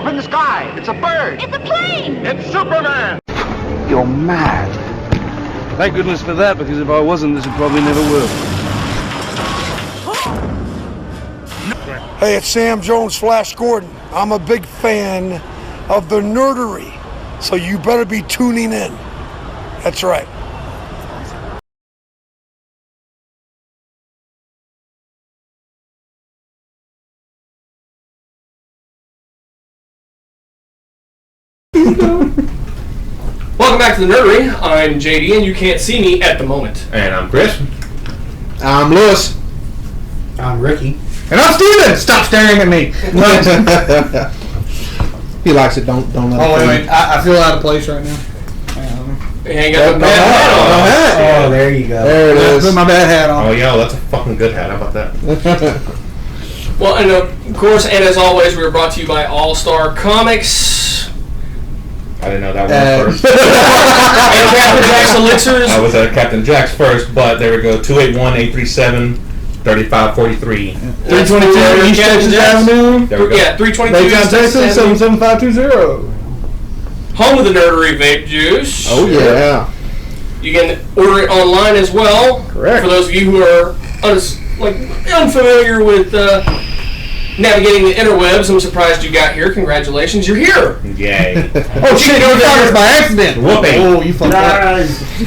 In the sky. It's a bird. It's a plane. It's Superman. You're mad. Thank goodness for that, because if I wasn't, this would probably never work. Hey, it's Sam Jones, Flash Gordon. I'm a big fan of the nerdery, so you better be tuning in. That's right. Welcome back to the Nerdery. I'm JD, and you can't see me at the moment. And I'm Chris. I'm Lewis. I'm Ricky. And I'm Steven! Stop staring at me! He likes it, don't let it wait. I feel out of place right now. You ain't got the bad hat on. Oh, there you go. There it is. Put my bad hat on. Oh, yeah, that's a fucking good hat. How about that? Well, and of course, and as always, we are brought to you by All Star Comics. I didn't know that one first. And Captain Jack's Elixirs. I was at Captain Jack's first, but there we go. 281-837-3543. 322 East Texas Avenue. There we go. Yeah, 322 Baytown, East Texas Texas, Avenue. 77520. Home of the Nerdery Vape Juice. Oh, yeah. You can order it online as well. Correct. For those of you who are unfamiliar with navigating the interwebs, I'm surprised you got here. Congratulations, you're here. Yay. Oh, shit, you found us by accident. Whooping. Oh, you fucked up.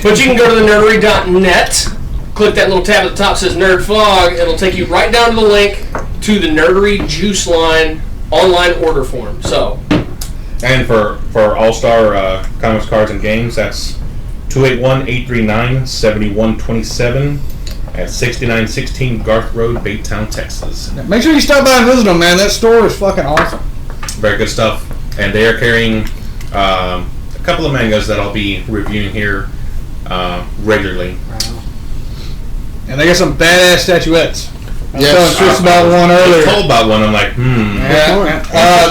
But you can go to the nerdery.net, click that little tab at the top that says Nerd Fog, it'll take you right down to the link to the Nerdery Juice Line online order form. So, And for All-Star Comics, Cards, and Games, that's 281-839-7127 at 6916 Garth Road, Baytown, Texas. Make sure you stop by and visit them, man. That store is fucking awesome. Very good stuff. And they are carrying a couple of mangas that I'll be reviewing here regularly. And they got some badass statuettes. I was Yes. telling Chris about one I was earlier. told about one. I'm like, Yeah.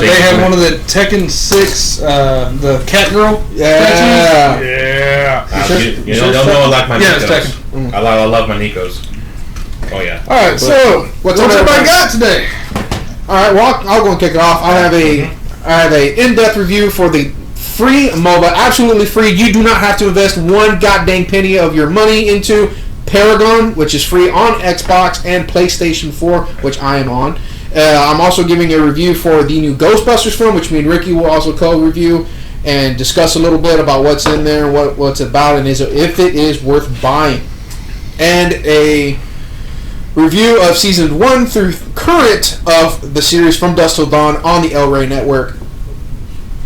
They have one of the Tekken 6, the cat girl. Yeah. Statues. You don't know I like my Yeah, Nikos. it's Tekken. I love my Nikos. Oh, yeah. All right, so what's everybody got today? All right, well, I'll go and kick it off. I have a in-depth review for the free MOBA, absolutely free. You do not have to invest one goddamn penny of your money into Paragon, which is free on Xbox and PlayStation 4, which I am on. I'm also giving a review for the new Ghostbusters film, which me and Ricky will also co-review and discuss a little bit about what's in there, what's about, and if it is worth buying. And a review of season 1 through current of the series From Dusk Till Dawn on the El Rey Network.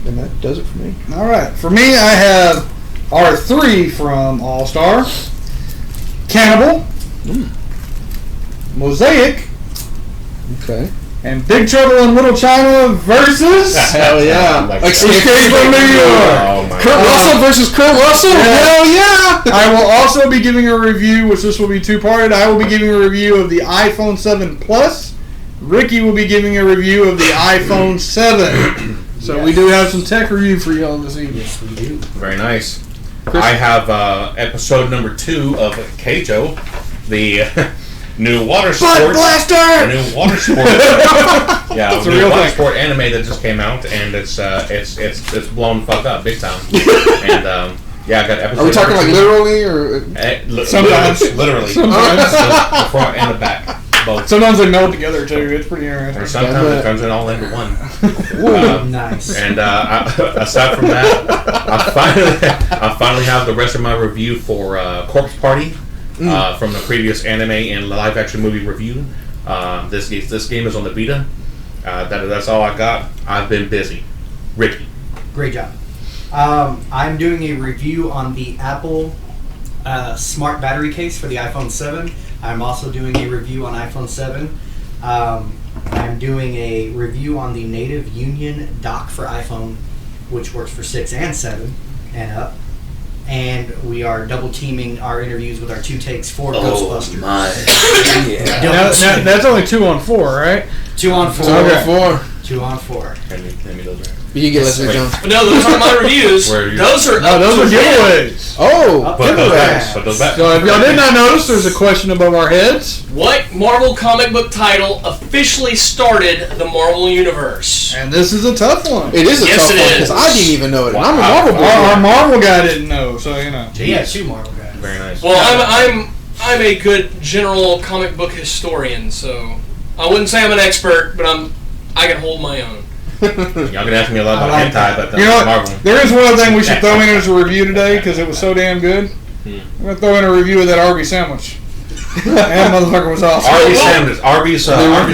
And that does it for me. All right, for me, I have R3 from All Star, Cannibal, Mosaic, okay, and Big Trouble in Little China versus hell yeah, Escape from New York. Oh my Kurt Russell versus Kurt Russell. Hell yeah! I will also be giving a review, which this will be two-parted. I will be giving a review of the iPhone 7 Plus. Ricky will be giving a review of the iPhone 7. So we do have some tech review for y'all this evening. Yes, we do. Very nice. I have episode number 2 of Keijo, the new water sport. Butt blaster! The new water sport. Yeah, It's a new real water thing. sport anime that just came out, and it's blown fuck up big time. And yeah, I got episode. Are we talking like literally or? Sometimes. Literally. Sometimes. The front and the back. Both. Sometimes they meld together too. It's pretty interesting. Or sometimes it comes in all into one. Nice. And aside from that, I finally have the rest of my review for Corpse Party from the previous anime and live action movie review. This game is on the Vita. That's all I got. I've been busy. Ricky. Great job. I'm doing a review on the Apple smart battery case for the iPhone 7. I'm also doing a review on iPhone 7. I'm doing a review on the Native Union dock for iPhone, which works for 6 and 7 and up. And we are double teaming our interviews with our 2 takes for Ghostbusters. Now, that's only 2 on 4, right? 2 on 4. Okay. 2 on 4. Hand me those right. You get Leslie Wait. Jones. But no, those aren't my reviews. Where are you- Those are No, those are giveaways. Oh, Put those giveaway. back. Put those back. So if y'all did not notice, there's a question above our heads. What Marvel comic book title officially started the Marvel Universe? And this is a tough one. It is a Yes, tough it one is. because I didn't even know it. And I'm a Wow. Marvel boy. Our Marvel guy didn't know, so you know. He had 2 Marvel guys. Very nice. Well, I'm a good general comic book historian, so I wouldn't say I'm an expert, but I can hold my own. Y'all gonna ask me a lot about I like hentai, but You know what? Marvel. There is one thing we should throw in as a review today because it was so damn good. We're gonna throw in a review of that Arby's sandwich. That motherfucker was awesome. Arby's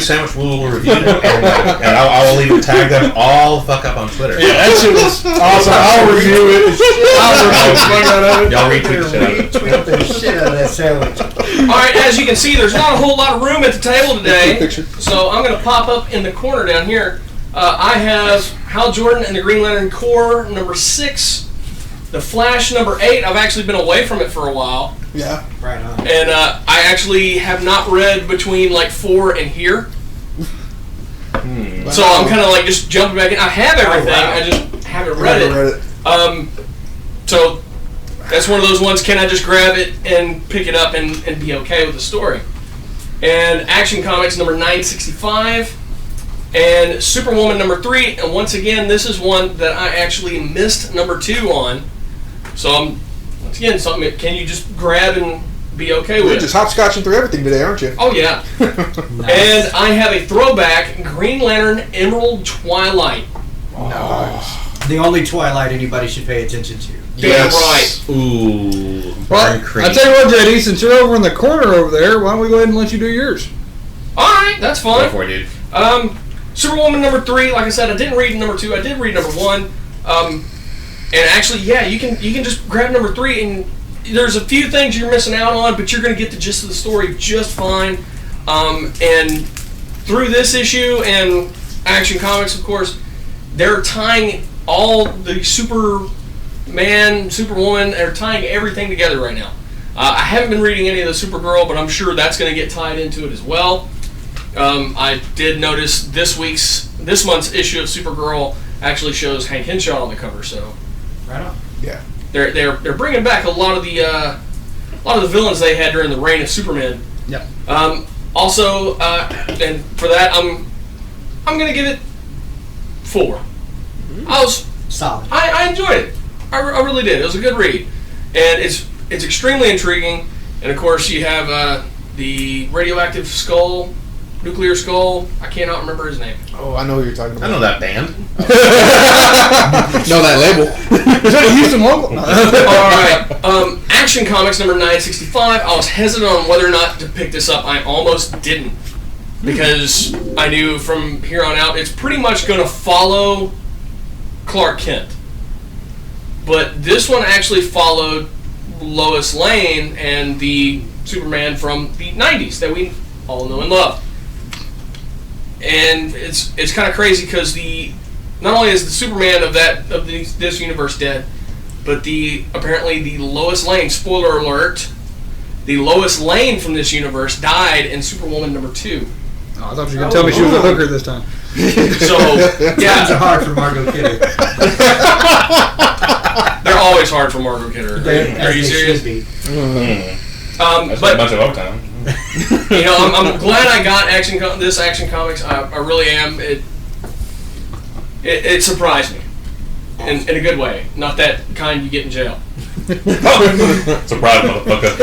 sandwich will review, and I will even tag them all the fuck up on Twitter. Yeah, that shit was awesome. I'll review it. I'll review the fuck out of it. Y'all retweet the shit out of it. Tweet the shit out of that sandwich. All right, as you can see, there's not a whole lot of room at the table today, Picture. so I'm going to pop up in the corner down here. I have Hal Jordan and the Green Lantern Corps number 6, The Flash number 8. I've actually been away from it for a while, Yeah. Right on. and I actually have not read between like 4 and here. So I'm kind of like just jumping back in. I have everything, wow. I just haven't read Never it. read it. So that's one of those ones, can I just grab it and pick it up and be okay with the story? And Action Comics number 965 and Superwoman number 3. And once again, this is one that I actually missed number 2 on. So I'm, once again, something that can you just grab and be okay You're with? just hopscotching through everything today, aren't you? Oh yeah. And I have a throwback Green Lantern Emerald Twilight. The only Twilight anybody should pay attention to. Damn right. Ooh, Well, burn cream. I tell you what, JD, since you're over in the corner over there, why don't we go ahead and let you do yours? Alright, that's Go fine. for it, dude. Superwoman number 3, like I said, I didn't read number 2, I did read number 1. And actually, yeah, you can just grab number 3, and there's a few things you're missing out on, but you're going to get the gist of the story just fine. And through this issue and Action Comics, of course, they're tying all the Superman, Superwoman, they're tying everything together right now. I haven't been reading any of the Supergirl, but I'm sure that's going to get tied into it as well. I did notice this month's issue of Supergirl actually shows Hank Henshaw on the cover, so Right on. Yeah. they're bringing back a lot of the villains they had during the reign of Superman. Yep. Also, and for that, I'm gonna give it 4. Solid. I enjoyed it. I really did. It was a good read, and it's extremely intriguing. And of course, you have the radioactive skull, nuclear skull. I cannot remember his name. Oh, I know who you're talking I about. know that band. Know that label. Is that a Houston local? All right. Action Comics number 965. I was hesitant on whether or not to pick this up. I almost didn't, because I knew from here on out it's pretty much going to follow Clark Kent. But this one actually followed Lois Lane and the Superman from the 90s that we all know and love. And it's kind of crazy because not only is the Superman of this universe dead, but apparently the Lois Lane, spoiler alert, the Lois Lane from this universe died in Superwoman number 2. Oh, I thought you were going to tell me she was a hooker this time. So Times are yeah, hard for Margot Kidder. they're always hard for Margot Kidder. Are you serious? That's a But bunch of overtime. you know, I'm glad I got this Action Comics. I really am. It surprised me in a good way, not that kind you get in jail. Surprise, motherfucker.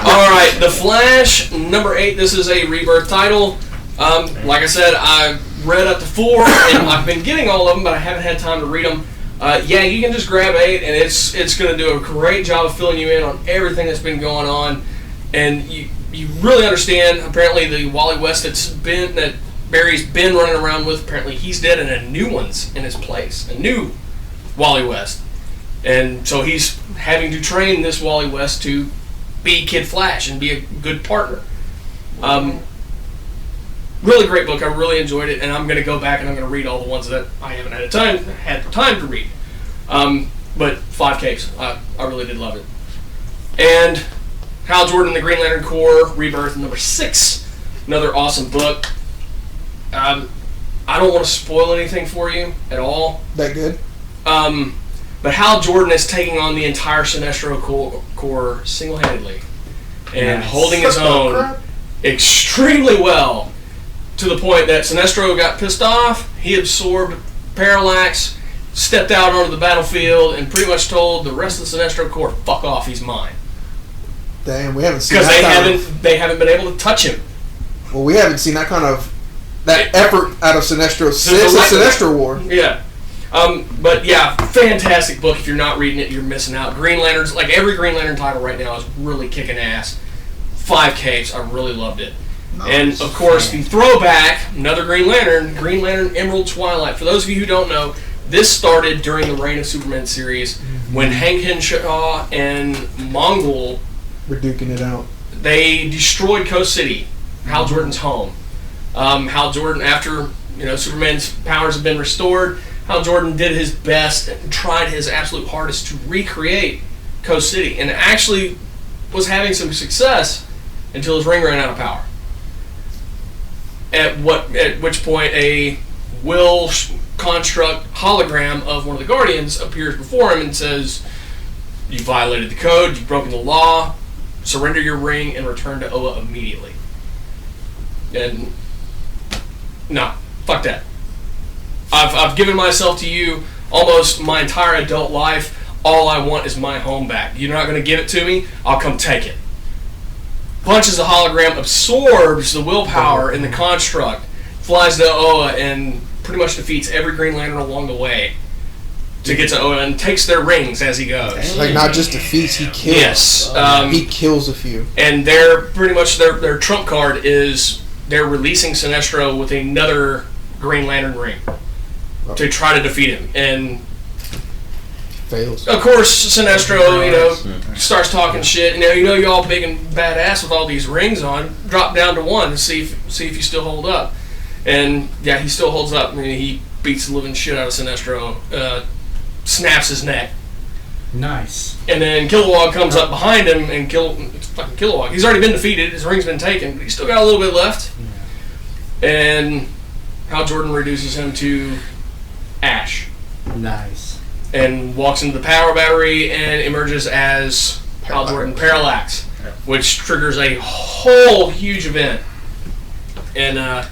All right, The Flash number 8. This is a rebirth title. Like I said, I read up to 4, and I've been getting all of them, but I haven't had time to read them. Yeah, you can just grab 8, and it's going to do a great job of filling you in on everything that's been going on, and you really understand. Apparently, the Wally West that Barry's been running around with, apparently he's dead, and a new one's in his place, a new Wally West, and so he's having to train this Wally West to be Kid Flash and be a good partner. Really great book. I really enjoyed it, and I'm going to go back and I'm going to read all the ones that I haven't had time to read. But 5 cakes. I really did love it. And Hal Jordan, the Green Lantern Corps, Rebirth number 6. Another awesome book. I don't want to spoil anything for you at all. That good? But Hal Jordan is taking on the entire Sinestro Corps single-handedly and holding his own extremely well, to the point that Sinestro got pissed off. He absorbed Parallax, stepped out onto the battlefield, and pretty much told the rest of the Sinestro Corps, "Fuck off, he's mine." Damn, we haven't seen Because that they haven't been able to touch him. Well, we haven't seen that kind of effort out of Sinestro since the the Sinestro War. Yeah. But yeah, fantastic book. If you're not reading it, you're missing out. Green Lanterns, like every Green Lantern title right now, is really kicking ass. 5 capes, I really loved it. And of course, the throwback, another Green Lantern Emerald Twilight. For those of you who don't know, this started during the Reign of Superman series when Hank Henshaw and Mongol, We're duking it out. they destroyed Coast City, Hal Jordan's home. Hal Jordan, after Superman's powers have been restored, Hal Jordan did his best and tried his absolute hardest to recreate Coast City, and actually was having some success until his ring ran out of power. At which point a will construct hologram of one of the Guardians appears before him and says, "You violated the code, you've broken the law, surrender your ring and return to Oa immediately." And no, fuck that. I've given myself to you almost my entire adult life. All I want is my home back. You're not going to give it to me, I'll come take it. Punches the hologram, absorbs the willpower in the construct, flies to Oa, and pretty much defeats every Green Lantern along the way to get to Oa, and takes their rings as he goes. Like, not just defeats, he kills. Yes. He kills a few. And they're pretty much their trump card is they're releasing Sinestro with another Green Lantern ring to try to defeat him. And fails. of course, Sinestro, starts talking shit. You're all big and badass with all these rings on. Drop down to 1 and see if you still hold up. And yeah, he still holds up. I mean, he beats the living shit out of Sinestro, snaps his neck. Nice. And then Kilowog comes up behind him and it's fucking Kilowog. He's already been defeated. His ring's been taken, but he's still got a little bit left. Yeah. And Hal Jordan reduces him to ash. Nice. And walks into the power battery and emerges as Hal Jordan Parallax, which triggers a whole huge event. And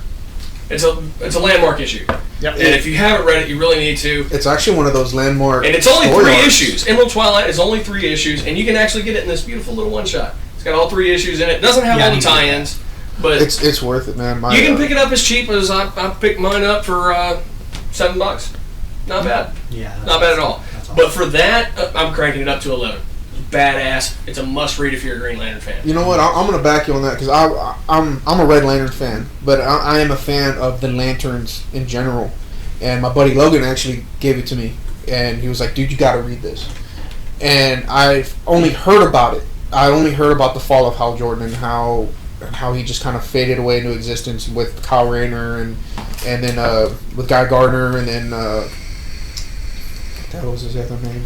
it's a landmark issue. Yep. And if you haven't read it, you really need to. It's actually one of those landmark. And it's only 3 arcs. issues. Emerald Twilight is only 3 issues, and you can actually get it in this beautiful little one-shot. It's got all 3 issues in it. It doesn't have all the tie-ins, but it's worth it, man. You can pick it up as cheap as I picked mine up for $7. Not bad. Yeah. Not bad at all. Awesome. But for that, I'm cranking it up to 11. Badass. It's a must-read if you're a Green Lantern fan. You know what? I'm going to back you on that because I'm a Red Lantern fan, but I am a fan of the Lanterns in general. And my buddy Logan actually gave it to me, and he was like, "Dude, you got to read this." And I've only heard about it. I only heard about the fall of Hal Jordan and how he just kind of faded away into existence with Kyle Rayner and then with Guy Gardner and then what was his other name?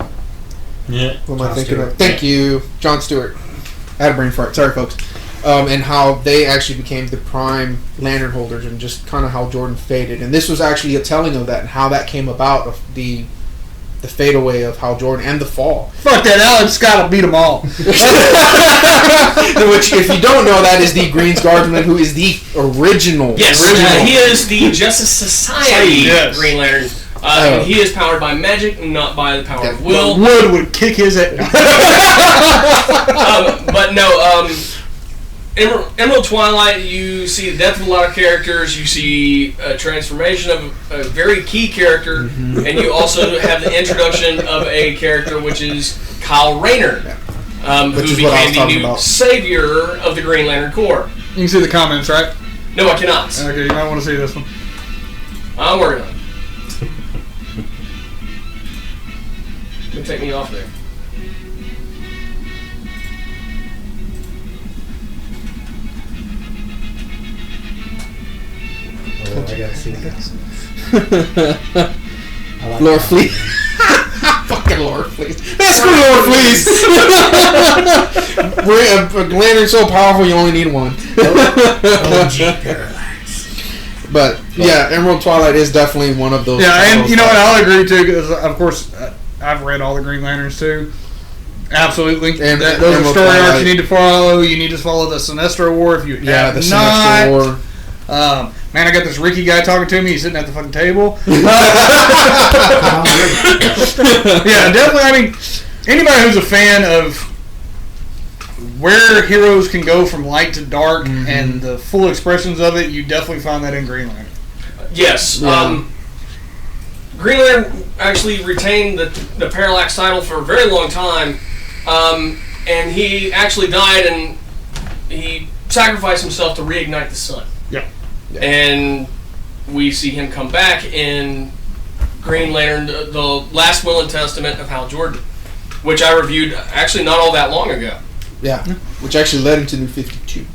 Yeah. What am I thinking of? Thank you, John Stewart. I had a brain fart. Sorry, folks. And how they actually became the prime lantern holders, and just kind of how Jordan faded. And this was actually a telling of that and how that came about, of the fade away of Hal Jordan and the fall. Fuck that, Alan Scott will beat them all. Which, if you don't know, that is the Green's Guardsman, who is the original. Yes, he is the Justice Society Green Lantern. He is powered by magic, not by the power of will. Wood would kick his ass. But no, Emerald Twilight, you see the death of a lot of characters, you see a transformation of a very key character, and you also have the introduction of a character which is Kyle Rayner, who became the new savior of the Green Lantern Corps. You can see the comments, right? No, I cannot. Okay, you might want to see this one. I'm working on it. Take me off there. Oh, I gotta see this. Laura Fleet. Fucking Laura Fleet. Screw Laura Fleet. Lantern's so powerful you only need one. OG Parallax. But yeah, Emerald Twilight is definitely one of those. Yeah, and you know what? I'll agree too because of course I've read all the Green Lanterns too. Absolutely, And those are Emerald story arcs Twilight. you need to follow. You need to follow the Sinestro War if you Yeah, have the not. Sinestro War. Man, I got this Ricky guy talking to me. He's sitting at the fucking table. Yeah, definitely. I mean, anybody who's a fan of where heroes can go from light to dark and the full expressions of it, you definitely find that in Green Lantern. Yes. Yeah. Green Lantern actually retained the Parallax title for a very long time, and he actually died and he sacrificed himself to reignite the sun. Yeah. And we see him come back in Green Lantern, the Last Will and Testament of Hal Jordan, which I reviewed actually not all that long ago. Yeah, which actually led into New 52,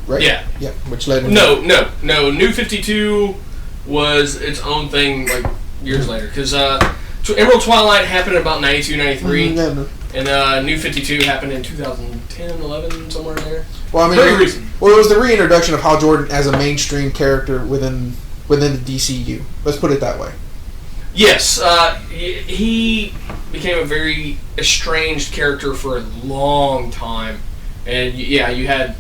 right? Yeah. Yeah, which led into... No. New 52 was its own thing like years later, because Emerald Twilight happened in about 92, 93, and New 52 happened in 2010, 11, somewhere in there. Well, I mean, Very recent. Well, it was the reintroduction of Hal Jordan as a mainstream character within the DCU. Let's put it that way. Yes, he became a very estranged character for a long time, and yeah, you had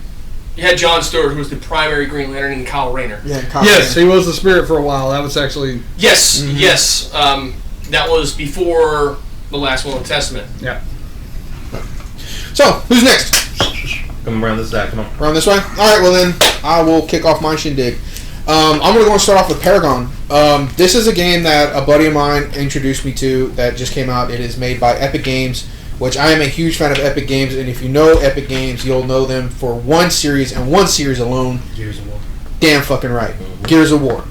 John Stewart, who was the primary Green Lantern, and Kyle Rayner. Yeah, Kyle Yes, Rayner. he was the Spirit for a while. That was actually... Yes, yes, that was before the Last Will and Testament. Yeah. So, who's next? Come around this side. Come on. Around this way? Alright, well then, I will kick off my shindig. I'm going to go and start off with Paragon. This is a game that a buddy of mine introduced me to that just came out. It is made by Epic Games, which I am a huge fan of Epic Games, and if you know Epic Games, you'll know them for one series and one series alone. Gears of War. Damn fucking right. Gears of War.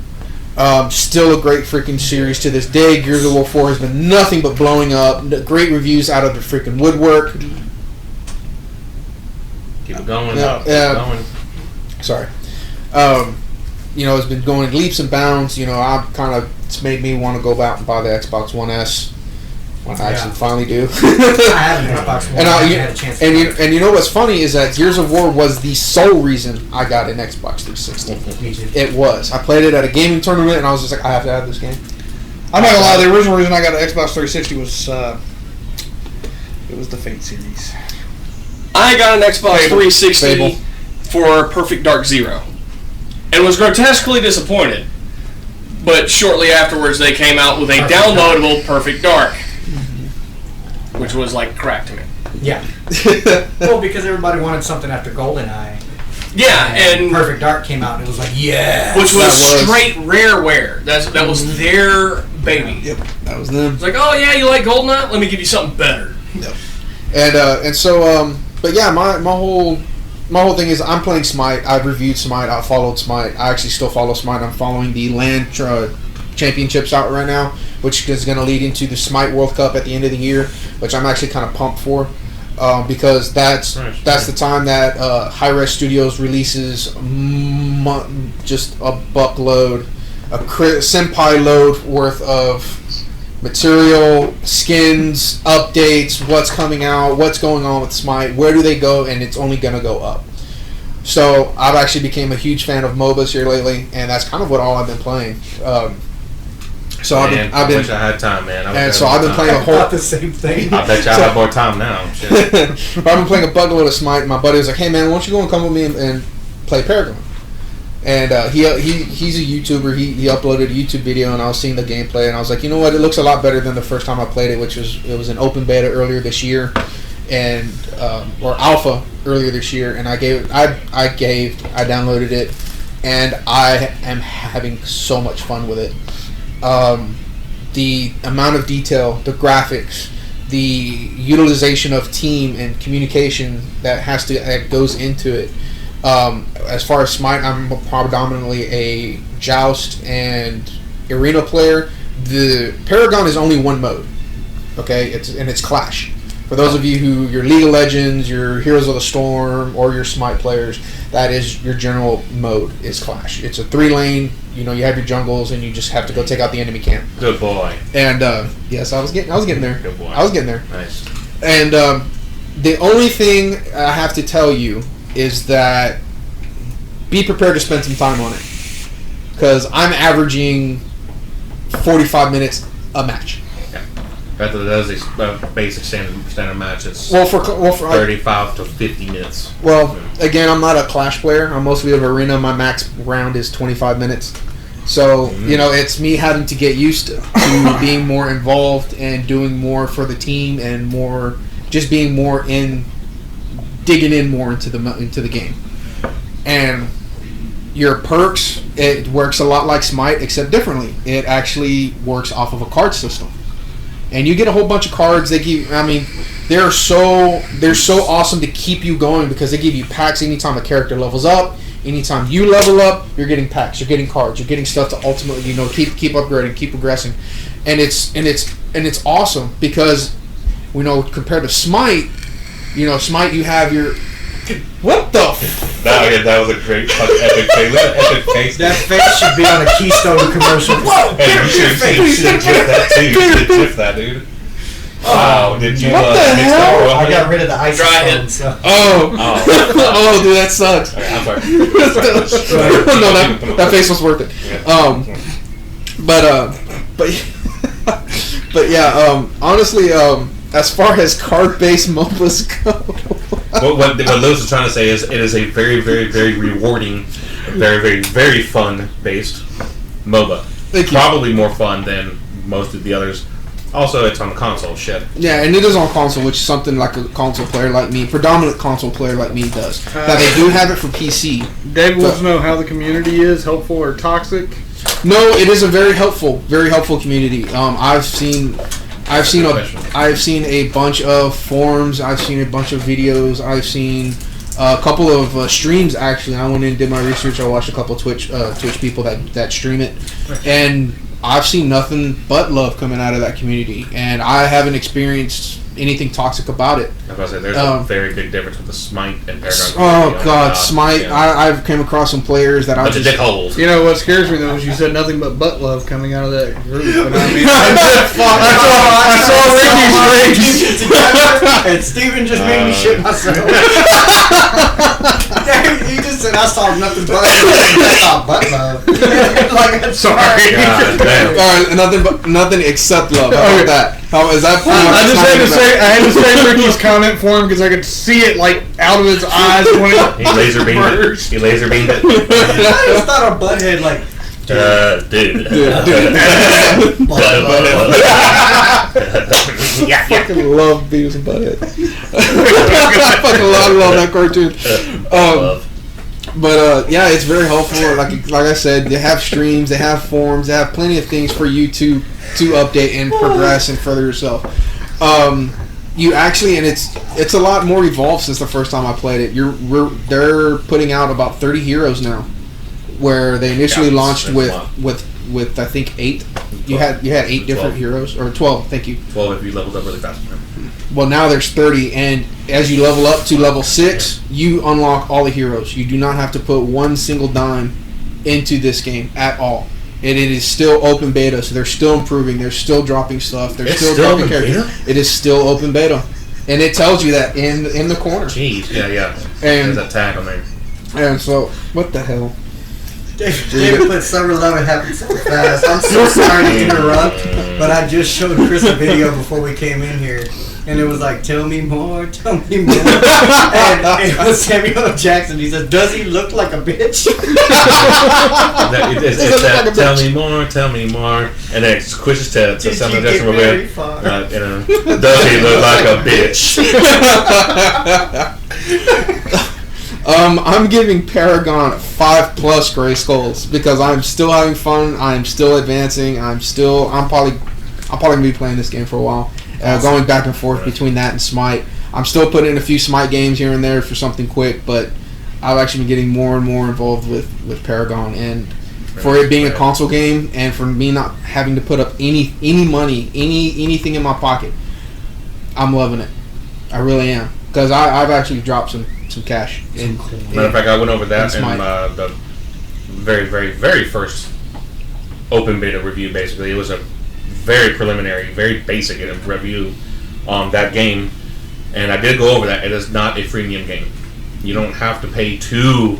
Still a great freaking series to this day. Gears of War 4 has been nothing but blowing up. Great reviews out of the freaking woodwork. Keep it going. Yeah, Keep it going. Sorry. It's been going leaps and bounds. It's made me want to go out and buy the Xbox One S when I actually finally do. I have an Xbox One. And, I haven't had a chance to you know what's funny is that Gears of War was the sole reason I got an Xbox 360. Me too. It was. I played it at a gaming tournament, and I was just like, I have to have this game. I'm not gonna lie, the original reason I got an Xbox 360 was it was the Fate series. I got an Xbox Fable. 360 Fable. for Perfect Dark Zero, and was grotesquely disappointed. But shortly afterwards, they came out with a downloadable Perfect Dark, which was like crack to me. Yeah. Well, because everybody wanted something after GoldenEye. Yeah, and Perfect Dark came out, and it was like, yeah. which was That was- straight Rareware. That was their baby. Yep, that was them. It's like, oh yeah, you like GoldenEye? Let me give you something better. But yeah, my whole thing is I'm playing Smite. I've reviewed Smite. I followed Smite. I actually still follow Smite. I'm following the LAN championships out right now, which is going to lead into the Smite World Cup at the end of the year, which I'm actually kind of pumped for, because that's the time that Hi-Res Studios releases just a buckload, a senpai load worth of material, skins, updates, what's coming out, what's going on with Smite, where do they go, and it's only going to go up. So I've actually became a huge fan of MOBAs here lately, and that's kind of what all I've been playing. I wish I had time, man. I've been playing a whole. Not the same thing. I bet y'all have more time now. Shit. I've been playing a buckload of Smite. My buddy was like, "Hey man, why don't you go and come with me and play Paragon?" And he's a YouTuber. He uploaded a YouTube video, and I was seeing the gameplay, and I was like, you know what? It looks a lot better than the first time I played it, which was an open beta earlier this year, and or alpha earlier this year. And I downloaded it, and I am having so much fun with it. The amount of detail, the graphics, the utilization of team and communication that goes into it. As far as Smite, I'm predominantly a Joust and Arena player. The Paragon is only one mode, okay? It's Clash. For those of you who, your League of Legends, your Heroes of the Storm, or your Smite players, that is your general mode, is Clash. It's a 3-lane, you have your jungles, and you just have to go take out the enemy camp. Good boy. And, yes, I was getting there. Good boy. I was getting there. Nice. And, the only thing I have to tell you is that be prepared to spend some time on it, because I'm averaging 45 minutes a match. That is a basic standard match. It's Well, for 35 to 50 minutes. Well, again, I'm not a Clash player. I'm mostly of Arena. My max round is 25 minutes. So, it's me having to get used to being more involved and doing more for the team and just being more digging in more into the game. And your perks, it works a lot like Smite, except differently. It actually works off of a card system. And you get a whole bunch of cards. They're so awesome to keep you going because they give you packs anytime a character levels up. Anytime you level up, you're getting packs, you're getting cards, you're getting stuff to ultimately, keep upgrading, keep progressing, and it's awesome because, compared to Smite, Smite you have your what the. That was a great fucking epic face. Look at that epic face. That face should be on a Keystone commercial. Whoa! Hey, you should have GIFed that too. You should have GIFed that, dude. Wow, did you What the mix hell? that I got rid of the ice phone, so. Oh, dude, that sucked. Okay, I'm sorry. No, that face was worth it. But yeah, honestly, as far as card-based MOBAs go, what Lewis is trying to say is it is a very, very, very rewarding, very, very, very fun-based MOBA. Probably more fun than most of the others. Also, it's on the console, shit. Yeah, and it is on console, which is something like a console player like me, predominant console player like me does. Now, they do have it for PC. Dave wants to know how the community is, helpful or toxic? No, it is a very helpful community. I've seen a bunch of forums. I've seen a bunch of videos. I've seen a couple of streams. Actually, I went in and did my research. I watched a couple of Twitch people that stream it, and I've seen nothing but love coming out of that community, and I haven't experienced anything toxic about it. I was about to say, there's a very big difference with the Smite and Paragon. Oh God, Smite! Yeah. I've came across some players that I just. Dickholes. What scares me though is you said nothing but butt love coming out of that group. And I saw Ricky's face. Together, and Steven just made me shit myself. He just said I saw nothing but butt love. Like, I'm sorry. All right, nothing except love. How about that? How is that? I had to say Ricky's comment for him because I could see it out of his eyes when he laser beamed it. I just thought a butthead dude. I fucking love Beavis and Butthead. I fucking love that cartoon. But yeah, it's very helpful. Like I said, they have streams, they have forums, they have plenty of things for you to update and progress and further yourself. You actually, and it's a lot more evolved since the first time I played it. They're putting out about 30 heroes now, where they initially launched with I think 8. You had 8 different heroes, or 12. Thank you. 12 if you leveled up really fast. Well, now there's 30, and as you level up to level 6, you unlock all the heroes. You do not have to put one single dime into this game at all. And it is still open beta, so they're still improving. They're still dropping stuff. They're still dropping characters. It is still open beta, and it tells you that in the corner. Jeez, yeah. And there's a tag on there. And so, what the hell? David put Summer Love and happened so fast. I'm so sorry to interrupt, but I just showed Chris a video before we came in here. And it was like, tell me more. And it was Samuel L. Jackson. He said, does he look like a bitch? Tell me more. And then it switches to Samuel L. Jackson real bit. Does he look like a bitch? I'm giving Paragon 5+ gray skulls because I'm still having fun. I'm still advancing. I'm probably gonna be playing this game for a while. Going back and forth between that and Smite. I'm still putting in a few Smite games here and there for something quick, but I've actually been getting more and more involved with Paragon, and for it being a console game and for me not having to put up any money, anything in my pocket, I'm loving it. I really am, because I've actually dropped some cash. Matter of fact, I went over that in the very, very, very first open beta review. Basically, it was a very preliminary, very basic review on that game, and I did go over that. It is not a freemium game. You don't have to pay to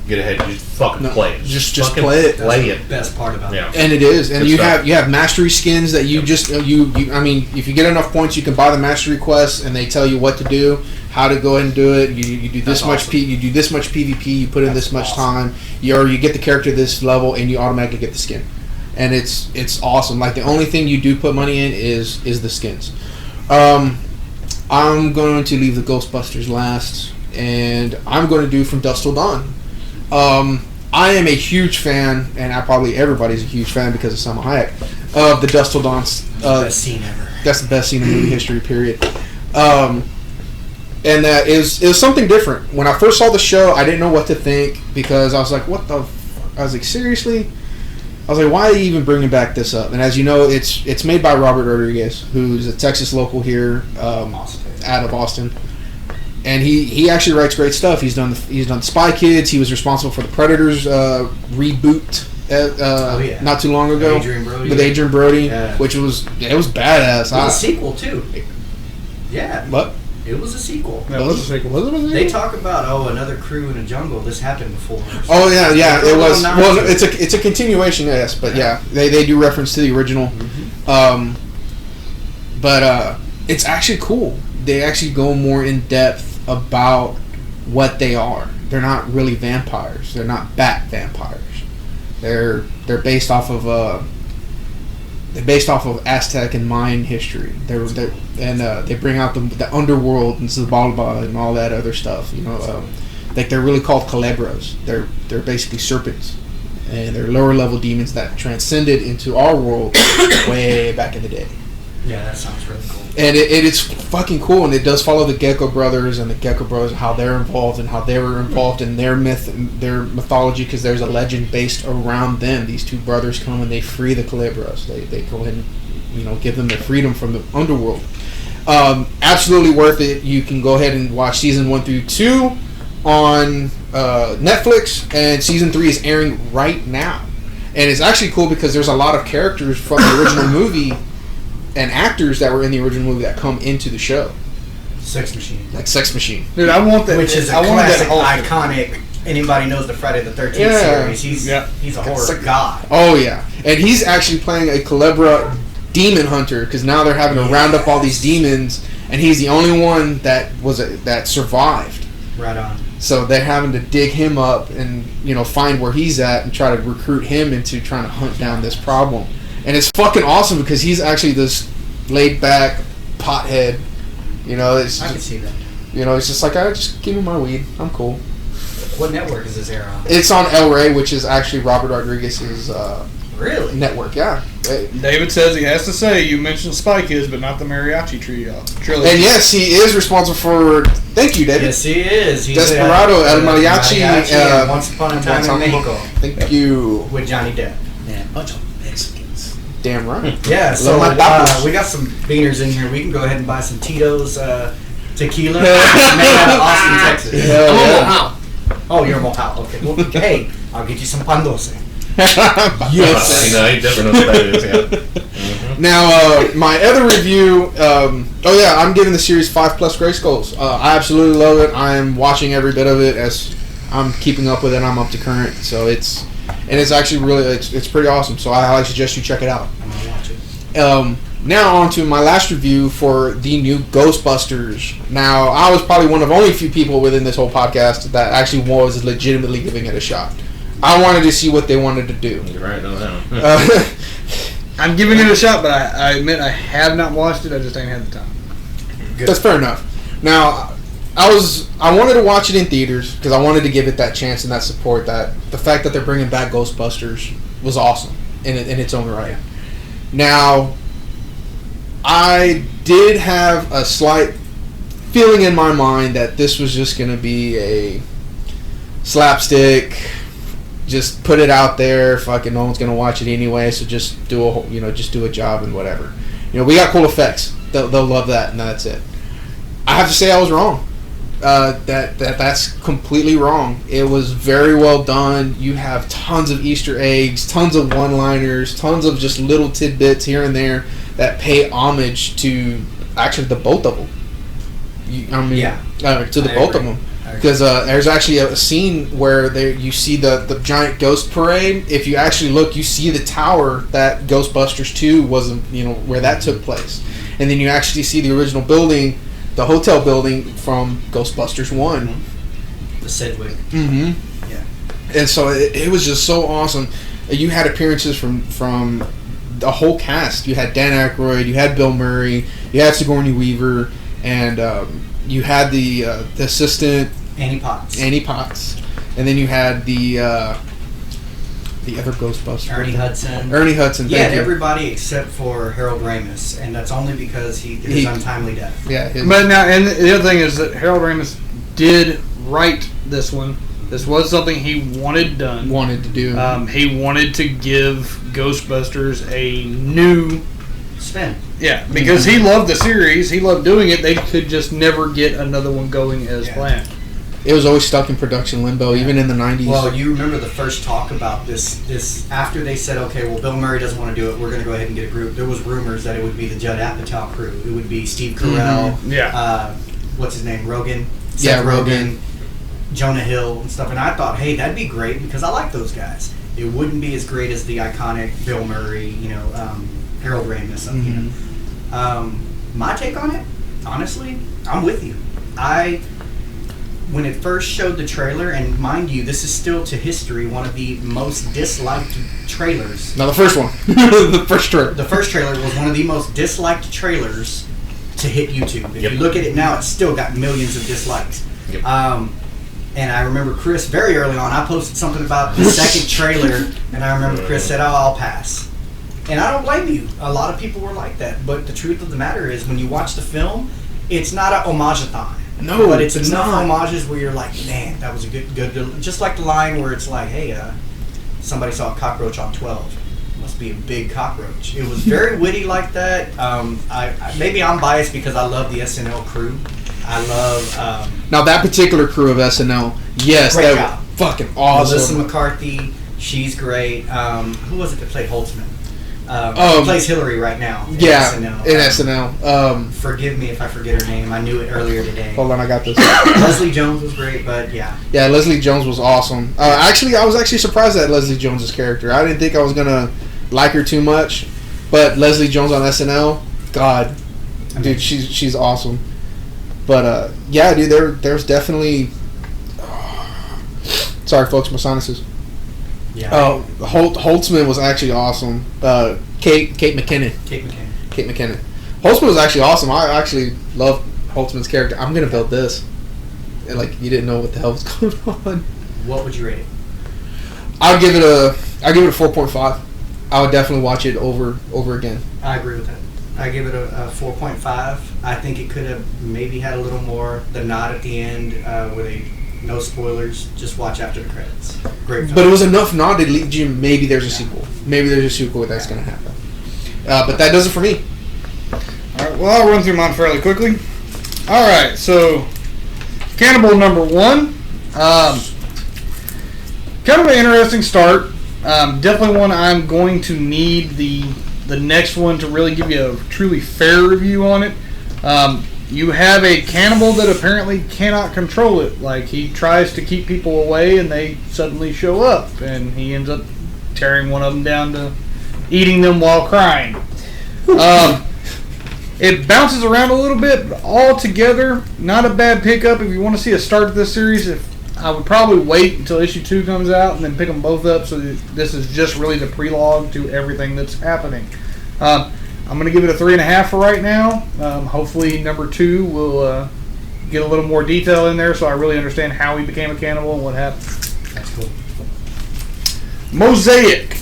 get ahead. You just fucking play it. Just fucking play it. Play That's it. the best part about it. Yeah. And it is, and Good you stuff. have mastery skins that you just you. I mean, if you get enough points, you can buy the mastery quests, and they tell you what to do, how to go ahead and do it. You do this That's much awesome. you do this much PvP. You put in That's this much awesome. time. You get the character this level, and you automatically get the skin, and it's awesome. Like the only thing you do put money in is the skins. I'm going to leave the Ghostbusters last, and I'm going to do From Dusk Till Dawn. I am a huge fan, and everybody's a huge fan because of Salma Hayek, of the Dusk Till Dawn. Best scene ever. That's the best scene in movie history, period. And that is something different. When I first saw the show, I didn't know what to think because I was like, what the fuck? I was like, seriously? I was like, why are you even bringing back this up? And as you know, it's made by Robert Rodriguez, who's a Texas local here, out of Austin. And he actually writes great stuff. He's done Spy Kids. He was responsible for the Predators reboot not too long ago with Adrian Brody, Yeah. which was badass. It was a sequel too. Yeah. What? It was a sequel. That was a sequel. Was it? They talk about another crew in a jungle. This happened before. Oh yeah, it was. Well, Well, it's a continuation, yes, but yeah, they do reference to the original. But it's actually cool. They actually go more in depth about what they are. They're not really vampires. They're not bat vampires. They're based off of Aztec and Mayan history. They bring out the underworld and Xibalba and all that other stuff. Like they're really called Culebras. They're basically serpents, and they're lower level demons that transcended into our world way back in the day. Yeah, that sounds really cool. And it's fucking cool, and it does follow the Gecko brothers and the Gecko brothers, how they're involved and how they were involved in their mythology, because there's a legend based around them. These two brothers come and they free the Culebras. They go ahead and give them their freedom from the underworld. Absolutely worth it. You can go ahead and watch season 1 through 2 on Netflix, and season 3 is airing right now. And it's actually cool because there's a lot of characters from the original movie and actors that were in the original movie that come into the show. Sex Machine. Like Sex Machine. Dude, I want that. Which is a I want classic, that iconic. Anybody knows the Friday the 13th Yeah. series. He's Yeah. a horror god. Oh, yeah. And he's actually playing a Culebra demon hunter, because now they're having to round up all these demons, and he's the only one that survived. Right on. So they're having to dig him up and, find where he's at and try to recruit him into trying to hunt down this problem. And it's fucking awesome because he's actually this laid back pothead. It's I can see that. it's just like, just give me my weed. I'm cool. What network is this air on? It's on El Rey, which is actually Robert Rodriguez's Really? network. Yeah. David says he has to say you mentioned Spy Kids, but not the Mariachi Trio. Trilogy. And yes, he is responsible for. Thank you, David. Yes, he is. He's Desperado, El Mariachi, and Once Upon a Time in Mexico Thank you. with Johnny Depp. Man, bunch of Mexicans. Damn right. Yeah, so my tacos. we got some beaners in here. We can go ahead and buy some Tito's tequila made out of Austin, Texas. Hell yeah. Wow. Oh, you're a Mojave. Okay. Well, hey, I'll get you some pan dulce. Yes. He definitely knows what that is. Yeah. Now, my other review. I'm giving the series 5+ Gray Skulls. I absolutely love it. I'm watching every bit of it as I'm keeping up with it. I'm up to current, so it's actually really it's pretty awesome. So I highly suggest you check it out. I'm gonna watch it. Now on to my last review for the new Ghostbusters. Now, I was probably one of only few people within this whole podcast that actually was legitimately giving it a shot. I wanted to see what they wanted to do. You're right, no doubt. I'm giving it a shot, but I admit I have not watched it. I just ain't had the time. Good. That's fair enough. Now, I wanted to watch it in theaters because I wanted to give it that chance and that support. That the fact that they're bringing back Ghostbusters was awesome in its own right. Now, I did have a slight feeling in my mind that this was just going to be a slapstick. Just put it out there. Fucking no one's gonna watch it anyway. So just do a job and whatever. We got cool effects. They'll love that, and that's it. I have to say I was wrong. That's completely wrong. It was very well done. You have tons of Easter eggs, tons of one-liners, tons of just little tidbits here and there that pay homage to actually the both of them. To the both of them. Because there's actually a scene where you see the giant ghost parade. If you actually look, you see the tower that Ghostbusters 2 wasn't, where that took place. And then you actually see the original building, the hotel building from Ghostbusters 1. The Sedgwick. Mm-hmm. Yeah. And so it was just so awesome. You had appearances from the whole cast. You had Dan Aykroyd, you had Bill Murray, you had Sigourney Weaver, and you had the assistant Annie Potts, and then you had the other Ghostbuster, Ernie Hudson. You had everybody except for Harold Ramis, and that's only because his untimely death. Yeah, but now, and the other thing is that Harold Ramis did write this one. This was something he wanted done. Wanted to do. He wanted to give Ghostbusters a new spin. Yeah, because he loved the series. He loved doing it. They could just never get another one going as planned. It was always stuck in production limbo, even in the 90s. Well, you remember the first talk about this after they said, okay, well, Bill Murray doesn't want to do it. We're going to go ahead and get a group. There was rumors that it would be the Judd Apatow crew. It would be Steve Carell. Mm-hmm. Yeah. What's his name? Rogen. Seth Rogen. Jonah Hill and stuff. And I thought, hey, that'd be great because I like those guys. It wouldn't be as great as the iconic Bill Murray, Harold Ramis. My take on it, honestly, I'm with you. When it first showed the trailer, and mind you, this is still to history one of the most disliked trailers. No, the first one. The first trailer. The first trailer was one of the most disliked trailers to hit YouTube. If you look at it now, it's still got millions of dislikes. Yep. And I remember Chris, very early on, I posted something about the second trailer, and I remember Chris said, I'll pass. And I don't blame you. A lot of people were like that. But the truth of the matter is, when you watch the film, it's not a homage-a-thon. No, but it's enough homages where you're like, man, that was a good. Just like the line where it's like, hey, somebody saw a cockroach on 12. Must be a big cockroach. It was very witty like that. Maybe I'm biased because I love the SNL crew. I love. Now that particular crew of SNL, yes, great that job. was fucking awesome. Melissa McCarthy, she's great. Who was it that played Holtzman? Who plays Hillary right now. In SNL. In SNL. Forgive me if I forget her name. I knew it earlier today. Hold on, I got this. Leslie Jones was great, but yeah. Yeah, Leslie Jones was awesome. Actually, I was actually surprised at Leslie Jones' character. I didn't think I was gonna like her too much, but Leslie Jones on SNL, God, dude, she's awesome. But yeah, dude, there's definitely. Sorry, folks, my sinuses. Yeah. Holtzman was actually awesome. Kate McKinnon. Kate McKinnon. Holtzman was actually awesome. I actually love Holtzman's character. I'm gonna build this. And like you didn't know what the hell was going on. What would you rate it? I'll give it a 4.5. I would definitely watch it over again. I agree with that. I give it a 4.5. I think it could have maybe had a little more. The nod at the end where they. No spoilers. Just watch after the credits. Great film. But it was enough nod to lead you. Maybe there's a sequel. Maybe there's a sequel that's going to happen. But that does it for me. All right. Well, I'll run through mine fairly quickly. All right. So, Cannibal number 1. Kind of an interesting start. Definitely one I'm going to need the next one to really give you a truly fair review on it. You have a cannibal that apparently cannot control it. Like, he tries to keep people away and they suddenly show up. And he ends up tearing one of them down to eating them while crying. It bounces around a little bit, but altogether, not a bad pickup. If you want to see a start of this series, I would probably wait until issue 2 comes out and then pick them both up. So this is just really the prelogue to everything that's happening. I'm going to give it a 3.5 for right now. Hopefully number 2 will get a little more detail in there so I really understand how he became a cannibal and what happened. That's cool. Mosaic.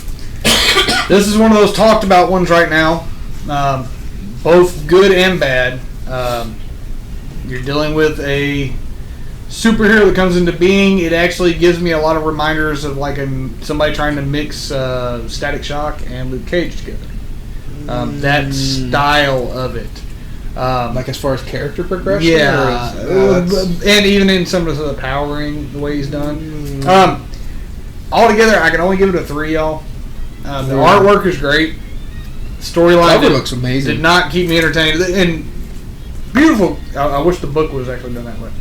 This is one of those talked about ones right now. Both good and bad. You're dealing with a superhero that comes into being. It actually gives me a lot of reminders of like somebody trying to mix Static Shock and Luke Cage together. That style of it. Like as far as character progression? Yeah. And even in some of the powering, the way he's done. Altogether, I can only give it a 3, y'all. The artwork is great. Storyline looks amazing. Did not keep me entertained. And beautiful. I wish the book was actually done that way.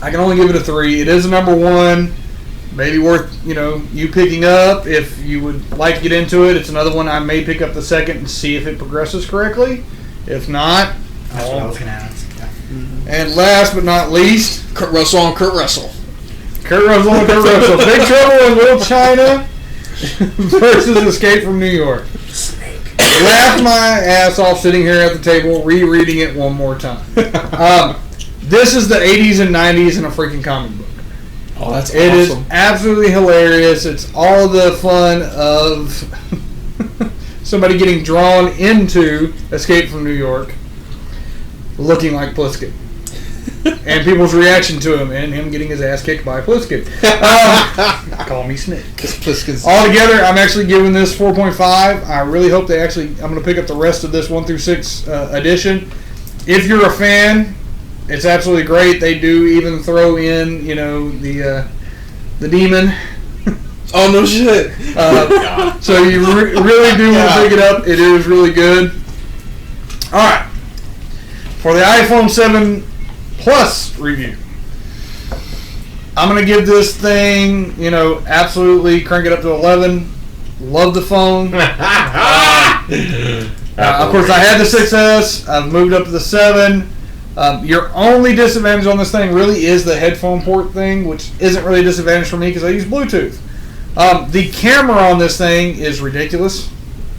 I can only give it a 3. It is a number 1. Maybe worth, you picking up if you would like to get into it. It's another one I may pick up the second and see if it progresses correctly. If not, That's what I was going to ask. Yeah. And last but not least, Kurt Russell on Kurt Russell. Kurt Russell and Kurt Russell. Big Trouble in Little China versus Escape from New York. Laughed my ass off sitting here at the table rereading it one more time. This is the 80s and 90s in a freaking comic book. Oh, that's awesome. It is absolutely hilarious. It's all the fun of somebody getting drawn into Escape from New York looking like Pliskin. And people's reaction to him and him getting his ass kicked by Pliskin. Call me Snake. Altogether, I'm actually giving this 4.5. I really hope I'm going to pick up the rest of this 1 through 6 edition. If you're a fan, it's absolutely great. They do even throw in, the demon. Oh, no shit. So you really do want to pick it up. It is really good. All right. For the iPhone 7 Plus review, I'm going to give this thing, absolutely crank it up to 11. Love the phone. Of course, I had the 6S. I've moved up to the 7. Your only disadvantage on this thing really is the headphone port thing, which isn't really a disadvantage for me because I use Bluetooth. The camera on this thing is ridiculous.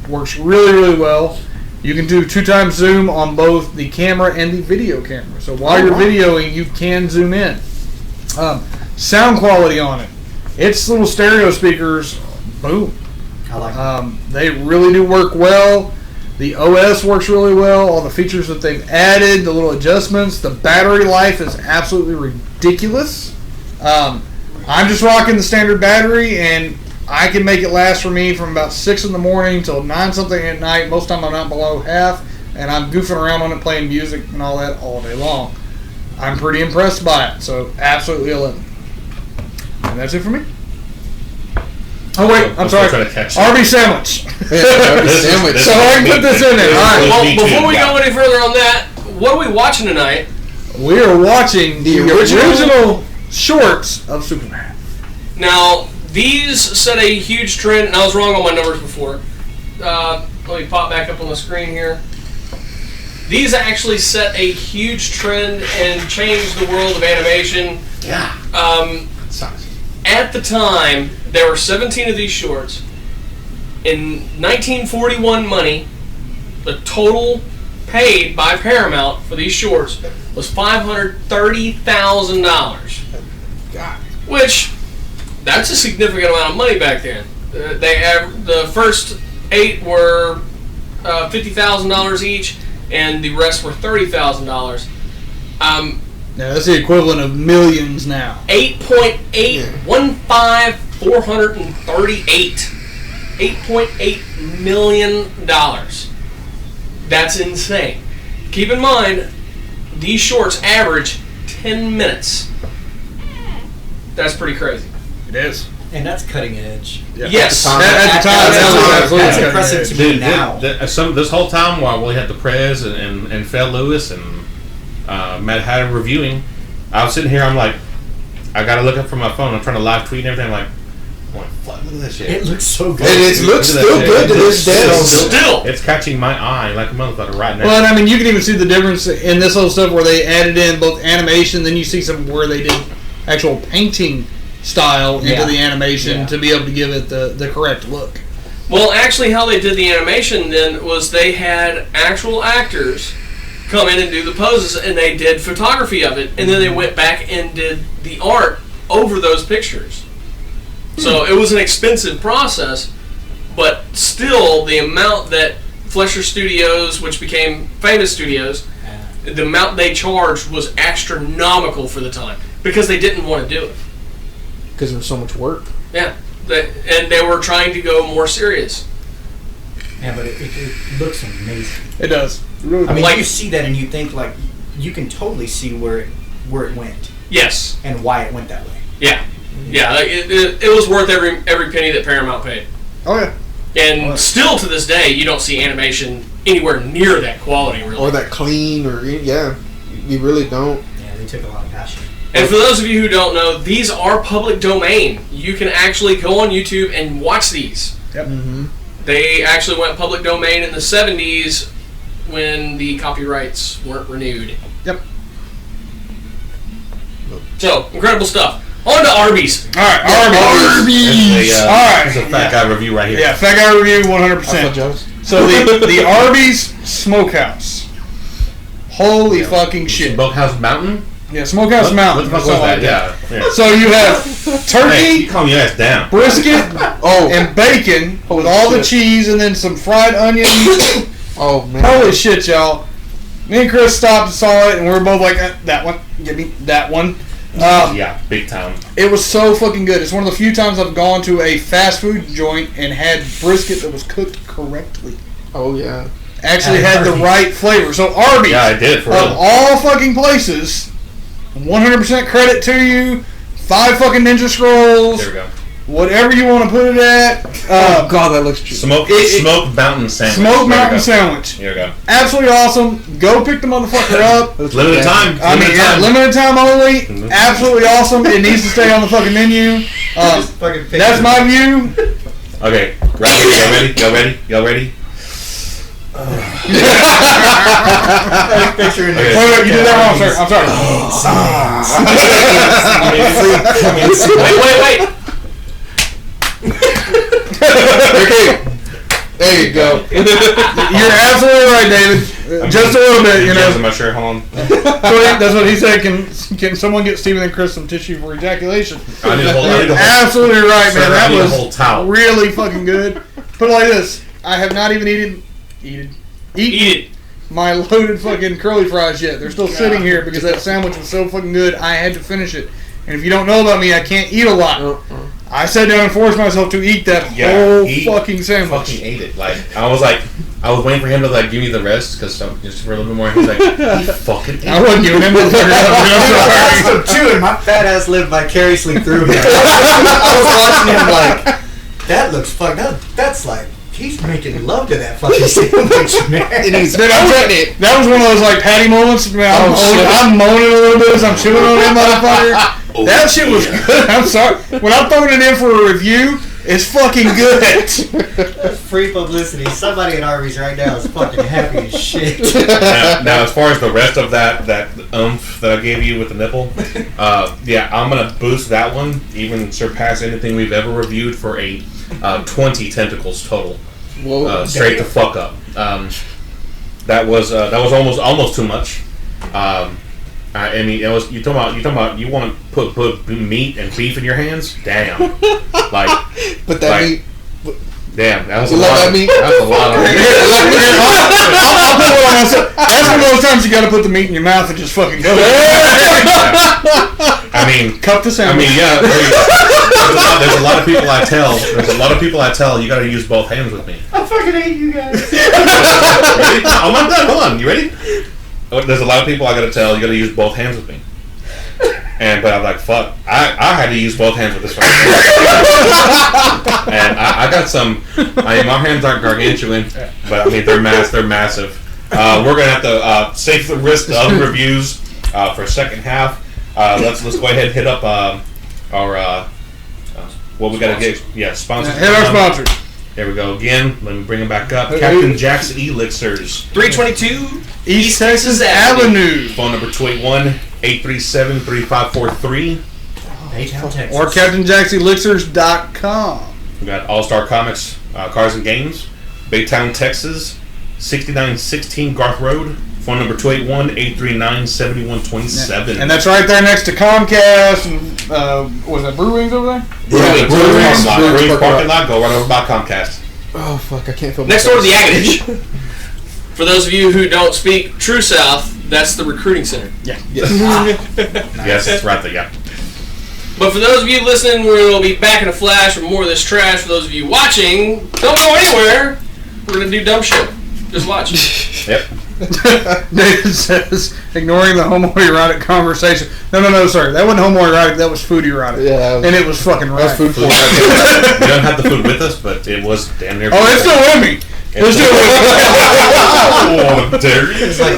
Works really, really well. You can do 2x zoom on both the camera and the video camera. So while you're videoing, you can zoom in. Sound quality on it. Its little stereo speakers, boom. I like it. They really do work well. The OS works really well. All the features that they've added, the little adjustments. The battery life is absolutely ridiculous. I'm just rocking the standard battery, and I can make it last for me from about 6 in the morning till 9 something at night. Most time I'm not below half, and I'm goofing around on it, playing music and all that all day long. I'm pretty impressed by it, so absolutely 11. And that's it for me. Oh wait, I'm sorry. Arby sandwich. Arby sandwich. So I can put this in there. All right. Well, before we go any further on that, what are we watching tonight? We are watching the original shorts of Superman. Now, these set a huge trend, and I was wrong on my numbers before. Let me pop back up on the screen here. These actually set a huge trend and changed the world of animation. Yeah. At the time, there were 17 of these shorts. In 1941 money, the total paid by Paramount for these shorts was $530,000. God. Which, that's a significant amount of money back then. The first 8 were $50,000 each, and the rest were $30,000. Yeah, that's the equivalent of millions now. 438. $8.8 million. That's insane. Keep in mind, these shorts average 10 minutes. That's pretty crazy. It is. And that's cutting edge. Yeah. Yes. At the time, that's impressive to me now. This whole time while we had the Prez and Phil Lewis and Matt Hatter reviewing, I was sitting here, I'm like, I gotta look up from my phone, I'm trying to live tweet and everything, I'm like, look at that shit. It looks so good. And it looks still good to this day. Still. It's catching my eye like a motherfucker right now. Well, and I mean, you can even see the difference in this whole stuff where they added in both animation, then you see some where they did actual painting style into the animation to be able to give it the correct look. Well, actually, how they did the animation then was they had actual actors come in and do the poses, and they did photography of it, and then they went back and did the art over those pictures. So it was an expensive process, but still the amount that Fleischer Studios, which became Famous Studios, the amount they charged was astronomical for the time because they didn't want to do it. Because there was so much work. Yeah, and they were trying to go more serious. Yeah, but it looks amazing. It does. Really I mean, like, you see that and you think like you can totally see where it went. Yes. And why it went that way. Yeah. Yeah, like it was worth every penny that Paramount paid. Oh yeah. And still to this day, you don't see animation anywhere near that quality, really. Or that clean, or you really don't. Yeah, they took a lot of passion. And for those of you who don't know, these are public domain. You can actually go on YouTube and watch these. Yep. They actually went public domain in the 70s when the copyrights weren't renewed. Yep. So, incredible stuff. On to Arby's. All right, Arby's. All right. It's a fat guy review right here. Yeah, fat guy review 100%. So the Arby's Smokehouse. Holy fucking shit. Smokehouse Mountain? Yeah, Smokehouse Mountain. What the fuck was that? Yeah. So you have turkey, Hey, you calm your ass down. brisket, and bacon with all the cheese and then some fried onions. Oh man. Holy shit, y'all. Me and Chris stopped and saw it and we were both like, that one. Give me that one. Yeah, big time. It was so fucking good. It's one of the few times I've gone to a fast food joint and had brisket that was cooked correctly. Oh yeah. Actually had the right flavor. So Arby's, Yeah, I did for of real. all fucking places, 100% credit to you. 5 fucking Ninja Scrolls. There we go. Whatever you want to put it at. Oh god, that looks cheap. Smoked Mountain Sandwich. Smoked There we Mountain go. Sandwich. Here we go. Absolutely awesome. Go pick the motherfucker up. Limited time. I mean, yeah, limited time only. Mhm. Absolutely awesome. It needs to stay on the fucking menu. That's my view. Okay, right, y'all ready? Y'all ready? Picture in Okay. Wait, you did that wrong, sir. I'm sorry. Wait. Okay. There you go. You're absolutely right, David. Just a little bit, you I'm know. not sure. Hold on. That's what he said. Can someone get Stephen and Chris some tissue for ejaculation? I need a whole. You're absolutely right, Sir, man. I That need a was whole towel. really fucking good. Put it like this: I have not even eaten Eat it. my loaded fucking curly fries yet. They're still sitting here because that sandwich was so fucking good. I had to finish it. And if you don't know about me, I can't eat a lot. I sat down and forced myself to eat that whole he fucking sandwich. Fucking ate it. I was waiting for him to give me the rest because just for a little bit more. He's like, he fucking ate I wasn't giving him the fucking I'm so chewing. My fat ass lived vicariously through him. I was watching him like, that looks fucked up. That's like, he's making love to that fucking sandwich, man. That was one of those like Patty moments. Man, I'm moaning a little bit as I'm chewing on that motherfucker. That shit was good. I'm sorry. When I'm throwing it in for a review, it's fucking good. That's free publicity. Somebody at Arby's right now is fucking happy as shit. now, as far as the rest of that oomph that I gave you with the nipple, yeah, I'm gonna boost that one, even surpass anything we've ever reviewed for a 20 tentacles total. Whoa. Straight the fuck up. That was almost too much. I mean, it was you talking about you want to put meat and beef in your hands? Damn, But that meat. Damn, that was You a love lot. that meat? That was a lot of. I'll put one on myself. That's one of those times you gotta put the meat in your mouth and just fucking go. I mean, Cup the I sandwich. mean, yeah. There's a lot of people I tell. You got to use both hands with me. I fucking hate you guys. Ready? I'm not done. Hold on. You ready? There's a lot of people I got to tell. You got to use both hands with me. But I'm like, fuck. I had to use both hands with this one. And I got some. I mean, my hands aren't gargantuan, but I mean they're massive. We're gonna have to save the rest of the reviews for second half. Let's go ahead and hit up our what we gotta get. Yeah, sponsors. Hit our sponsors. There we go again. Let me bring them back up. Captain Jackson Elixirs. 322 East Texas Avenue. Phone number 281-837-3543. Baytown, Texas. Or CaptainJacksElixirs.com. We got All Star Comics, Cars and Games, Baytown, Texas, 6916 Garth Road. Phone number 281-839-7127. And that's right there next to Comcast and was that Brew Wings over there? Brewing's parking lot. Go right over by Comcast. Oh fuck! I can't feel. Next door to the Agadich. For those of you who don't speak True South, that's the recruiting center. Yeah. Yes, that's right there. Yeah. But for those of you listening, we'll be back in a flash with more of this trash. For those of you watching, don't go anywhere. We're going to do dumb shit. Just watch. Yep. David says, ignoring the homoerotic conversation. No, sorry. That wasn't homoerotic. That was food erotic. Yeah, that was, and it was fucking right. That's food porn. We don't have the food with us, but it was damn near. Oh, it's still with me. It's still with me. Oh, It's like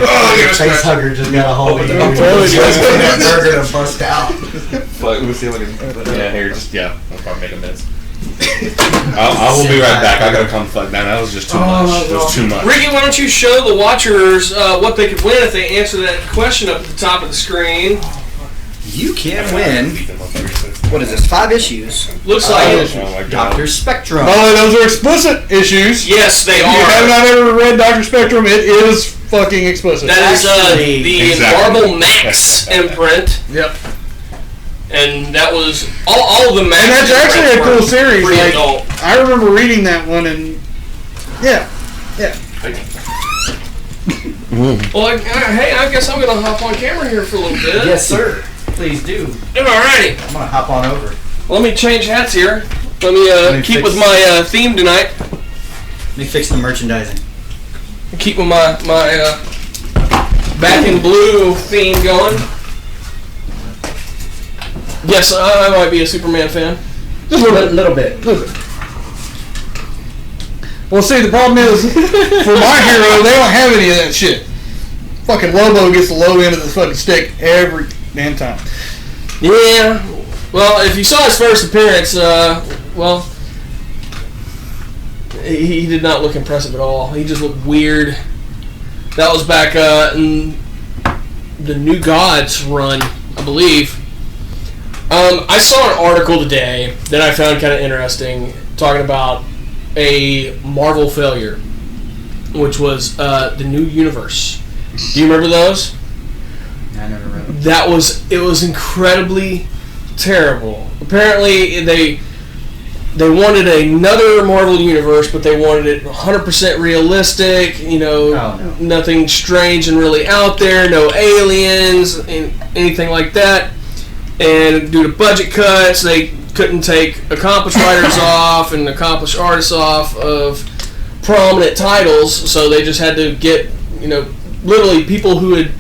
face hugger just got a hold of you. I'm telling you. That burger to bust out. Fuck, let me see if I can. Yeah, here, just I'll probably make a mess. I will be right back. I gotta come fuck. That was just too much. It was too much. Ricky, why don't you show the watchers what they could win if they answer that question up at the top of the screen? You can win. What is this? 5 issues. Looks like it. Oh my God. Dr. Spectrum. Oh, those are explicit issues. Yes, they If are. you have not ever read Dr. Spectrum, it is fucking explicit. That is Actually, the exactly. Marvel Max imprint, Yep. and that was all of the Max. And that's actually a cool series. Pretty Like, adult. I remember reading that one, and yeah. Well, hey, I guess I'm gonna hop on camera here for a little bit. Yes, sir. Please do. Alrighty. I'm gonna hop on over. Let me change hats here. Let me keep with my theme tonight. Let me fix the merchandising. Keep with my back in blue theme going. Yes, I might be a Superman fan. Just a little bit. Well, see, the problem is, for my hero, they don't have any of that shit. Fucking Lobo gets the low end of the fucking stick every damn time. Yeah. Well, if you saw his first appearance, well, he did not look impressive at all. He just looked weird. That was back in the New Gods run, I believe. I saw an article today that I found kind of interesting, talking about a Marvel failure, which was the New Universe. Do you remember those? I never read them. It was incredibly terrible. Apparently they wanted another Marvel universe, but they wanted it 100% realistic, nothing strange and really out there, no aliens, anything like that. And due to budget cuts, they couldn't take accomplished writers off and accomplished artists off of prominent titles, so they just had to get, literally people who had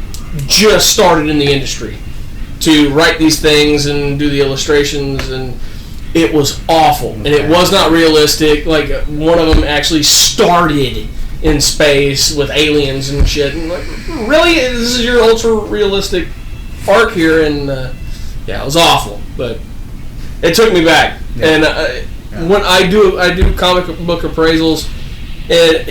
just started in the industry to write these things and do the illustrations, and it was awful. And it was not realistic. Like, one of them actually started in space with aliens and shit. And like, really? This is your ultra-realistic arc here? And, yeah, it was awful. But it took me back. Yeah. And when I do comic book appraisals, and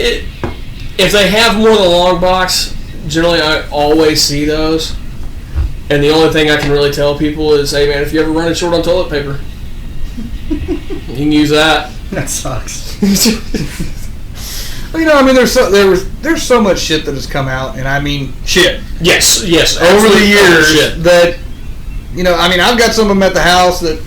if they have more than a long box, generally I always see those. And the only thing I can really tell people is, hey man, if you ever run short on toilet paper, you can use that. That sucks. Well, I mean, there's so much shit that has come out, and I mean, shit. Yes, over the years that, I mean, I've got some of them at the house that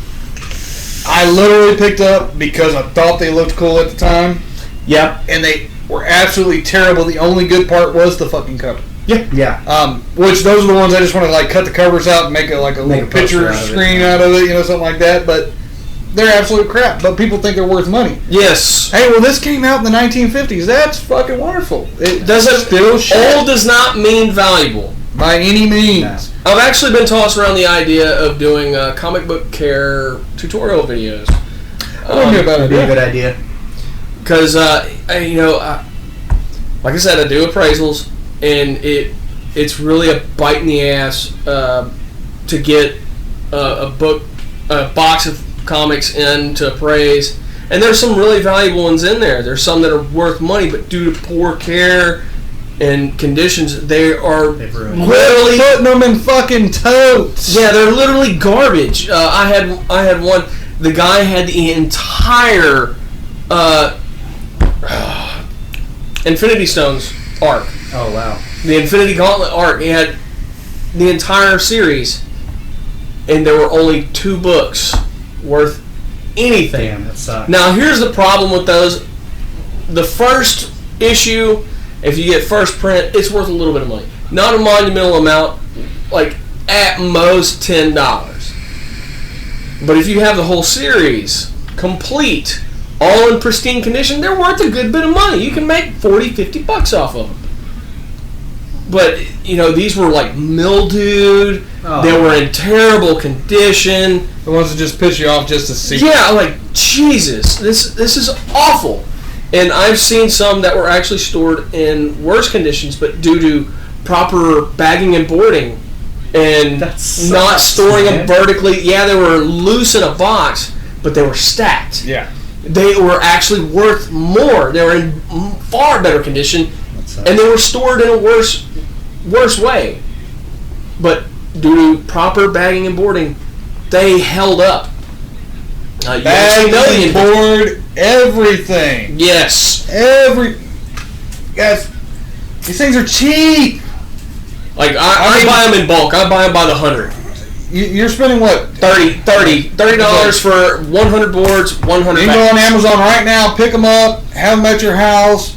I literally picked up because I thought they looked cool at the time. Yeah. And they were absolutely terrible. The only good part was the fucking cover. Yeah. Which those are the ones I just want to like cut the covers out and make it like a little picture screen out of it, something like that. But they're absolute crap. But people think they're worth money. Yes. Hey, well, this came out in the 1950s. That's fucking wonderful. It doesn't still shit. Old does not mean valuable by any means. No. I've actually been tossed around the idea of doing comic book care tutorial videos. That would be a good idea. Because like I said, I do appraisals, and it's really a bite in the ass to get a box of comics in to appraise. And there's some really valuable ones in there. There's some that are worth money, but due to poor care and conditions, they are literally putting them in fucking totes. Yeah, they're literally garbage. I had one. The guy had the entire Infinity Stones arc. Oh wow! The Infinity Gauntlet arc. He had the entire series, and there were only 2 books worth anything. Damn, that sucks. Now here's the problem with those. The first issue, if you get first print, it's worth a little bit of money. Not a monumental amount, like at most $10. But if you have the whole series complete, all in pristine condition, they're worth a good bit of money. You can make $40-50 off of them. But these were like mildewed. Oh. They were in terrible condition. The ones that just piss you off just to see. Yeah, like Jesus, this is awful. And I've seen some that were actually stored in worse conditions, but due to proper bagging and boarding and not storing them vertically. Yeah, they were loose in a box, but they were stacked. Yeah. They were actually worth more. They were in far better condition, and they were stored in a worse way. But due to proper bagging and boarding, they held up. Bag, board, everything. Yes. Guys, these things are cheap. Like, I buy them in bulk. I buy them by the 100. You're spending what? $30 for 100 boards, 100 You can go on Amazon right now, pick them up, have them at your house,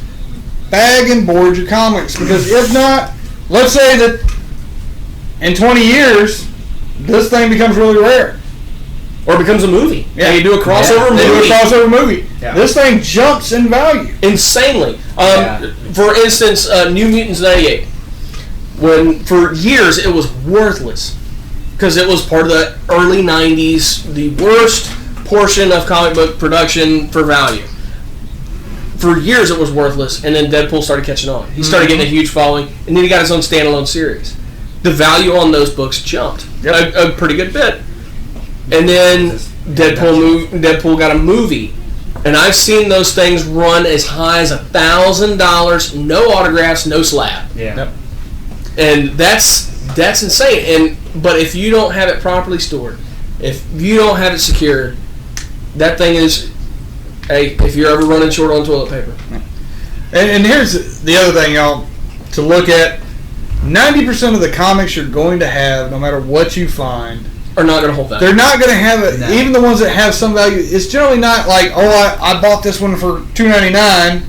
bag and board your comics. Because if not, let's say that in 20 years, this thing becomes really rare. Or becomes a movie. Yeah, you do a crossover movie. They do a crossover movie. Yeah. This thing jumps in value. Insanely. For instance, New Mutants 98. When, for years, it was worthless. Because it was part of the early 90s, the worst portion of comic book production for value. For years it was worthless, and then Deadpool started catching on. He started getting a huge following, and then he got his own standalone series. The value on those books jumped a pretty good bit. And then Deadpool got a movie, and I've seen those things run as high as $1,000, no autographs, no slab. Yeah. Yep. And that's insane. But if you don't have it properly stored, if you don't have it secured, that thing is, hey, if you're ever running short on toilet paper. And here's the other thing, y'all, to look at. 90% of the comics you're going to have, no matter what you find, are not going to hold that. They're not going to have it. No. Even the ones that have some value, it's generally not like, oh, I bought this one for $2.99,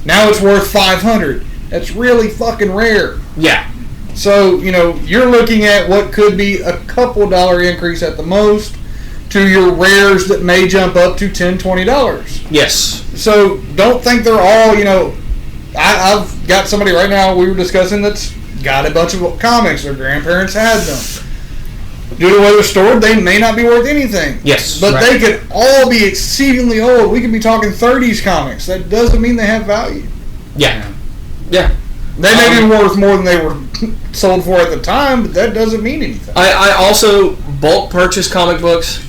now it's worth $500. That's really fucking rare. Yeah. So, you're looking at what could be a couple dollar increase at the most to your rares that may jump up to $10, $20. Yes. So, don't think they're all, I've got somebody right now we were discussing that's got a bunch of comics. Their grandparents had them. Due to where they're stored, they may not be worth anything. Yes. But they could all be exceedingly old. We could be talking 30s comics. That doesn't mean they have value. Yeah. Yeah. They may be worth more than they were sold for at the time, but that doesn't mean anything. I also bulk purchase comic books,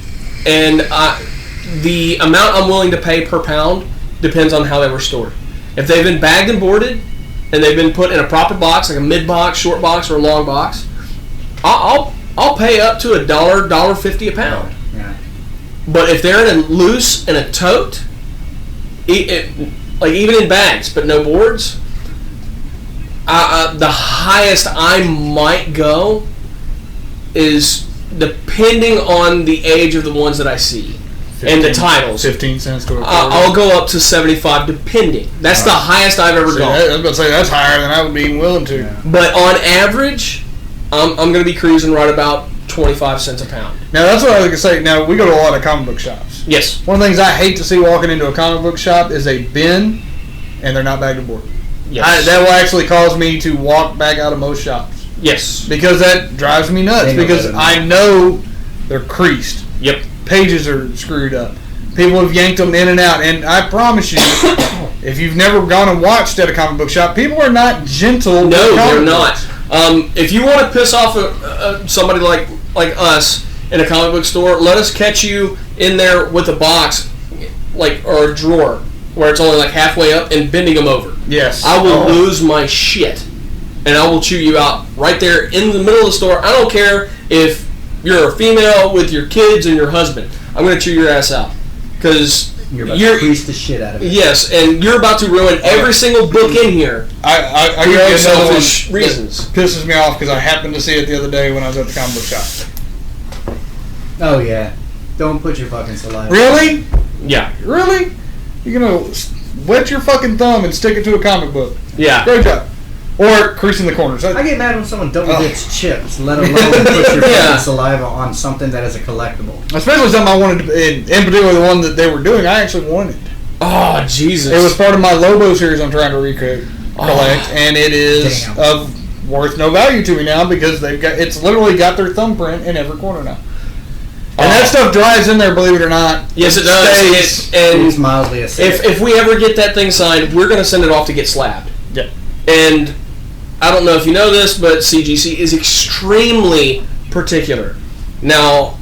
and the amount I'm willing to pay per pound depends on how they were stored. If they've been bagged and boarded, and they've been put in a proper box, like a mid-box, short box, or a long box, I'll pay up to $1.50 a pound. Yeah. But if they're in a loose in a tote, like even in bags, but no boards, the highest I might go is, depending on the age of the ones that I see. 15, and the titles. 15 cents to a quarter. I'll go up to 75 depending. That's the highest I've ever gone. I was about to say, that's higher than I would be even willing to. Yeah. But on average, I'm going to be cruising right about 25 cents a pound. Now, that's what I was going to say. Now, we go to a lot of comic book shops. Yes. One of the things I hate to see walking into a comic book shop is a bin, and they're not bagged and boarded. Yes. That will actually cause me to walk back out of most shops. Yes. Because that drives me nuts. Because I know they're creased. Yep. Pages are screwed up. People have yanked them in and out. And I promise you, if you've never gone and watched at a comic book shop, people are not gentle. No, they're not. If you want to piss off somebody like us in a comic book store, let us catch you in there with a box, or a drawer, where it's only like halfway up, and bending them over. Yes. I will lose my shit, and I will chew you out right there in the middle of the store. I don't care if you're a female with your kids and your husband. I'm going to chew your ass out. Because you're about to crease the shit out of it. Yes, and you're about to ruin every single book in here. I for your own selfish reasons. Pisses me off because I happened to see it the other day when I was at the comic book shop. Oh, yeah. Don't put your fucking saliva. Really? Yeah. Really? You're going to wet your fucking thumb and stick it to a comic book. Yeah. Great job. Or creasing the corners. I get mad when someone double dips chips, let alone put your fucking saliva on something that is a collectible. Especially something I wanted to, in particular the one that they were doing, I actually wanted. Oh, Jesus. It was part of my Lobo series I'm trying to collect, and it is of worth no value to me now because it's literally got their thumbprint in every corner now. And that stuff dries in there, believe it or not. Yes, it does. It's mildly acidic. If we ever get that thing signed, we're going to send it off to get slabbed. Yeah. And I don't know if you know this, but CGC is extremely particular. Now,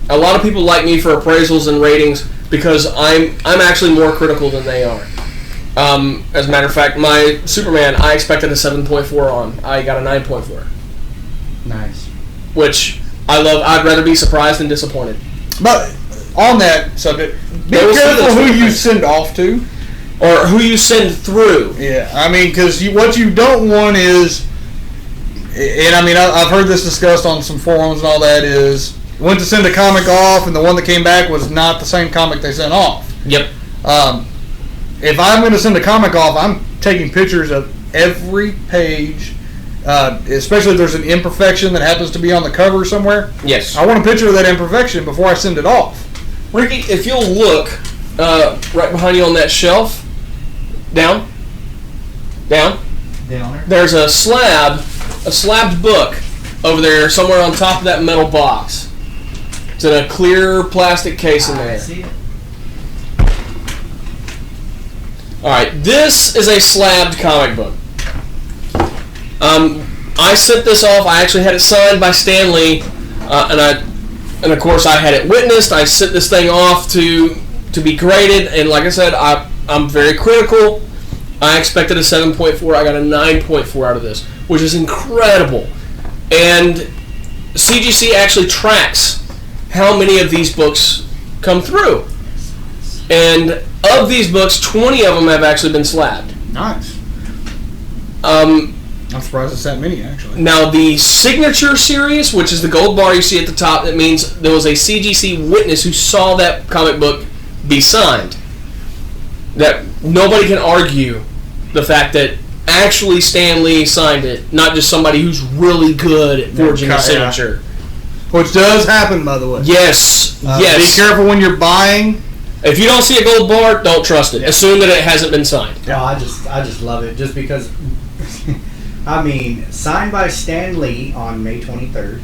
a lot of people like me for appraisals and ratings because I'm actually more critical than they are. As a matter of fact, my Superman, I expected a 7.4 on. I got a 9.4. Nice. Which I love. I'd rather be surprised than disappointed. But on that subject, be careful who you send off to. Or who you send through. Yeah, I mean, because what you don't want is, and I mean, I've heard this discussed on some forums and all that, is went to send a comic off and the one that came back was not the same comic they sent off. Yep. If I'm going to send a comic off, I'm taking pictures of every page, especially if there's an imperfection that happens to be on the cover somewhere. Yes. I want a picture of that imperfection before I send it off. Ricky, if you'll look right behind you on that shelf, down. There's a slabbed book over there somewhere on top of that metal box. It's in a clear plastic case in there. I see it. Alright, this is a slabbed comic book. I sent this off. I actually had it signed by Stan Lee, and of course I had it witnessed. I sent this thing off to be graded, and like I said, I'm very critical. I expected a 7.4. I got a 9.4 out of this, which is incredible. And CGC actually tracks how many of these books come through. And of these books, 20 of them have actually been slabbed. Nice. I'm surprised it's that many, actually. Now, the Signature series, which is the gold bar you see at the top, that means there was a CGC witness who saw that comic book be signed. That nobody can argue the fact that actually Stan Lee signed it, not just somebody who's really good at forging a signature. Which does happen, by the way. Yes, yes. Be careful when you're buying. If you don't see a gold bar, don't trust it. Assume that it hasn't been signed. No, I just love it just because. I mean, signed by Stan Lee on May 23rd.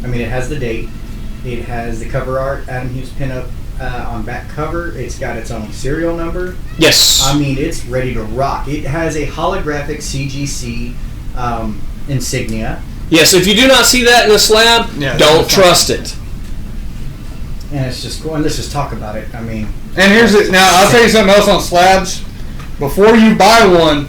I mean, it has the date. It has the cover art, Adam Hughes pinup on back cover. It's got its own serial number. Yes. I mean, it's ready to rock. It has a holographic CGC insignia. Yes, if you do not see that in the slab, don't trust it. And it's just going. Let's just talk about it. I mean, and here's it. Now I'll tell you something else on slabs. Before you buy one,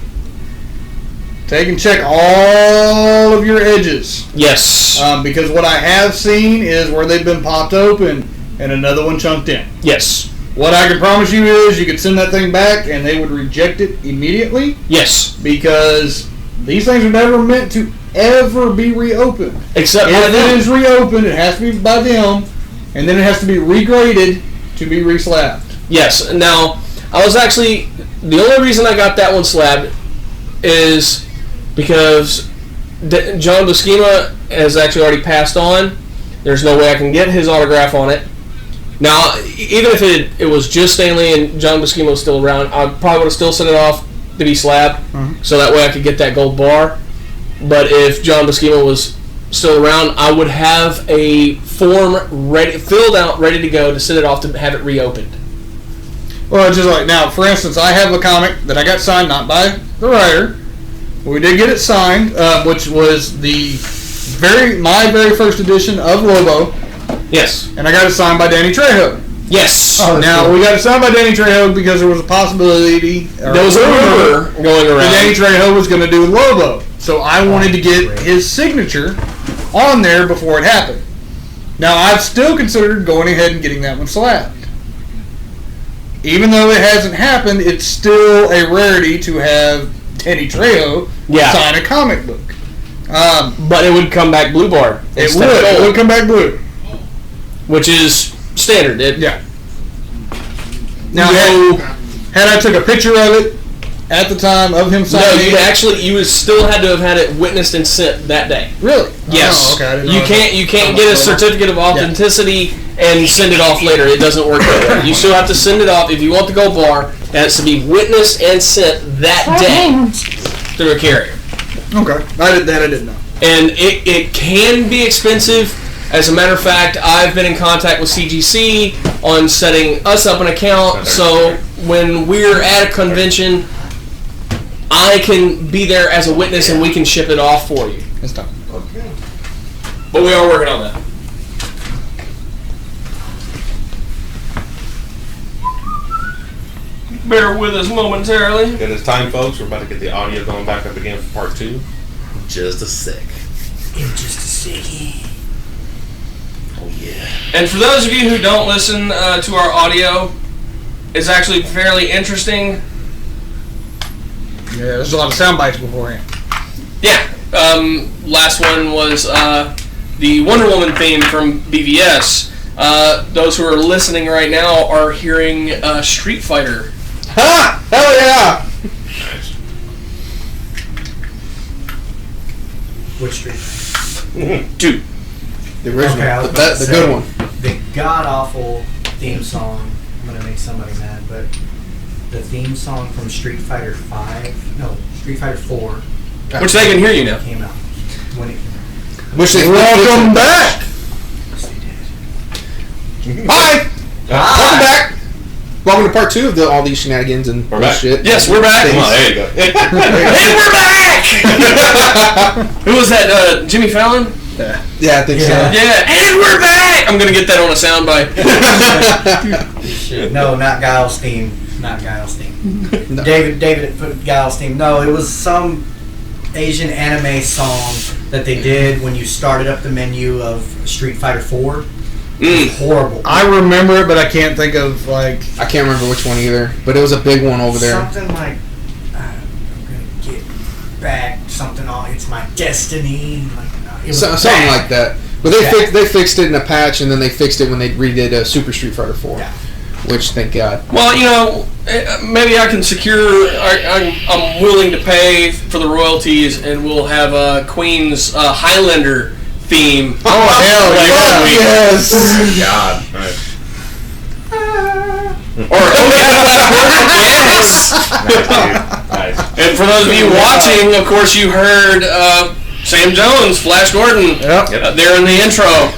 take and check all of your edges. Yes. Because what I have seen is where they've been popped open and another one chunked in. Yes. What I can promise you is you could send that thing back and they would reject it immediately. Yes. Because these things are never meant to ever be reopened. Except if it is reopened, it has to be by them, and then it has to be regraded to be reslabbed. Yes. Now, I was actually, the only reason I got that one slabbed is because John Buscema has actually already passed on. There's no way I can get his autograph on it. Now, even if it was just Stan Lee and John Buscema was still around, I probably would have still sent it off to be slabbed, so that way I could get that gold bar. But if John Buscema was still around, I would have a form filled out, ready to go to send it off to have it reopened. Well, just like now, for instance, I have a comic that I got signed, not by the writer. We did get it signed, which was my very first edition of Lobo. Yes. And I got it signed by Danny Trejo. Yes. Now, we got it signed by Danny Trejo because there was a possibility. There was a rumor going around. That Danny Trejo was going to do Lobo. So I wanted to get his signature on there before it happened. Now, I've still considered going ahead and getting that one slabbed. Even though it hasn't happened, it's still a rarity to have Danny Trejo sign a comic book. But it would come back blue bar. It would come back blue. Which is standard. Now, had I took a picture of it at the time of him signing, you would still had to have had it witnessed and sent that day. Really? Yes. Oh, okay. You can't get a certificate of authenticity and send it off later. It doesn't work that way. You still have to send it off if you want the gold bar. It has to be witnessed and sent that day through a carrier. Okay, I didn't know. And it can be expensive. As a matter of fact, I've been in contact with CGC on setting us up an account, so when we're at a convention, I can be there as a witness and we can ship it off for you. It's done. Okay. But we are working on that. Bear with us momentarily. It is time, folks. We're about to get the audio going back up again for part 2. Just a sec. In just a second. Oh, yeah. And for those of you who don't listen to our audio, it's actually fairly interesting. Yeah, there's a lot of sound bites beforehand. Yeah. Last one was the Wonder Woman theme from BVS. Those who are listening right now are hearing Street Fighter. Ha! Hell yeah! Nice. Which Street? 2. The original. Okay, I was the about to say, good one. The god awful theme song. I'm gonna make somebody mad, but the theme song from Street Fighter 5, no, Street Fighter 4, Which they can hear you now. came out when it. Welcome back! Hi! Welcome back! Welcome to part 2 of all these shenanigans and We're back. bullshit. Yes, we're back. Come on, there you go. And we're back! Who was that? Jimmy Fallon? Yeah, I think so. Yeah, and we're back! I'm gonna get that on a soundbite. No, not Guile's theme. Not Guile's theme. No. David put Guile's theme. No, it was some Asian anime song that they did when you started up the menu of Street Fighter 4. Horrible. I remember it, but I can't think of, like... I can't remember which one either, but it was a big one over there. Something like, I'm gonna get back, something on, it's my destiny. Like, it was Something bad. like that. But they fixed it in a patch, and then they fixed it when they redid Super Street Fighter 4. Yeah. Which, thank God. Well, you know, maybe I can secure. I'm willing to pay for the royalties, and we'll have Queen's Highlander theme. Oh, hell yeah! Yes! God. Nice. Yes. Nice. And for those of you watching, of course, you heard Sam Jones, Flash Gordon. Yep. There in the intro.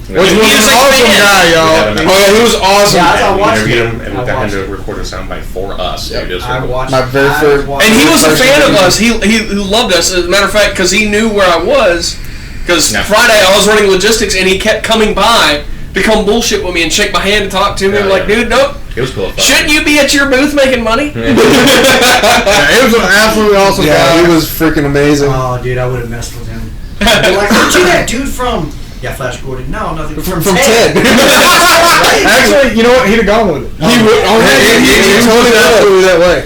Which He was is an a awesome fan. guy, y'all. Oh yeah, he was awesome. Yeah, I And we watched interviewed it. him, and we I got him watched to record a soundbite for us. Yep. It was I really cool. watched My very first- And he was a fan of us. He loved us. As a matter of fact, because he knew where I was. Because Yeah. Friday I was running logistics, and he kept coming by to come bullshit with me and shake my hand and talk to me. Yeah, I'm like, yeah. dude, nope. It was cool. Shouldn't you be at your booth making money? Yeah, it was an absolutely awesome Yeah, guy. he was freaking amazing. Oh, dude, I would have messed with him. I'd be like, aren't you that dude from... Yeah, Flash Gordon. No, nothing. From Ted. Actually, you know what? He'd have gone with it. He would. Oh, he totally would that way.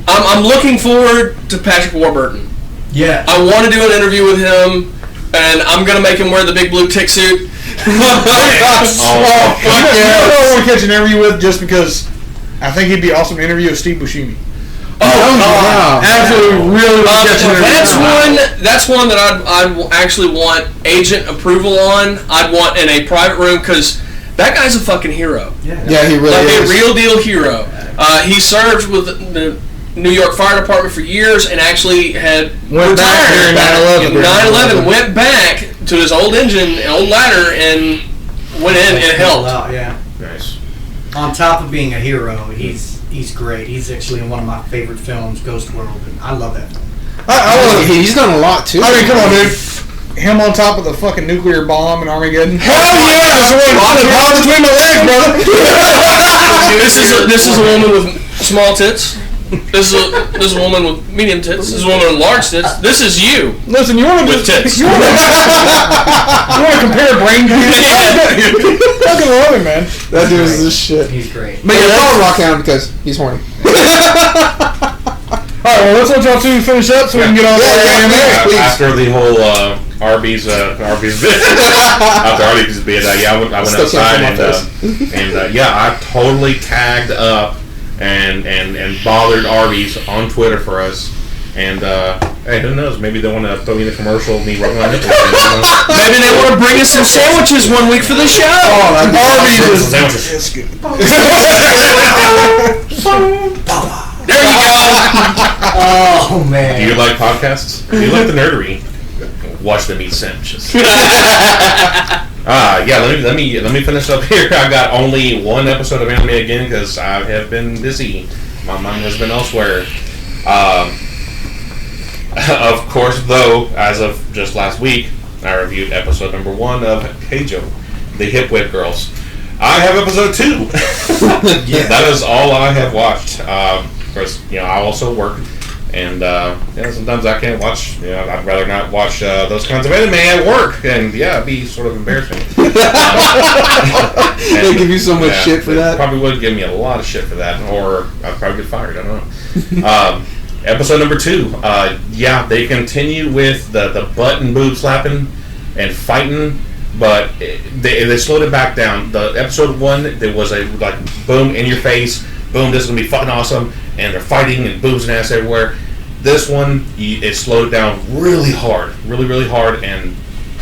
I'm looking forward to Patrick Warburton. Yeah. I want to do an interview with him, and I'm going to make him wear the big blue tick suit. You know who I want to catch an interview with just because I think he'd be awesome to interview with Steve Buscemi. wow. Absolutely, really want to catch an interview. That's one that I'd actually want agent approval on. I'd want in a private room because that guy's a fucking hero. Yeah, he really Like is. a real deal hero. He served with the New York Fire Department for years and actually had Went back retired during 9/11. in 9/11, went back to his old engine, old ladder, and went in and helped. Yeah. Nice. On top of being a hero, he's great. He's actually in one of my favorite films, Ghost World, and I love that film. He's done a lot too. I mean, come on, dude. Him on top of the fucking nuclear bomb in Armageddon. Hell yeah! That's the one between my legs, brother. This is a woman with small tits. This is a woman with medium tits. This is a woman with large tits. This is you. Listen, you want to With tits. You want to compare brain juice? Fucking love him, man. That dude is this shit. He's great. But yeah, call Rockhound because he's horny. Alright, well, let's let y'all two finish up so we can get on After the whole Arby's bit, after Arby's bit, I went Still outside can't come and I totally tagged up and bothered Arby's on Twitter for us. And hey, who knows? Maybe they want to throw in a commercial of me rubbing my nipples. Maybe they want to bring us some sandwiches one week for the show. Arby's is Sandwiches. There you go. Oh man. Do you like podcasts? Do you like the nerdery? watch them eat sandwiches. Yeah. Let me finish up here. I got only one episode of anime again because I have been busy. My mind has been elsewhere. Of course, though, as of just last week, I reviewed episode number 1 of Keijo, the Hip Whip Girls. I have episode 2. Yeah. That is all I have watched. Of course, I also work, and sometimes I can't watch. I'd rather not watch those kinds of anime at work, and it'd be sort of embarrassing. They give you so much shit for that. Probably would give me a lot of shit for that, or I'd probably get fired. I don't know. Episode number 2. They continue with the butt and boob slapping and fighting. But they slowed it back down. The episode 1, there was a boom in your face, boom, this is gonna be fucking awesome, and they're fighting and boobs and ass everywhere. This one, it slowed down really hard, really hard, and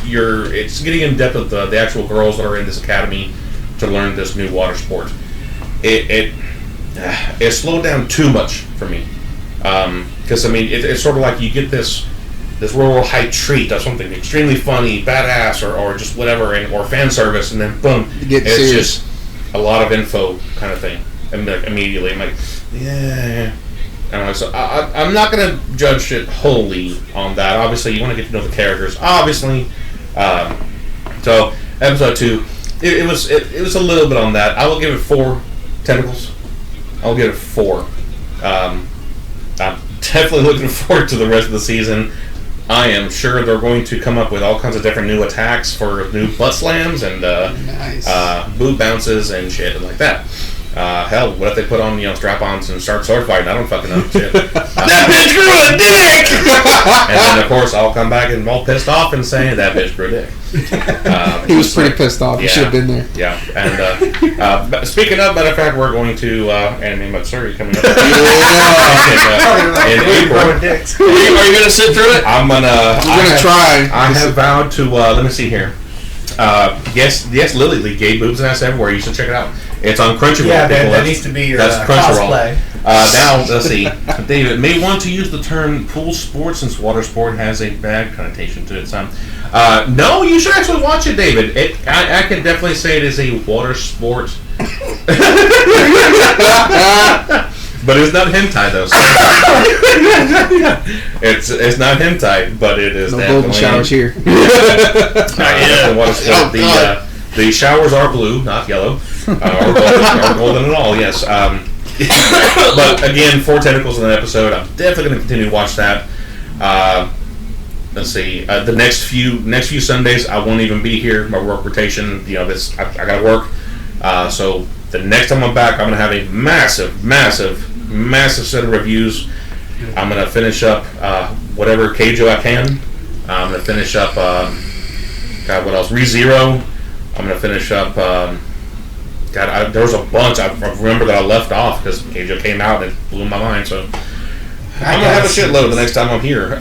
it's getting in depth with the actual girls that are in this academy to learn this new water sport. It slowed down too much for me, because it's sort of like you get this real high treat of something extremely funny, badass, or just whatever, or fan service, and then boom, it's serious. just a lot of info kind of thing. And immediately, I'm like, yeah. So I'm not gonna judge it wholly on that. Obviously, you want to get to know the characters. Obviously, so episode 2, it was a little bit on that. I will give it 4 tentacles. I'll give it 4. I'm definitely looking forward to the rest of the season. I am sure they're going to come up with all kinds of different new attacks for new butt slams and boob bounces and shit like that. Hell, what if they put on strap-ons and start sword fighting? I don't fucking know. Shit. That bitch grew a dick! And then of course I'll come back and all pissed off and say that bitch grew a dick. He was pretty pissed off. He should have been there. Yeah, and speaking of, matter of fact, we're going to Anime Matsuri coming up in April. Are you going to sit through it? I'm gonna try. I have vowed to. Let me see here. Yes, Lily Lee gay boobs and ass everywhere. You should check it out. It's on Crunchyroll. Yeah, that needs to be your cosplay. Now, let's see. David may want to use the term pool sport since water sport has a bad connotation to it. No, you should actually watch it, David. I can definitely say it is a water sport. But it's not hentai though. So it's not hentai, but it is no definitely golden showers here. Water sport. The showers are blue, not yellow, or golden at all. Yes. But again, 4 tentacles in an episode. I'm definitely going to continue to watch that. Let's see. The next few Sundays, I won't even be here. My work rotation. I got to work. So the next time I'm back, I'm going to have a massive set of reviews. I'm going to finish up whatever Keijo I can. I'm going to finish up. What else? ReZero. I'm going to finish up. There was a bunch. I remember that I left off because Keijo came out and it blew my mind. So I'm going to have a shitload the next time I'm here.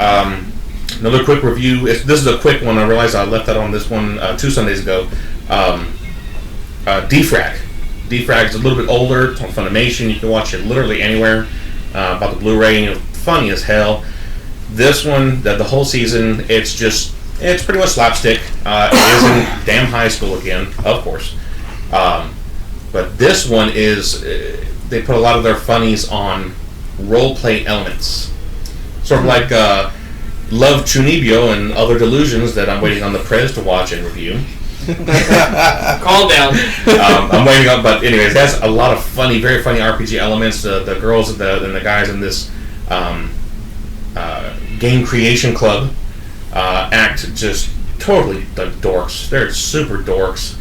Another quick review. This is a quick one. I realized I left that on this one 2 Sundays ago. Defrag. Defrag is a little bit older. It's on Funimation. You can watch it literally anywhere. About the Blu-ray. Funny as hell. This one, the whole season, it's pretty much slapstick. It is in damn high school again, of course. But this one is, they put a lot of their funnies on role-play elements. Sort of like Love Chunibyo and Other Delusions that I'm waiting on the Prez to watch and review. Calm down. I'm waiting on, but anyways, it has a lot of funny, very funny RPG elements. The girls and the guys in this game creation club act just totally like dorks. They're super dorks.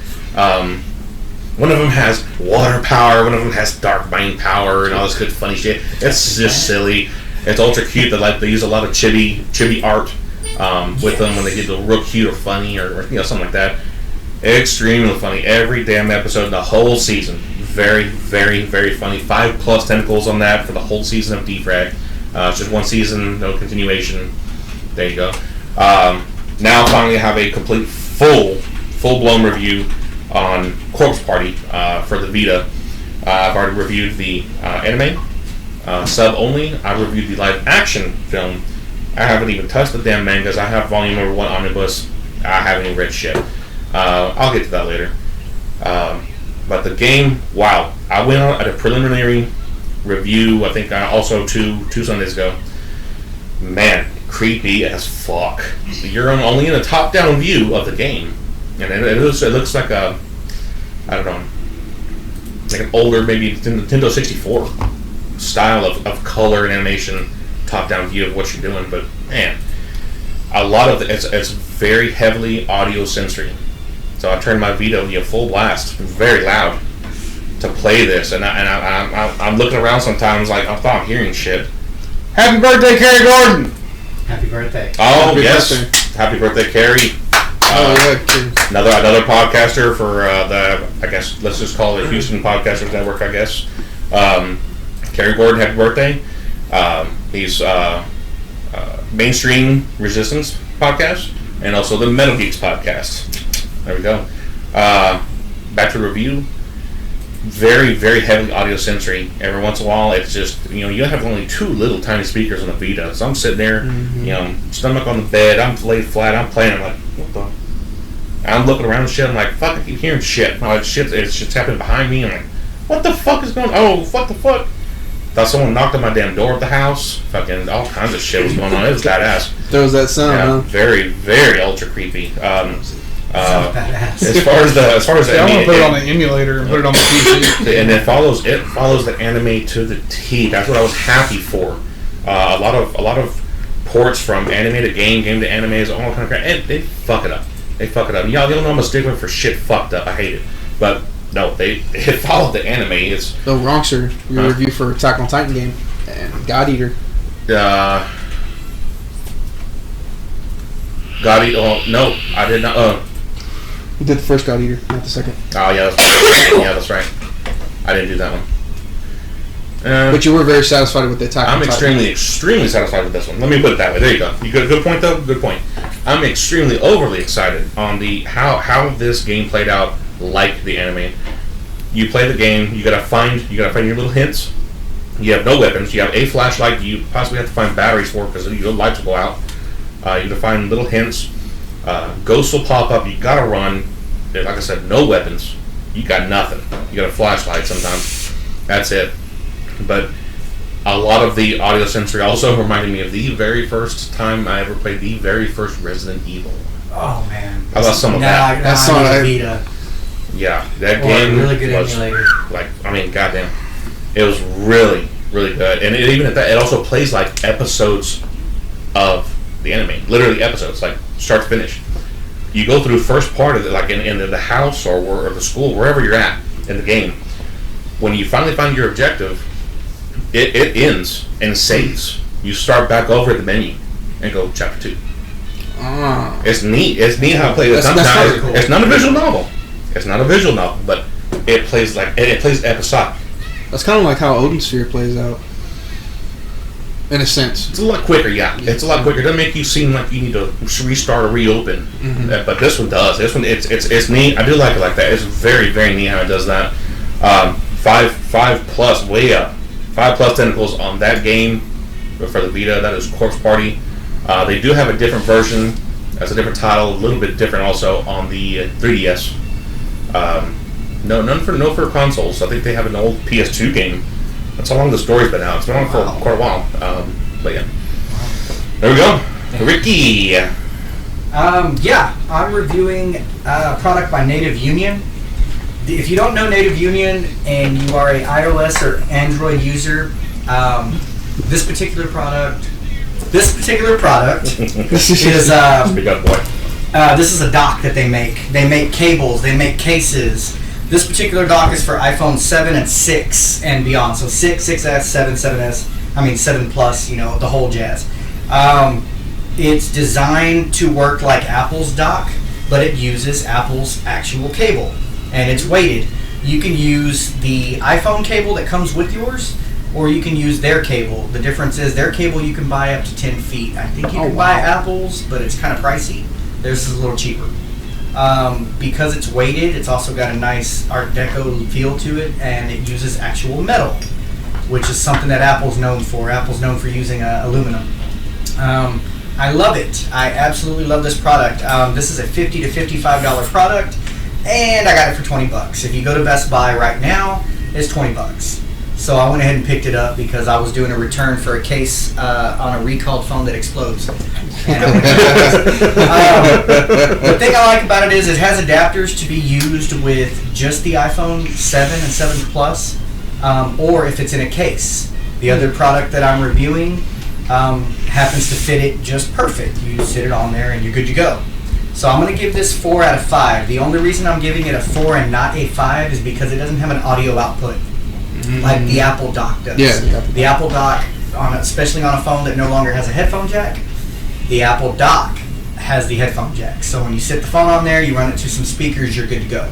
One of them has water power, one of them has dark mind power, and all this good funny shit. It's just silly. It's ultra cute. They use a lot of chibi art with them when they get the real cute or funny or something like that. Extremely funny. Every damn episode, the whole season. Very, very, very funny. 5+ tentacles on that for the whole season of Defrag. It's just one season, no continuation. There you go. Now finally I have a complete full-blown review on Corpse Party for the Vita. I've already reviewed the anime, sub only. I reviewed the live action film, I haven't even touched the damn mangas. I have volume number 1 omnibus. I haven't even read shit. I'll get to that later. But the game, wow. I went out at a preliminary review, I think also two Sundays ago. Man, creepy as fuck. You're only in a top-down view of the game. And it looks like a, I don't know, like an older, maybe Nintendo 64 style of color and animation, top-down view of what you're doing. But man, a lot of it's very heavily audio sensory. So I turned my Vita full blast, very loud, to play this, and I'm looking around sometimes like I thought I'm hearing shit. Happy birthday, Carrie Gordon! Happy birthday. Oh, Happy yes. birthday. Happy birthday, Carrie. Another podcaster for the, I guess, let's just call it Houston Podcasters Network, I guess. Carrie Gordon, happy birthday. He's Mainstream Resistance podcast, and also the Metal Geeks podcast. There we go. Back to review. Very, very heavily audio sensory. Every once in a while, it's just, you have only 2 little tiny speakers on the Vita. So I'm sitting there, stomach on the bed, I'm laid flat, I'm playing, I'm like, what the? I'm looking around and shit, I'm like, fuck, I keep hearing shit. It's just happening behind me. I'm like, what the fuck is going on? Oh, what the fuck? Thought someone knocked on my damn door at the house. Fucking all kinds of shit was going on. It was badass. There was that sound, Yeah, huh? very, very ultra creepy. Badass. As far as I want to put it on the emulator and put it on the PC. and it follows the anime to the T. That's what I was happy for. A lot of ports from anime to game to anime is all kind of crap, and they fuck it up. Y'all know I'm a stickler for shit fucked up. I hate it, but no, it followed the anime. It's The wrong, sir. Your review for Attack on Titan game and God Eater. God Eater. Oh no, I did not. You did the first God Eater, not the second. Oh yeah, that's right. I didn't do that one. But you were very satisfied with the Attack on I'm Titan. extremely satisfied with this one. Let me put it that way. There you go. You got a good point though. Good point. I'm extremely overly excited on the how this game played out like the anime. You play the game. You gotta find your little hints. You have no weapons. You have a flashlight. You possibly have to find batteries for because your lights will go out. You gotta find little hints. Ghosts will pop up. You gotta run. Like I said, no weapons. You got nothing. You got a flashlight sometimes. That's it. But a lot of the audio sensory also reminded me of the very first time I ever played the very first Resident Evil. Oh man. How about some of that? That's on on Vita. Yeah, that game Really good was emulator. goddamn, it was really, really good. And even at that, it also plays like episodes of the anime, literally episodes, like start to finish. You go through the first part of it, like in the house or the school, wherever you're at in the game. When you finally find your objective, it ends and saves. You start back over at the menu and go chapter 2. It's neat. It's neat how it plays. That's cool. It's not a visual novel. It's not a visual novel, but it plays it plays episodic. That's kind of like how Odin Sphere plays out, in a sense. It's a lot quicker, yeah. It's a lot quicker. It doesn't make you seem like you need to restart or reopen. But this one does. This one, it's neat. I do like it like that. It's very, very neat how it does that. 5 plus, way up. 5 plus tentacles on that game for the Vita. That is Corpse Party. They do have a different version. That's a different title, a little bit different also on the 3DS. No for consoles. I think they have an old PS2 game. That's how long the story's been out. It's been on for quite a while. But yeah. There we go. Ricky. Yeah, I'm reviewing a product by Native Union. If you don't know Native Union and you are a iOS or Android user, this particular product is Speak up, boy. this is a dock that they make. They make cables, they make cases. This particular dock is for iPhone 7 and 6 and beyond. So 6, 6S, 7, 7S, 7 Plus, the whole jazz. It's designed to work like Apple's dock, but it uses Apple's actual cable. And it's weighted. You can use the iPhone cable that comes with yours, or you can use their cable. The difference is their cable you can buy up to 10 feet. I think you can buy Apple's, but it's kind of pricey. Theirs is a little cheaper. Because it's weighted, it's also got a nice Art Deco feel to it, and it uses actual metal, which is something that Apple's known for. Apple's known for using aluminum. I love it. I absolutely love this product. This is a $50 to $55 product, and I got it for $20. If you go to Best Buy right now, it's $20. So I went ahead and picked it up because I was doing a return for a case on a recalled phone that explodes. And I went the thing I like about it is it has adapters to be used with just the iPhone 7 and 7 Plus, or if it's in a case. The other product that I'm reviewing happens to fit it just perfect. You sit it on there and you're good to go. So I'm going to give this 4 out of 5. The only reason I'm giving it a 4 and not a 5 is because it doesn't have an audio output like the Apple Dock does. Yeah, the Apple Dock, especially on a phone that no longer has a headphone jack, the Apple Dock has the headphone jack. So when you sit the phone on there, you run it to some speakers, you're good to go.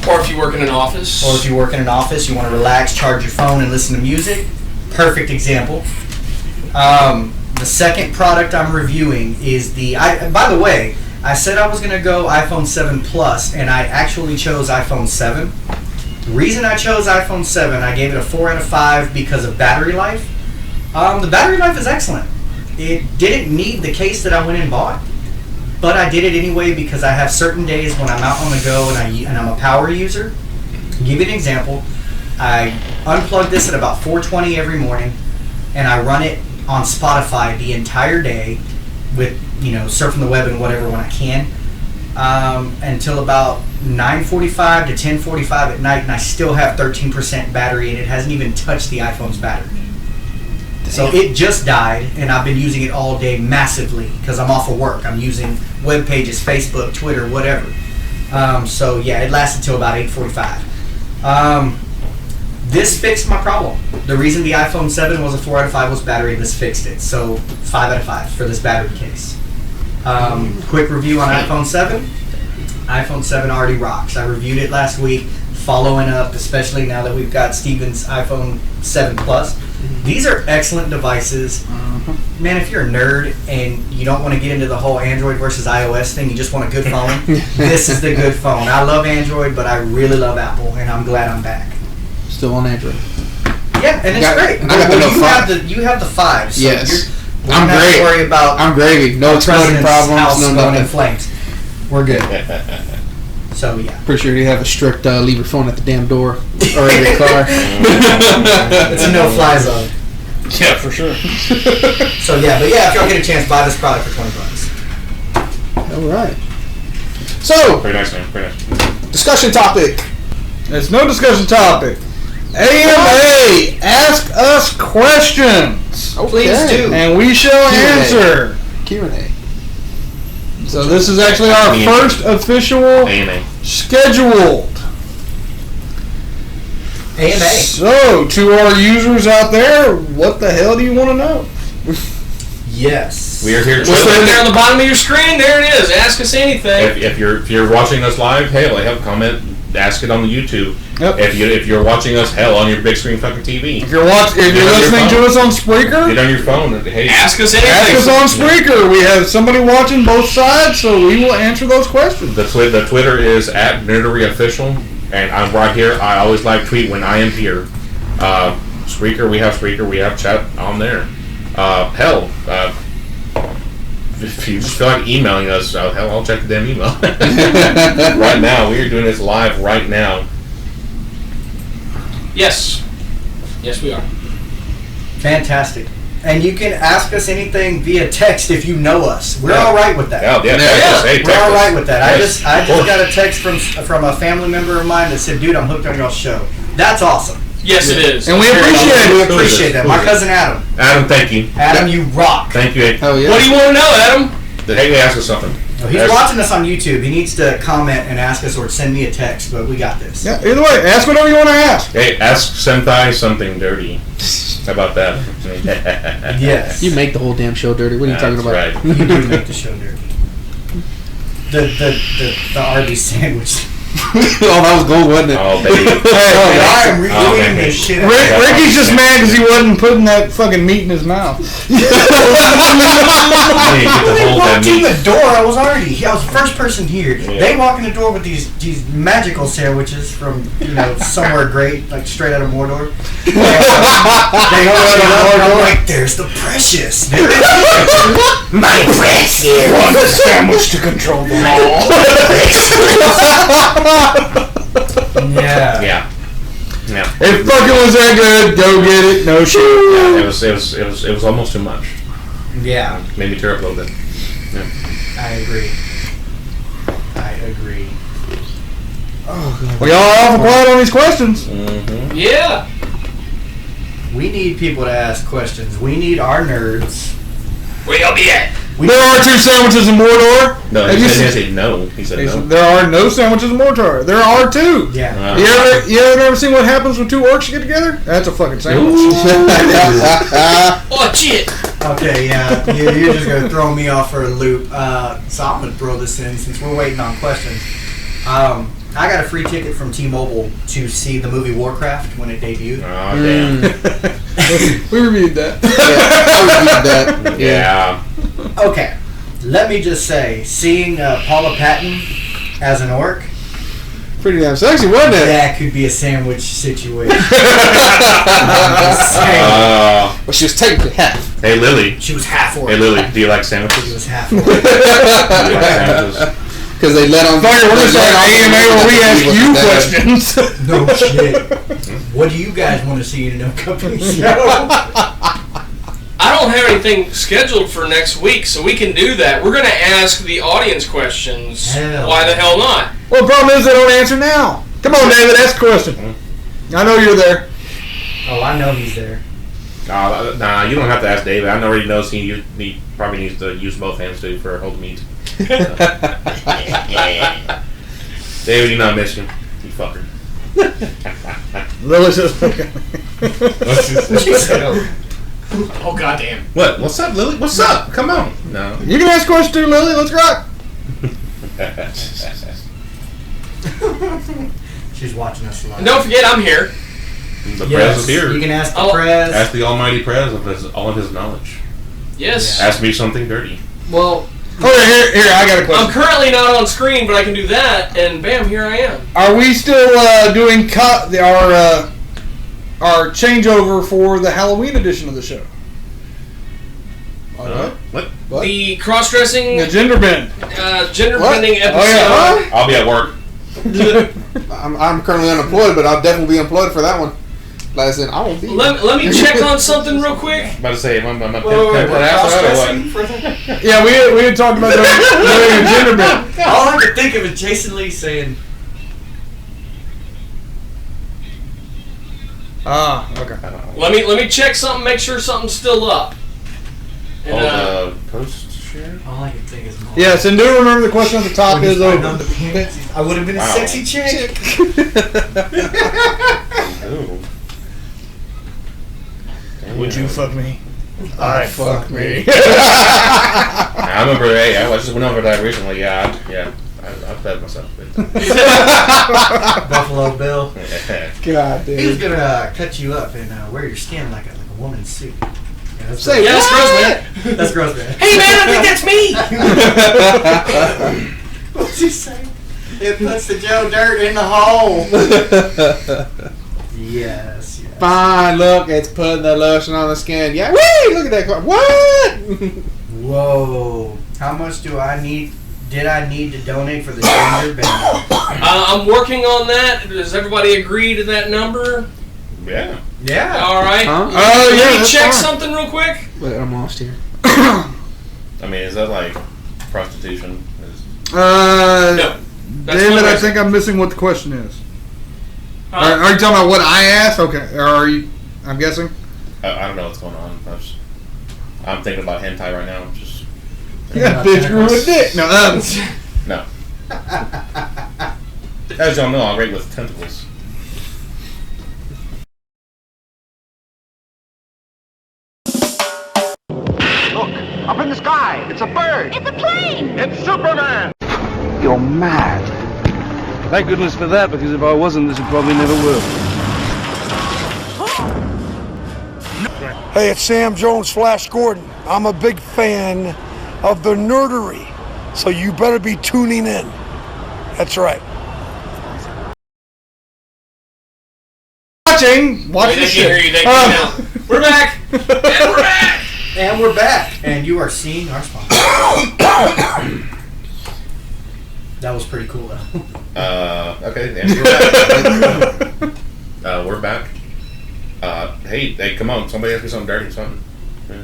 Or if you work in an office. Or if you work in an office, you want to relax, charge your phone, and listen to music. Perfect example. The second product I'm reviewing is by the way, I said I was going to go iPhone 7 Plus, and I actually chose iPhone 7. The reason I chose iPhone 7, I gave it a 4 out of 5 because of battery life. The battery life is excellent. It didn't need the case that I went and bought, but I did it anyway because I have certain days when I'm out on the go and I'm a power user. To give you an example, I unplug this at about 4:20 every morning, and I run it on Spotify the entire day with, surfing the web and whatever when I can, until about 9:45 to 10:45 at night, and I still have 13% battery, and it hasn't even touched the iPhone's battery. So it just died, and I've been using it all day massively because I'm off of work. I'm using web pages, Facebook, Twitter, whatever. So yeah, it lasted till about 8:45. This fixed my problem. The reason the iPhone 7 was a 4 out of 5 was battery. This fixed it. So 5 out of 5 for this battery case. Quick review on iPhone 7. iPhone 7 already rocks. I reviewed it last week, following up, especially now that we've got Steven's iPhone 7 Plus. These are excellent devices. Man, if you're a nerd and you don't want to get into the whole Android versus iOS thing, you just want a good phone, this is the good phone. I love Android, but I really love Apple, and I'm glad I'm back. Still on Android. Yeah, and it's great. And I got the Note 5. You have the 5. So yes. I'm great. Don't worry about I'm gravy. No exploding problems. House No going in nothing. flames. We're good. So yeah. Pretty sure you have a strict leave your phone at the damn door or in your car. It's a no-fly zone. Yeah, for sure. So yeah, but yeah, if y'all get a chance, buy this product for $20. All right. So, Very nice, man. Very nice. discussion topic. There's no discussion topic. AMA, ask us questions. Okay. Please do. And we shall Q&A. answer. Q&A. So this is actually our first official AMA. scheduled. AMA. So, to our users out there, what the hell do you want to know? Yes. We are here. What's right there on the bottom of your screen? There it is. Ask us anything. If you're watching us live, hell, have a comment. Ask it on the YouTube. Yep. If you're watching us, hell, on your big screen fucking TV. If you're listening to us on Spreaker, Get on your phone and hey, Ask us anything. ask us on Spreaker. We have somebody watching both sides, so we will answer those questions. The Twitter is at NerderyOfficial, and I'm right here. I always live tweet when I am here. Spreaker, we have chat on there. Hell, if you just feel like emailing us, hell, I'll check the damn email. Right now, we are doing this live right now. Yes. Yes, we are. Fantastic. And you can ask us anything via text if you know us. We're all right with that. Yeah. Hey, We're all right with that. Yes, I just got a text from a family member of mine that said, "Dude, I'm hooked on your show." That's awesome. Yes, it is. And we appreciate We it. appreciate that. My cousin Adam. Adam, thank you. Adam, you rock. Thank you. Oh yeah. What do you want to know, Adam? Hey, ask us something. He's watching us on YouTube. He needs to comment and ask us or send me a text, but we got this. Yeah, either way, ask whatever you want to ask. Hey, ask Senpai something dirty. How about that? Yes. You make the whole damn show dirty. What are you talking about? That's right. You do make the show dirty. The Arby's sandwich. Oh, that was gold, wasn't it? Oh, baby. I am Oh, redoing man. this shit. Ricky's just mad because he wasn't putting that fucking meat in his mouth. Hey, get the whole damn to the door. I was the first person here. Yeah. They walk in the door with these magical sandwiches from somewhere great, like straight out of Mordor. They open it up, and I'm like, there's the precious. My precious. One sandwich to control them all. Yeah. Yeah. It fucking was that good. Go get it. No shit. Yeah, it was almost too much. Yeah. Made me tear up a little bit. Yeah. I agree. We all awful quiet on these questions. Mm-hmm. Yeah. We need people to ask questions. We need our nerds. Where y'all be at? There are 2 sandwiches in Mordor. No, Have he you said seen- no. He said no. There are no sandwiches in Mordor. There are 2. Yeah. You ever seen what happens when 2 orcs get together? That's a fucking sandwich. Oh shit! Okay, yeah. You're just going to throw me off for a loop. So I'm going to throw this in since we're waiting on questions. I got a free ticket from T-Mobile to see the movie Warcraft when it debuted. Oh, damn. We reviewed that. I reviewed that. Yeah. Okay, let me just say, seeing Paula Patton as an orc, Pretty damn sexy, wasn't it? that could be a sandwich situation. I'm just saying. Well, she was technically half. Hey, Lily. She was half orc. Hey, Lily. Do you like She sandwiches? was half orc. Do you like sandwiches? Because they let on. Fuck it, we're gonna start an AMA where we ask you questions. No shit. What do you guys want to see in an upcoming show? I don't have anything scheduled for next week, so we can do that. We're gonna ask the audience questions. Hell. Why the hell not? Well, the problem is they don't answer now. Come on, David, ask a question. I know you're there. Oh, I know he's there. Nah, you don't have to ask David. I already knows he probably needs to use both hands too for hold meat. David, you not missing. You fucker. Lily says, Oh goddamn! What? What's up, Lily? What's up? Come on. No. you can ask questions too, Lily. Let's rock. She's watching us live. And don't forget, I'm here. The Prez is here. You can ask the Oh. Prez. Ask the almighty Prez of all of his knowledge. Yes. Ask me something dirty. Well, Okay, here, I got a I'm question. currently not on screen, but I can do that, and bam, here I am. Are we still doing our changeover for the Halloween edition of the show? What? What? The cross-dressing, The gender bend. gender-bending Oh, episode. yeah. I'll be at work. I'm currently unemployed, but I'll definitely be employed for that one. Like I said, I won't be. Let me check on something real quick. About to say, am I Wait, cross-dressing? Yeah, we had talked about doing a gender bend. All I could think of is Jason Lee saying, Ah, okay. Let me check something, make sure something's still up. And, Post share? all I could think is, Yes, and do remember the question at the top is over. I would have been a Wow. sexy chick. Ooh. Would you fuck me? I fuck me. I remember, hey, I just went over that recently. I fed myself. Buffalo Bill. God He was damn. gonna cut you up and wear your skin like a woman's suit. Yeah, that's Say yeah, that's gross, man. That's gross, man. Hey, man, I think that's me. What's he saying? It puts the Joe Dirt in the hole. Yes. Fine, look, it's putting the lotion on the skin. Yeah, whee! Look at that car. What? Whoa. How much did I need to donate for the gender bend? I'm working on that. Does everybody agree to that number? Yeah. Yeah. All right. Huh? Oh, yeah, Let me that's check fine. something real quick. Wait, I'm lost here. I mean, is that like prostitution? No. That's David, I fundraising. think I'm missing what the question is. Huh? Are you talking about what I asked? Okay. Or are you? I'm guessing. I don't know what's going on. I'm thinking about hentai right now. Just Yeah, bitch grew a dick. No. no. As y'all know, I rate with tentacles. Look, up in the sky. It's a bird. It's a plane! It's Superman. You're mad. Thank goodness for that, because if I wasn't, this would probably never work. Hey, it's Sam Jones, Flash Gordon. I'm a big fan of the nerdery. So you better be tuning in. That's right. Watch Wait, the they can't shit. hear you. They can't now. We're back. And we're back. And we're back. And you are seeing our sponsor. That was pretty cool, though. Okay, and we're back. We're back. Hey, come on. Somebody ask me something dirty, something. Yeah.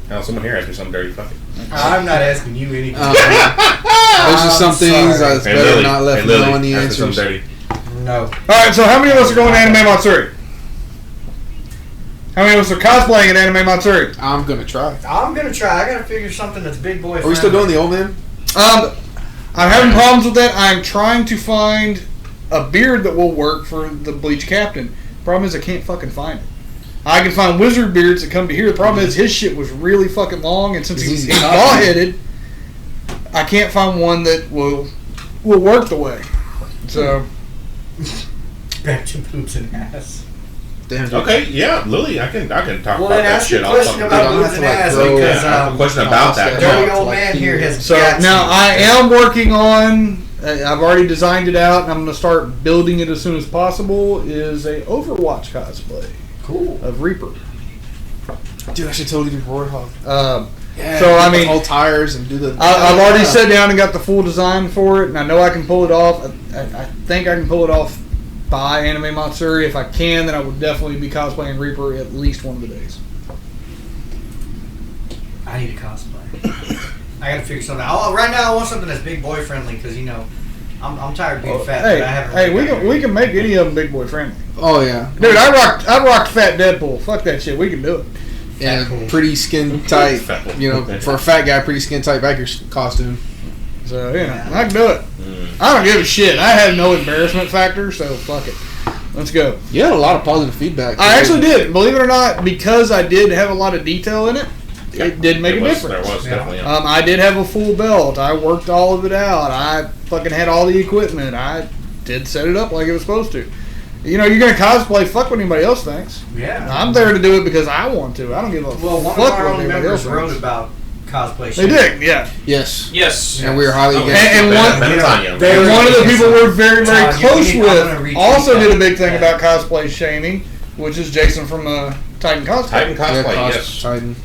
Now, someone here asked me something dirty. Fuck it. I'm not asking you anything. There's just some things sorry. that's better not left knowing the ask me something answers. dirty. No. Alright, so how many of us are going to Anime Matsuri? How many of us are cosplaying at Anime Matsuri? I'm gonna try. I'm going to try. I got to figure something that's big boy Are we still doing the old man? I'm having problems with that. I'm trying to find a beard that will work for the Bleach Captain. Problem is I can't fucking find it. I can find wizard beards that come to here. The problem is his shit was really fucking long, and since he's bald-headed, I can't find one that will work the way. So Back to boobs and ass. Damn. Dude. Okay, yeah, Lily, I can talk Well, about then that ask shit. your I'll question fucking about do it. boobs and ass grow- because I have a question about that. dirty Yeah. old man here has So got now to- I am working on. I've already designed it out, and I'm going to start building it as soon as possible. Is a Overwatch cosplay Cool. of Reaper. Dude, I should totally do Roadhog. Yeah, So, I mean- all tires and do the. I've already sat down and got the full design for it, and I know I can pull it off. I think I can pull it off by Anime Matsuri. If I can, then I would definitely be cosplaying Reaper at least one of the days. I need a cosplay. I got to figure something out. Right now, I want something that's big boy friendly because, you know, I'm tired of being fat. Hey, but I haven't hey, really we can make any of them big boy friendly. Oh yeah, Dude, I rocked Fat Deadpool. Fuck that shit. We can do it. and Cool. pretty skin tight. You know, for a fat guy, pretty skin tight biker costume. So I can do it. I don't give a shit. I have no embarrassment factor, so fuck it. Let's go. You had a lot of positive feedback. I actually did. Believe it or not, because I did have a lot of detail in it, it did make a difference. There was definitely. I did have a full belt. I worked all of it out. I fucking had all the equipment. I did set it up like it was supposed to. You know, you're going to cosplay, fuck what anybody else thinks. Yeah. I'm there to do it because I want to. I don't give a Well, one fuck of our what own anybody else members wrote thinks. about cosplay. They did, yeah. Yes. Yes. And we were highly Okay. against And it. one- They And were one of the against people it. we're very, very Todd, close I'm gonna with retweet also did a that. big thing Yeah. about cosplay shaming, which is Jason from Titan Cosplay. Titan Yeah, cosplay, cost- yes. Titan.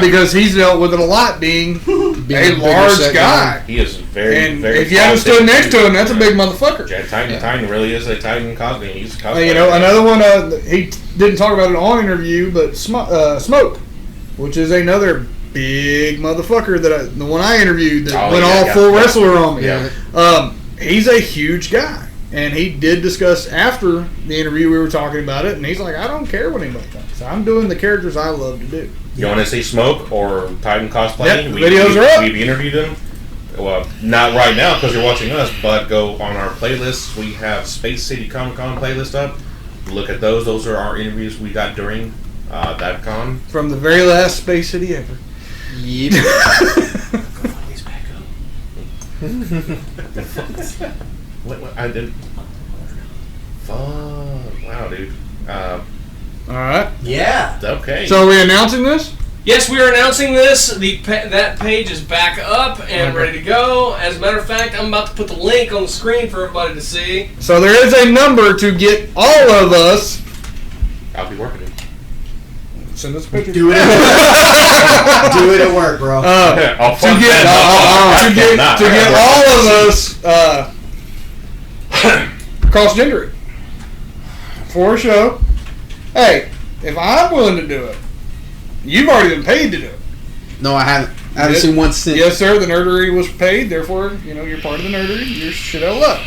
Because he's dealt with it a lot being Being a bigger large set guy. He is very, And very. if you haven't stood next to him, that's a big motherfucker. Yeah, Titan really is a Titan cosplay. He's a cosplayer. You know, another one, he didn't talk about it on interview, but Smoke, which is another big motherfucker the one I interviewed that went all full wrestler on me. Yeah. He's a huge guy. And he did discuss after the interview, we were talking about it, and he's like, I don't care what anybody thinks. I'm doing the characters I love to do. You want to see Smoke or Titan cosplay? Yep, the videos are up. We've interviewed them. Well, not right now because you're watching us, but go on our playlists. We have Space City Comic Con playlist up. Look at those. Those are our interviews we got during that con. From the very last Space City ever. Yep. He's back up. What? I didn't. Fuck. Wow, dude. Alright. Yeah. Okay. So are we announcing this? Yes, we are announcing this. That page is back up and ready to go. As a matter of fact, I'm about to put the link on the screen for everybody to see. So there is a number to get all of us. I'll be working it. Send us a picture. Do it at Do it at work, bro. I'll To get all of us cross-gendering for a show. Hey, if I'm willing to do it, you've already been paid to do it. No, I haven't. I haven't seen one cent. Yes, sir. The nerdery was paid. Therefore, you know you're part of the nerdery. You're shit out of luck.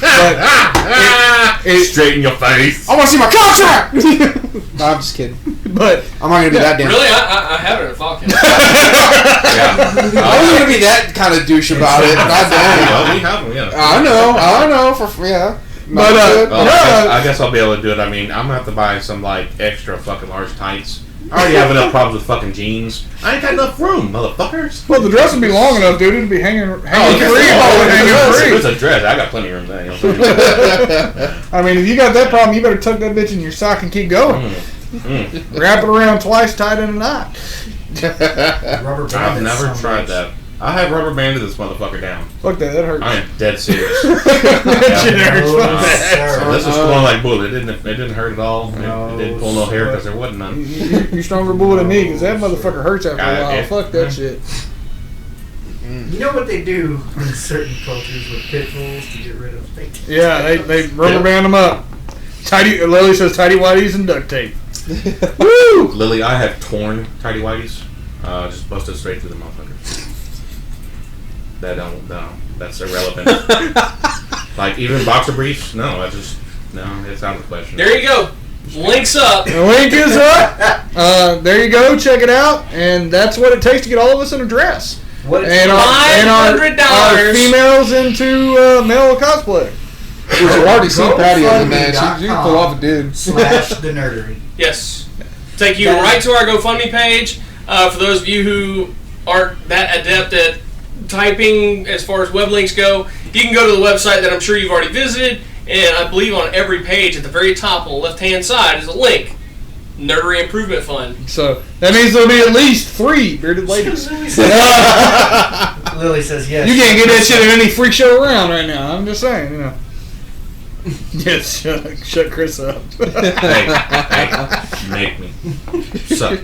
But straight in your face. I want to see my contract. No, I'm just kidding. But I'm not gonna be that damn. Really? I have it at Falcon. Yeah. I wasn't gonna be that kind of douche about it. God damn. Well, we have them, yeah. I know. Yeah. But, Well, I guess I'll be able to do it. I mean, I'm gonna have to buy some like extra fucking large tights. I already have enough problems with fucking jeans. I ain't got enough room, motherfuckers. well, the dress would be long enough, dude. It'd be hanging free. It's a dress. I got plenty of room there. You know what I'm saying? I mean, if you got that problem, you better tuck that bitch in your sock and keep going. Wrap it around twice, tie it in a knot. Rubber band. I've never tried that. I have rubber banded this motherfucker down. Fuck that hurts. I am dead serious. That shit hurts. Oh, Fuck that. sir. So this is going like bull. It didn't hurt at all. No, it didn't pull no hair because there wasn't none. You're stronger bullet than me, because that motherfucker hurts after a while. Yeah. Fuck that shit. You know what they do in certain cultures with pit bulls to get rid of things? Yeah, they rubber band them up. Lily says tidy whities and duct tape. Woo! Lily, I have torn tidy whities. Just busted straight through the motherfucker. That's irrelevant. Like even boxer briefs? No, it's out of the question. There you go. Link's up. The link is up. There you go. Check it out. And that's what it takes to get all of us in a dress. What is And our females into male cosplay. Which you already seen Patty on the man. She can pull off a dude. /the nerdery. Yes. Take you right to our GoFundMe page. For those of you who aren't that adept at typing as far as web links go, you can go to the website that I'm sure you've already visited, and I believe on every page at the very top on the left-hand side is a link. Nerdery Improvement Fund. So that means there'll be at least 3 bearded ladies. Lily says yes. You can't get that shit in any freak show around right now. I'm just saying, you know. Yes, shut Chris up. Hey, make me. Sup.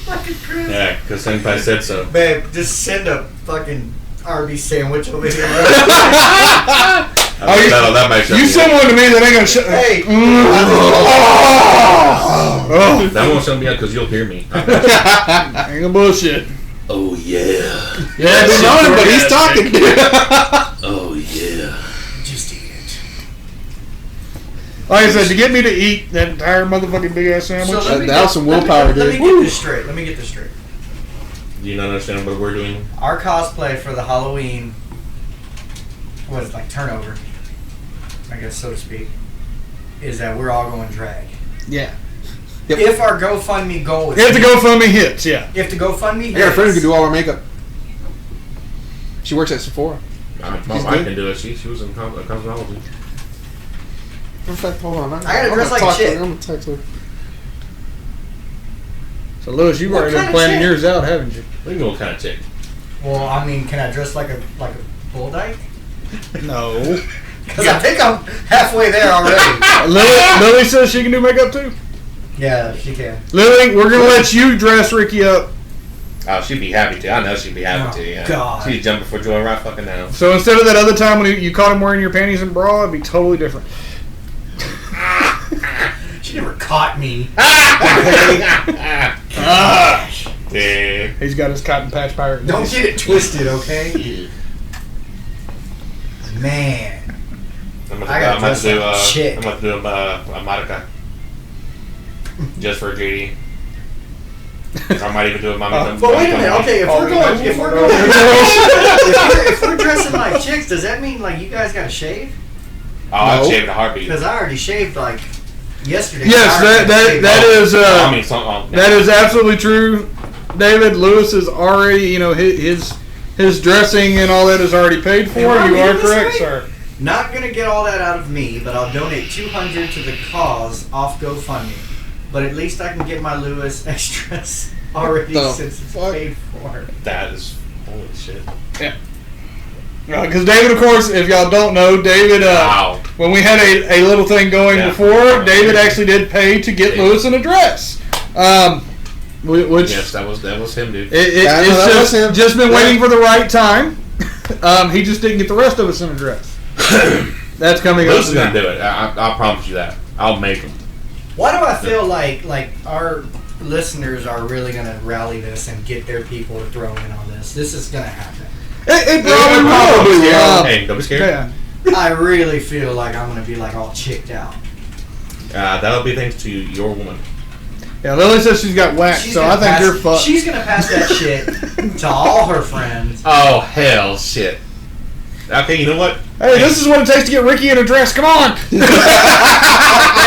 Fucking Chris. Yeah, because Senpai said so. Babe, just send a fucking Arby's sandwich over here. That might shut You me send up. one to me that ain't gonna shut. Hey. That won't shut me up because you'll hear me. Ain't no bullshit. Oh, yeah. Yeah, he's on it, but he's talking. Oh, yeah. Just eat it. Like I said, to get me to eat that entire motherfucking big ass sandwich. So let me that was some willpower, let dude. me get this straight. Let me get this straight. Do you not understand what we're doing? Our cosplay for the Halloween was like turnover, I guess so to speak, is that we're all going drag. Yeah. Yep. If our GoFundMe goal is If the GoFundMe hits, yeah. if the GoFundMe hits, I got a friend who can do all our makeup. She works at Sephora. My He's wife good. can do it. She was in cosmetology. In fact, hold on. I gotta dress like talk to shit. her. I'm gonna text her. So Lewis, you've What already been kind of planning chick? yours out, haven't you? We know what kind of chick. well, I mean, can I dress like a bull dyke? No. Because I think I'm halfway there already. Lily says she can do makeup too. Yeah, she can. Lily, we're gonna let you dress Ricky up. Oh, she'd be happy to. I know she'd be happy Oh, to. Yeah. God. She's jumping for joy right fucking now. So instead of that other time when you caught him wearing your panties and bra, it'd be totally different. She never caught me. Yeah. He's got his cotton patch pirate. Don't get it twisted, okay? Man. I'm I gotta about to dress do like a chick. I'm about to do a Monica. Just for JD. I might even do a mommy. But wait a minute, okay, if we're dressing like chicks, does that mean like you guys gotta shave? Oh, I'd No. shave it a heartbeat. Because I already shaved like yesterday. Yes, that is absolutely true. David Lewis is already, you know, his dressing and all that is already paid for. Am I You are reading this correct, right? sir. Not gonna get all that out of me, but I'll donate $200 to the cause off GoFundMe. But at least I can get my Lewis extras already The since it's fuck? paid for. That is holy shit. Because David, of course, if y'all don't know, David, Wow. when we had a little thing going Yeah. before, David actually did pay to get Lewis in a dress. Which Yes, that was him, dude. Yeah, I know, that was him. it's just been waiting for the right time. He just didn't get the rest of us in a dress. That's coming up. Lewis is gonna do it. I promise you that. I'll make him. Why do I feel like our listeners are really gonna rally this and get their people to throw in on this? This is gonna happen. It probably will. Hey, don't be scared. Yeah. I really feel like I'm gonna be like all chicked out. That'll be thanks to your woman. Yeah, Lily says she's got wax, so I think you're fucked. She's gonna pass that shit to all her friends. Oh hell, shit. Okay, you know what? Hey, this is what it takes to get Ricky in a dress. Come on.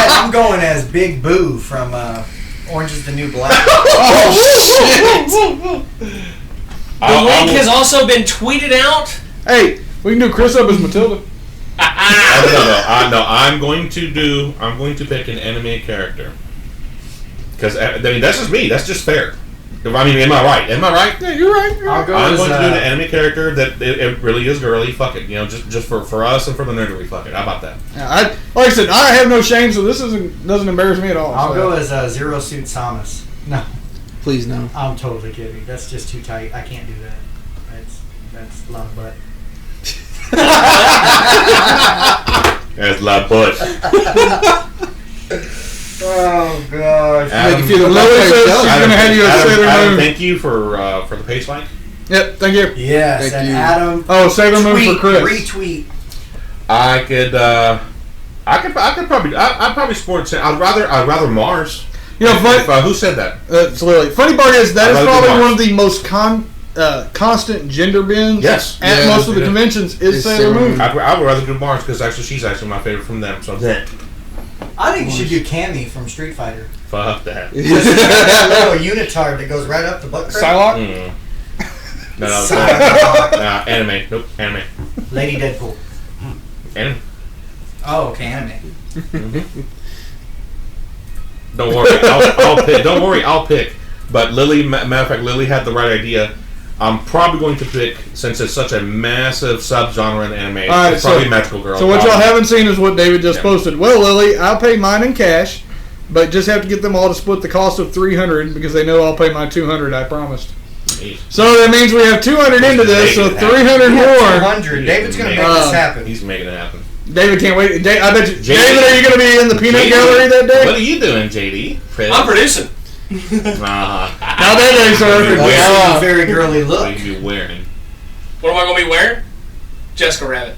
I'm going as Big Boo from Orange is the New Black. The link has also been tweeted out. Hey, we can do Chris up as Matilda. No. I'm going to pick an anime character because I mean that's just me. That's just fair. I mean, am I right? Yeah, you're right. I'll go I'm as, going to do an anime character that it really is girly. Fuck it, just for us and for the nerdery. Fuck it. How about that? Yeah, like I said, I have no shame, so this doesn't embarrass me at all. I'll go as Zero Suit Samus. No, Please no. I'm totally kidding. That's just too tight. I can't do that. That's a lot of butt. That's la butt. Oh gosh. Adam, If you're the lowest, she's going to have you a Sailor Adam, Moon. thank you for the page like. Yep, thank you. Yes, Thank and you. Adam. Oh, Sailor Moon tweet, for Chris. Retweet. I could probably support. I'd rather Mars. You know, Who said that? It's Lily. Funny part is that I'd is rather probably do one of the most constant gender bins. Yes. At Yeah, most of the it is. conventions is It's Sailor Moon. I would rather do Mars because actually she's actually my favorite from them. So I think you should do Cammy from Street Fighter. fuck that. That little unitard that goes right up the butt crack. Psylocke. No, Psylocke. anime. Nope, anime. Lady Deadpool. Anime. Oh, okay, anime. Don't worry, I'll pick. Don't worry, I'll pick. But Lily, matter of fact, Lily had the right idea. I'm probably going to pick, since it's such a massive subgenre in anime, All right, it's probably Magical Girl. So what y'all haven't seen is what David just Yeah. posted. Well, Lily, I'll pay mine in cash, but just have to get them all to split the cost of $300 because they know I'll pay my $200. I promised. So that means we have $200 into this, so $300 more. 200. David's gonna make this happen. He's making it happen. David can't wait. I bet you, JD. David, are you going to be in the peanut JD, gallery that day? What are you doing, JD? I'm producing. Nah. Now that day, sir. That's a very girly What are look. you be wearing? What am I going to be wearing? Jessica Rabbit.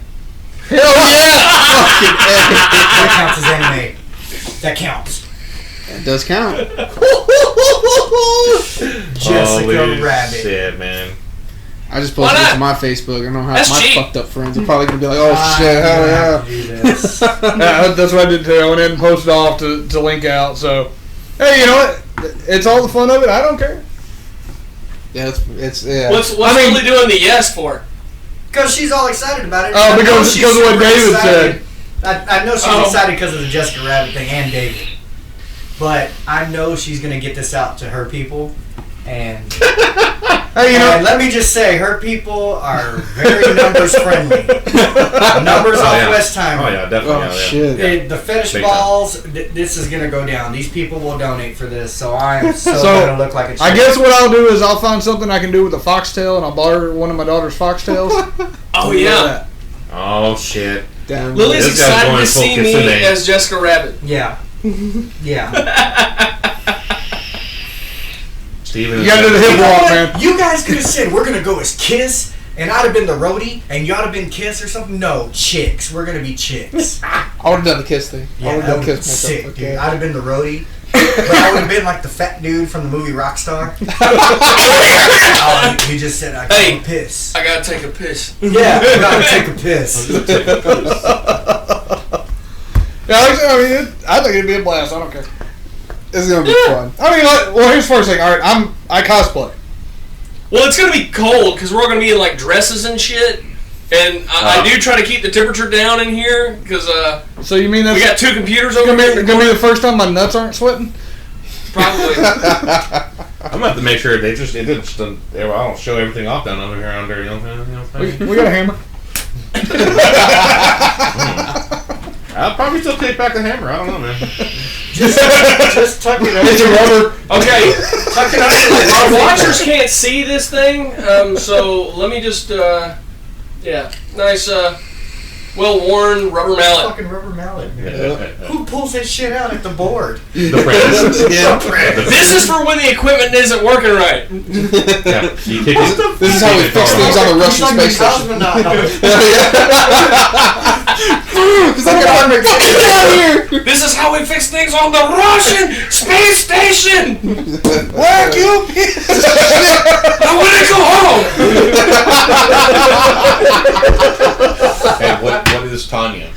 Hell yeah! That counts as anime. That counts. It does count. Jessica Holy Rabbit. Shit, man. I just Why posted it not? to my Facebook. I know how That's my cheap. fucked up friends are probably gonna be like, "Oh shit, hell yeah!" Do this. Yeah, that's what I did too. I went ahead and posted off to link out. So, hey, you know what? It's all the fun of it. I don't care. Yeah, it's yeah. What's I mean- Lily doing the yes for? Because she's all excited about it. Oh, I know because she's of what super David excited. I know she's Oh. excited because of the Jessica Rabbit thing and David. But I know she's going to get this out to her people. And, Hey, you know, and let me just say, her people are very numbers friendly. Numbers off yeah. Westheimer. Oh, yeah, definitely. Oh yeah. shit. The fetish Big balls, this is going to go down. These people will donate for this, so I am so, So, going to look like a chick. I guess what I'll do is I'll find something I can do with a foxtail, and I'll borrow one of my daughter's foxtails. Oh, yeah. Oh, shit. Damn. Lily's This guy's excited going to full see me Kitsune. as Jessica Rabbit. Yeah. Yeah. Steven You gotta do the hip You know walk, what? man. You guys could have said we're gonna go as Kiss, and I'd have been the roadie, and y'all have been Kiss or something. No, chicks. We're gonna be chicks. I would have done the kiss thing. I Yeah, would that have would done have kiss been makeup. sick, Okay. dude. I'd have been the roadie, but I would have been like the fat dude from the movie Rockstar. He just said, "I gotta piss." I gotta take a piss. Yeah, I gotta take a piss. Yeah, I think it'd be a blast. I don't care. It's gonna be fun. I mean, well, here's the first thing. All right, I cosplay. Well, it's gonna be cold because we're all gonna be in like dresses and shit. And I do try to keep the temperature down in here because So you mean that's we got two computers over here. gonna be the first time my nuts aren't sweating? Probably. I'm gonna have to make sure they I don't show everything off down under here under. You know what I'm saying? We got a hammer. I'll probably still take back the hammer. I don't know, man. Just tuck it It's a under. rubber. Okay. Tuck it under. Our watchers can't see this thing, so let me just nice well-worn rubber mallet. Fucking rubber mallet. Yeah. Who pulls that shit out at the board? The friends. This is for when the equipment isn't working right. Yeah. You kick it. This is how we fix things on the Russian It's like space the station. cosmonaut. It's like get out of here! This is how we fix things on the Russian space station. Whack you piece of shit! I want to go home. Hey, what is Tanya?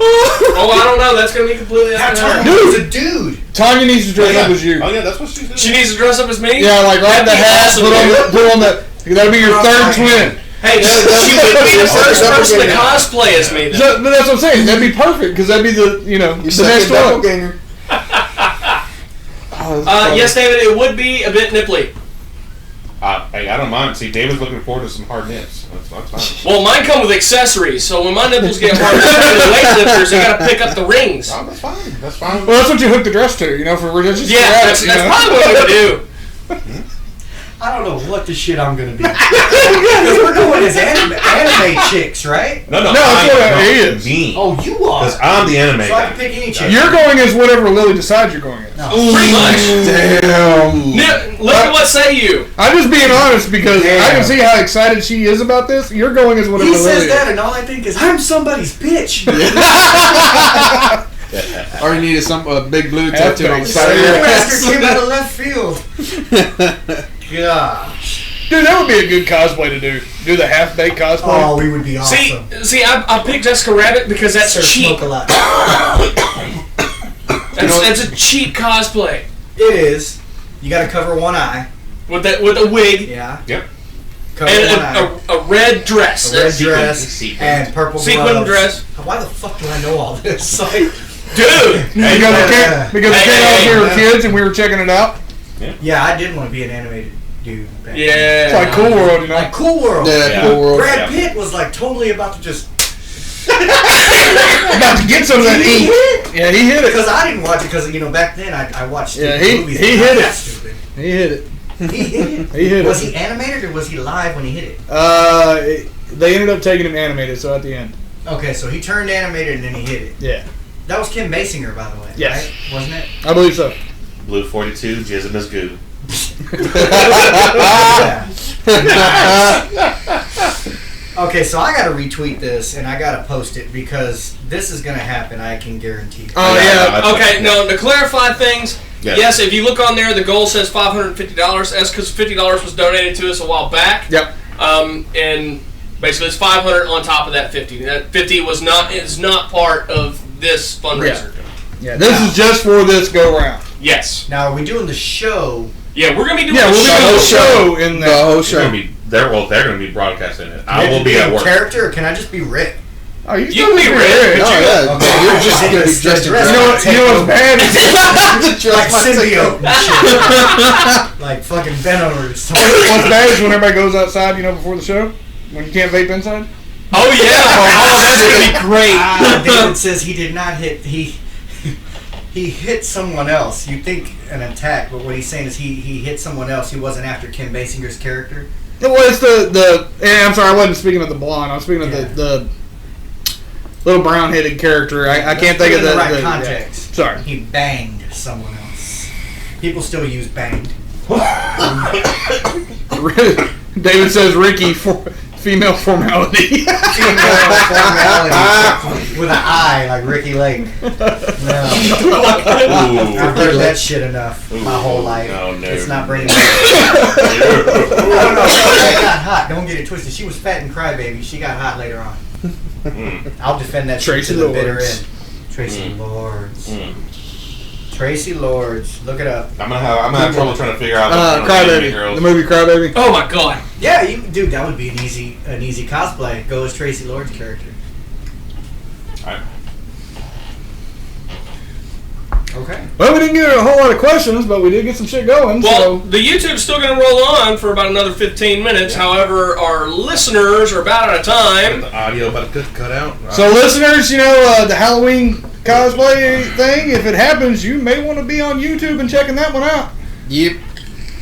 Oh, I don't know. That's gonna be completely up to her. Dude's a dude. Tanya needs to dress up as you. Oh yeah, that's what she's doing. She needs to dress up as me. Yeah, like right That'd the be hat. awesome, Put dude. on the. That'll be your third twin. Hey, she would be the first person to cosplay as me. But that's what I'm saying. That'd be perfect because that'd be the the next one. doppelganger. Yes, David, it would be a bit nipply. Hey, I don't mind. See, David's looking forward to some hard nips. That's fine. Well, mine come with accessories, so when my nipples get hard, the weightlifters, they gotta pick up the rings. Oh, that's fine. That's fine. Well, that's what you hook the dress to, for religious. Yeah, that's probably what we would do. I don't know what the shit I'm gonna be. Because we're going as anime chicks, right? No, that's what he is. Me. Oh, you are. Because I'm the anime So I guy. can pick any chick. You're going as whatever Lily decides you're going as. Pretty much. Damn. Look at what say you. I'm just being honest because I can see how excited she is about this. You're going as whatever He Lily says is. that, and all I think is, I'm somebody's bitch. All you need is some big blue tattoo on the So side of your your ass. master came out of left field. Gosh. Dude, that would be a good cosplay to do. Do the half-baked cosplay. Oh, we would be awesome. See, I picked Jessica Rabbit because that's Sir cheap. Smoke a lot. That's a cheap cosplay. It is. You got to cover one eye. With a wig. Yeah. Yep. Cover one eye. And a red dress. A red dress Sequin. and purple Sequin gloves. dress. Why the fuck do I know all this? Like, Dude! Because we were kids and we were checking it out. yeah, I did want to be an animated dude. back then. Yeah. It's like Cool World, Like Cool World. Yeah, Cool World. Brad Pitt was like totally about to just. About to get some of that He ink. hit it. Yeah, he hit it. Because I didn't watch it because back then I watched Yeah, stupid movies. he and hit I'm it. that stupid. He hit it. He hit it. He hit Was it. he animated or was he live when he hit it? They ended up taking him animated, so at the end. Okay, so he turned animated and then he hit it. Yeah. That was Kim Basinger, by the way. Yes. Right? Wasn't it? I believe so. Blue 42, Jism is goo. Okay, so I gotta retweet this and I gotta post it because this is gonna happen. I can guarantee. Oh yeah. Okay. No. To clarify things. Yes. Yes. If you look on there, the goal says $550. That's because $50 was donated to us a while back. Yep. And basically it's $500 on top of that $50. That $50 is not part of this fundraiser. Yeah. This is just for this go round. Yes. Now, are we doing the show? Yeah, we're gonna be doing Yeah, the we'll be show. doing the show in The there. whole They're show. gonna be they're gonna be broadcasting it. I will be in at work. character, or can I just be Rick? Oh, you You can be Rick. Rick. Oh, yeah. Okay. You're just going to be dressed in Dress- You know what's bad? Like symbiote and shit. Like fucking Venom or something. What's bad is when everybody goes outside, before the show, when you can't vape inside. Oh yeah. Oh, that's gonna be great. David says he did not hit. He hit someone else. You think an attack, but what he's saying is he hit someone else. He wasn't after Kim Basinger's character. Well, it's I'm sorry, I wasn't speaking of the blonde. I was speaking of the little brown-headed character. I can't think of the the right yeah. context. Sorry. He banged someone else. People still use banged. David says Ricky for female formality. Female formality with an eye like Ricky Lake. No. I've heard that shit enough my whole life. No, no. It's not bringing me. I don't know. She got hot. Don't get it twisted. She was fat and crybaby. She got hot later on. I'll defend that shit Tracy to the bitter Lords. end. Tracy Lords. Tracy Lords. Look it up. I'm gonna have trouble trying to figure out Crybaby. girls. The movie Crybaby. Oh my god. Yeah, dude, that would be an easy cosplay. Go as Tracy Lords' character. Alright. Okay. Well, we didn't get a whole lot of questions, but we did get some shit going. Well, So the YouTube's still going to roll on for about another 15 minutes. However, our listeners are about out of time. The audio about to cut out. listeners, the Halloween cosplay thing, if it happens, you may want to be on YouTube and checking that one out. Yep.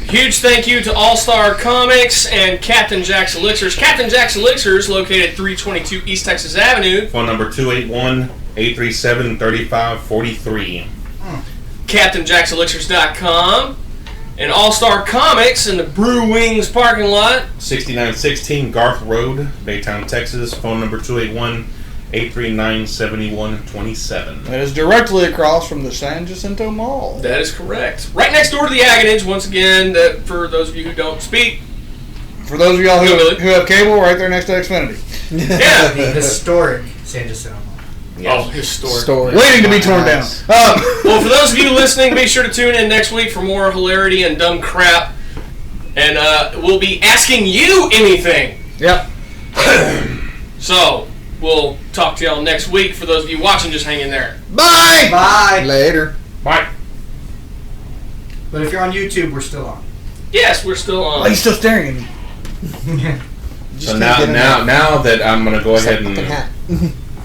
Huge thank you to All Star Comics and Captain Jack's Elixirs. Captain Jack's Elixirs, located 322 East Texas Avenue. Phone number 281-837-3543. CaptainJacksElixirs.com. And All Star Comics in the Brew Wings parking lot. 6916 Garth Road, Baytown, Texas. Phone number 281-839-7127. That is directly across from the San Jacinto Mall. That is correct. Right next door to the Agonage, once again, for those of you who don't speak. For those of y'all who have cable, right there next to Xfinity. Yeah. The historic San Jacinto Mall. Oh, historic. Story. Waiting to be torn down. Well, for those of you listening, be sure to tune in next week for more hilarity and dumb crap. And we'll be asking you anything. Yep. So, we'll talk to y'all next week. For those of you watching, just hang in there. Bye. Bye. Later. Bye. But if you're on YouTube, we're still on. Yes, we're still on. Why are you still staring at me? So now that I'm gonna go ahead and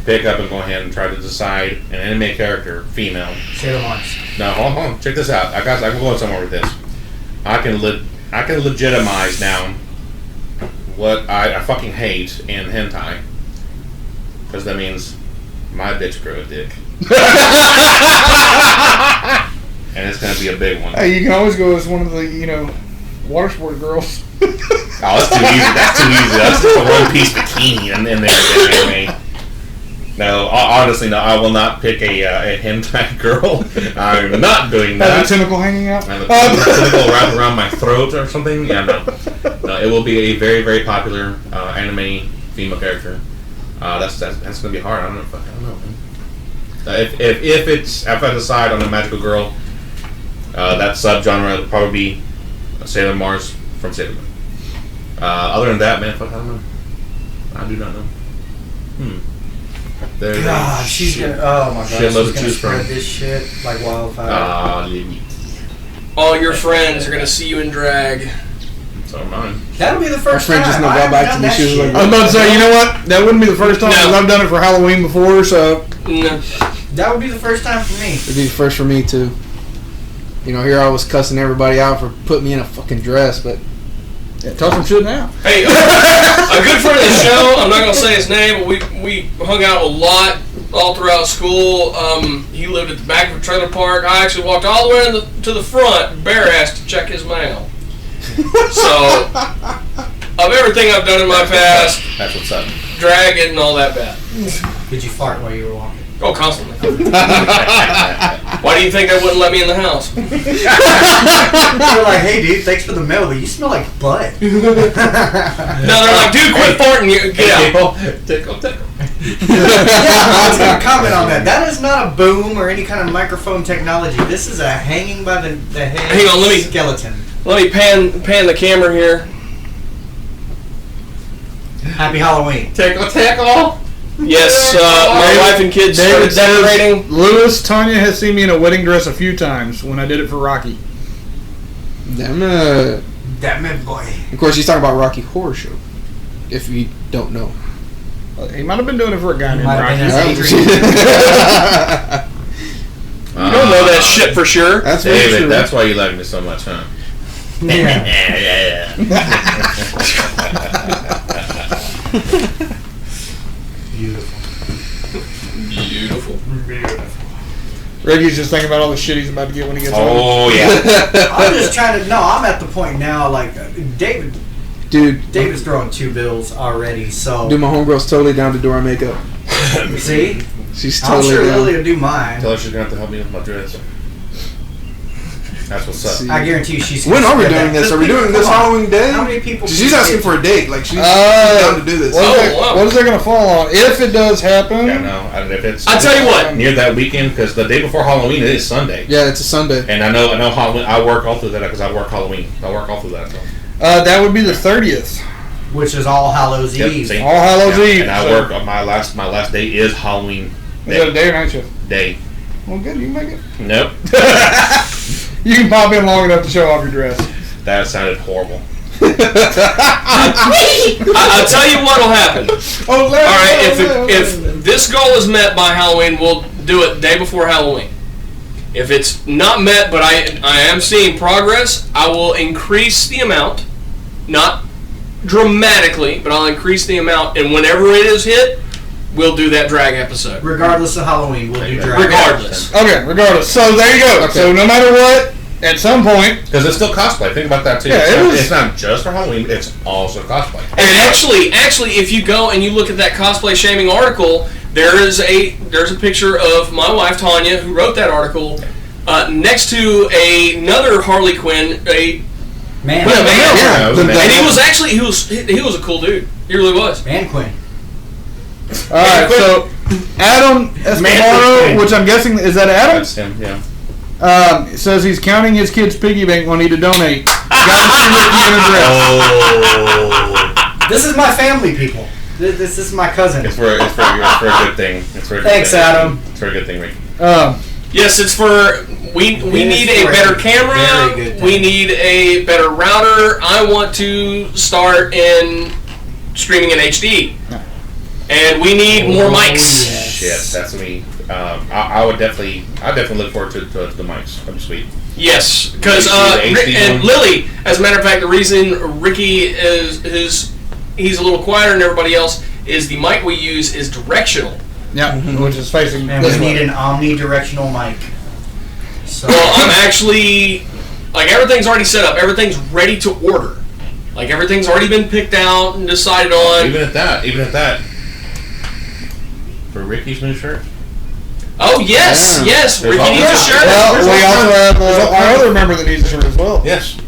pick up and go ahead and try to decide an anime character, female. Sailor Mars. No, hold on. Check this out. I'm going somewhere with this. I can legitimize now what I fucking hate in hentai, because that means my bitch grew a dick, and it's gonna be a big one. Hey, you can always go as one of the water sport girls. Oh, that's too easy. That's too easy. That's just a one-piece bikini in there. Anyway. No, honestly, no. I will not pick a hentai girl. I'm not doing that. Have a tentacle hanging out. And the tentacle wrapped around my throat or something. Yeah, no. It will be a very, very popular anime female character. That's gonna be hard. I don't know, man. If I decide on a magical girl, that subgenre will probably be Sailor Mars from Sailor Moon. Other than that, man, I don't know. I do not know. God, she's gonna. Oh my God, she's Shitload to gonna choose spread from. this shit like wildfire. All your friends are gonna see you in drag. So am I. That'll be the first friend time. just now got back to me. She was like, I was about to say, you know what? That wouldn't be the first time because I've done it for Halloween before, so. No. That would be the first time for me. It'd be the first for me too. Here I was cussing everybody out for putting me in a fucking dress, but yeah, talk some shit now. Hey, a good friend of the show, I'm not going to say his name, but we hung out a lot all throughout school. He lived at the back of a trailer park. I actually walked all the way to the front, bare-ass, to check his mail. So, of everything I've done in my past, that's what's up. Drag it and all that bad. Did you fart while you were walking? Oh, constantly. Why do you think they wouldn't let me in the house? They're like, hey, dude, thanks for the mail, but you smell like butt. No, they're like, dude, quit farting. Get out. Tickle. Yeah, I was going to comment on that. That is not a boom or any kind of microphone technology. This is a hanging by the head Hang on, skeleton. Let me pan the camera here. Happy Halloween. Tickle. Yes, my wife and kids started decorating. Lewis, Tanya has seen me in a wedding dress a few times when I did it for Rocky. damn it. Damn it, boy. Of course, he's talking about Rocky Horror Show. If you don't know. He might have been doing it for a guy named Might have Rocky. been Adrian. You don't know that shit for sure. That's very David, true. that's why you like me so much, huh? Yeah. Beautiful. Reggie's just thinking about all the shit he's about to get when he gets home. Oh, yeah. I'm just trying to. No, I'm at the point now. Like David's throwing 2 bills already. So Dude, my homegirl's totally down to do our makeup. see, She's I'm totally sure down. Lily will do mine. Tell her she's going to have to help me with my dress. That's what's up. See. I guarantee you she's. When gonna are we spread doing that. this? Are we People- doing this come on. Halloween day? How many people? She's asking for a date. Like, she's down to do this. What is that going to fall on? If it does happen. Yeah, no. If it's I tell you what. near that weekend, because the day before Halloween it is Sunday. Yeah, it's a Sunday. And I know Halloween. I work all through that because I work Halloween. I work all through that. So. That would be the 30th. Which is All Hallows Yep, Eve. see? All Hallows Eve. And I so- work on my last day is Halloween Is that a day or night shift? day. Well, good. You can make it. Nope. You can pop in long enough to show off your dress. That sounded horrible. I'll tell you what'll happen. Oh, All right, if this goal is met by Halloween, we'll do it day before Halloween. If it's not met, but I am seeing progress, I will increase the amount, not dramatically, but I'll increase the amount, and whenever it is hit, we'll do that drag episode. Regardless of Halloween, we'll do drag. Regardless. Okay, regardless. So there you go. Okay. So no matter what, at some point, Because it's still cosplay. Think about that too. Yeah, It's not just for Halloween. It's also cosplay. And actually, if you go and you look at that cosplay shaming article, there's a picture of my wife Tanya, who wrote that article, next to another Harley Quinn, Man. Yeah, man. Yeah, it was amazing. and he was actually he was a cool dude. He really was. Man Quinn. all right. So Adam Escobar, which I'm guessing is that Adam, That's him. Yeah. says he's counting his kids' piggy bank money to donate. Got to see Ricky in a dress. Oh. This is my family, people. This is my cousin. It's for a good thing. It's for a good Thanks, thing. Adam. It's for a good thing, Rick. Yes, it's for we need a for better a camera. very good thing. We need a better router. I want to start in streaming in HD, and we need more mics. Shit, that's me. I definitely look forward to the mics. That'd be sweet. Yes, because and Lily, as a matter of fact, the reason Ricky he's a little quieter than everybody else is the mic we use is directional. Yeah, which is facing. And we need an omnidirectional mic. So. Well, I'm actually everything's already set up. Everything's ready to order. Like everything's already been picked out and decided on. Even at that. For Ricky's new shirt. Oh yes. Ricky needs a shirt. Well, we also have our other member that needs a shirt as well. Yes.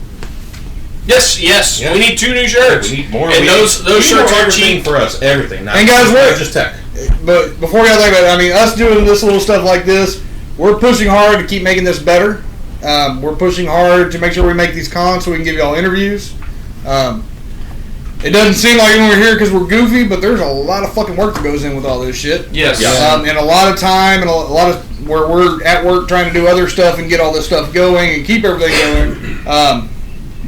Yes. We need 2 new shirts. We need more. And those shirts are cheap for us. Everything. And guys, what? Just tech. But before y'all think about it, I mean, us doing this little stuff like this, we're pushing hard to keep making this better. We're pushing hard to make sure we make these cons so we can give y'all interviews. It doesn't seem like we're here because we're goofy, but there's a lot of fucking work that goes in with all this shit. Yes. And a lot of time and a lot of where we're at work trying to do other stuff and get all this stuff going and keep everything going.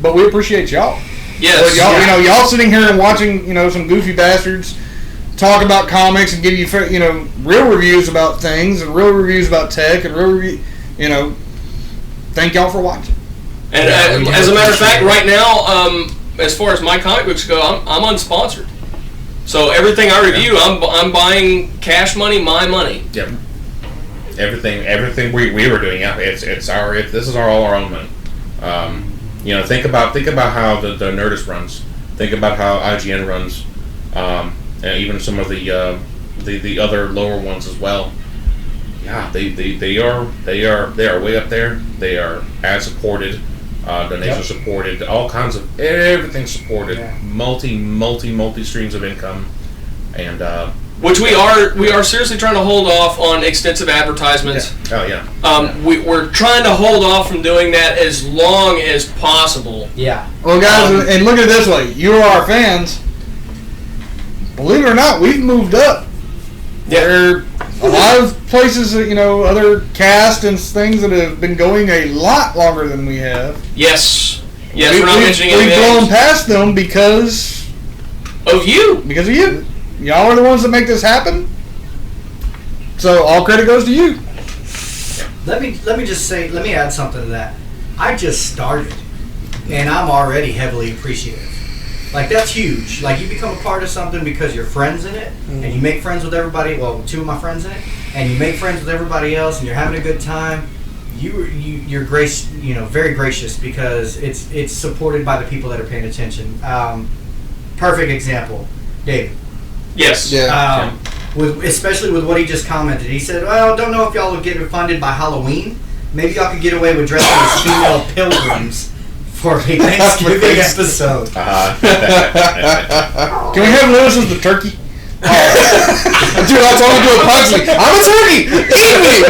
But we appreciate y'all. Yes. But y'all, y'all sitting here and watching, some goofy bastards talk about comics and give you, real reviews about things and real reviews about tech and thank y'all for watching. And as a matter of fact, right now, as far as my comic books go, I'm unsponsored. So everything I review, I'm buying cash money, my money. Yep. Everything we were doing, this is all our own money. Think about how the Nerdist runs. Think about how IGN runs, and even some of the other lower ones as well. Yeah, they are way up there. They are ad supported, donation supported, all kinds of everything supported. Yeah. Multi streams of income, and which we are seriously trying to hold off on extensive advertisements. Yeah. Oh yeah. We're trying to hold off from doing that as long as possible. Yeah. Well, guys, and look at it this way: you are our fans. Believe it or not, we've moved up. Yeah. There are a lot of places, other casts and things that have been going a lot longer than we have. Yes. We're not mentioning any We've names. blown past them because of you. Because of you. Y'all are the ones that make this happen. So all credit goes to you. Let me just say, let me add something to that. I just started, and I'm already heavily appreciative. Like, that's huge. Like, you become a part of something because you're friends in it, and you make friends with everybody. Well, 2 of my friends in it, and you make friends with everybody else, and you're having a good time. You're very gracious because it's supported by the people that are paying attention. Perfect example, David. Yes. Yeah. Especially with what he just commented. He said, well, don't know if y'all will get funded by Halloween. Maybe y'all could get away with dressing as female pilgrims for a Thanksgiving episode. Can we have Lewis as the turkey? Dude, I told him to do a Pugsley. I'm a turkey! Eat me!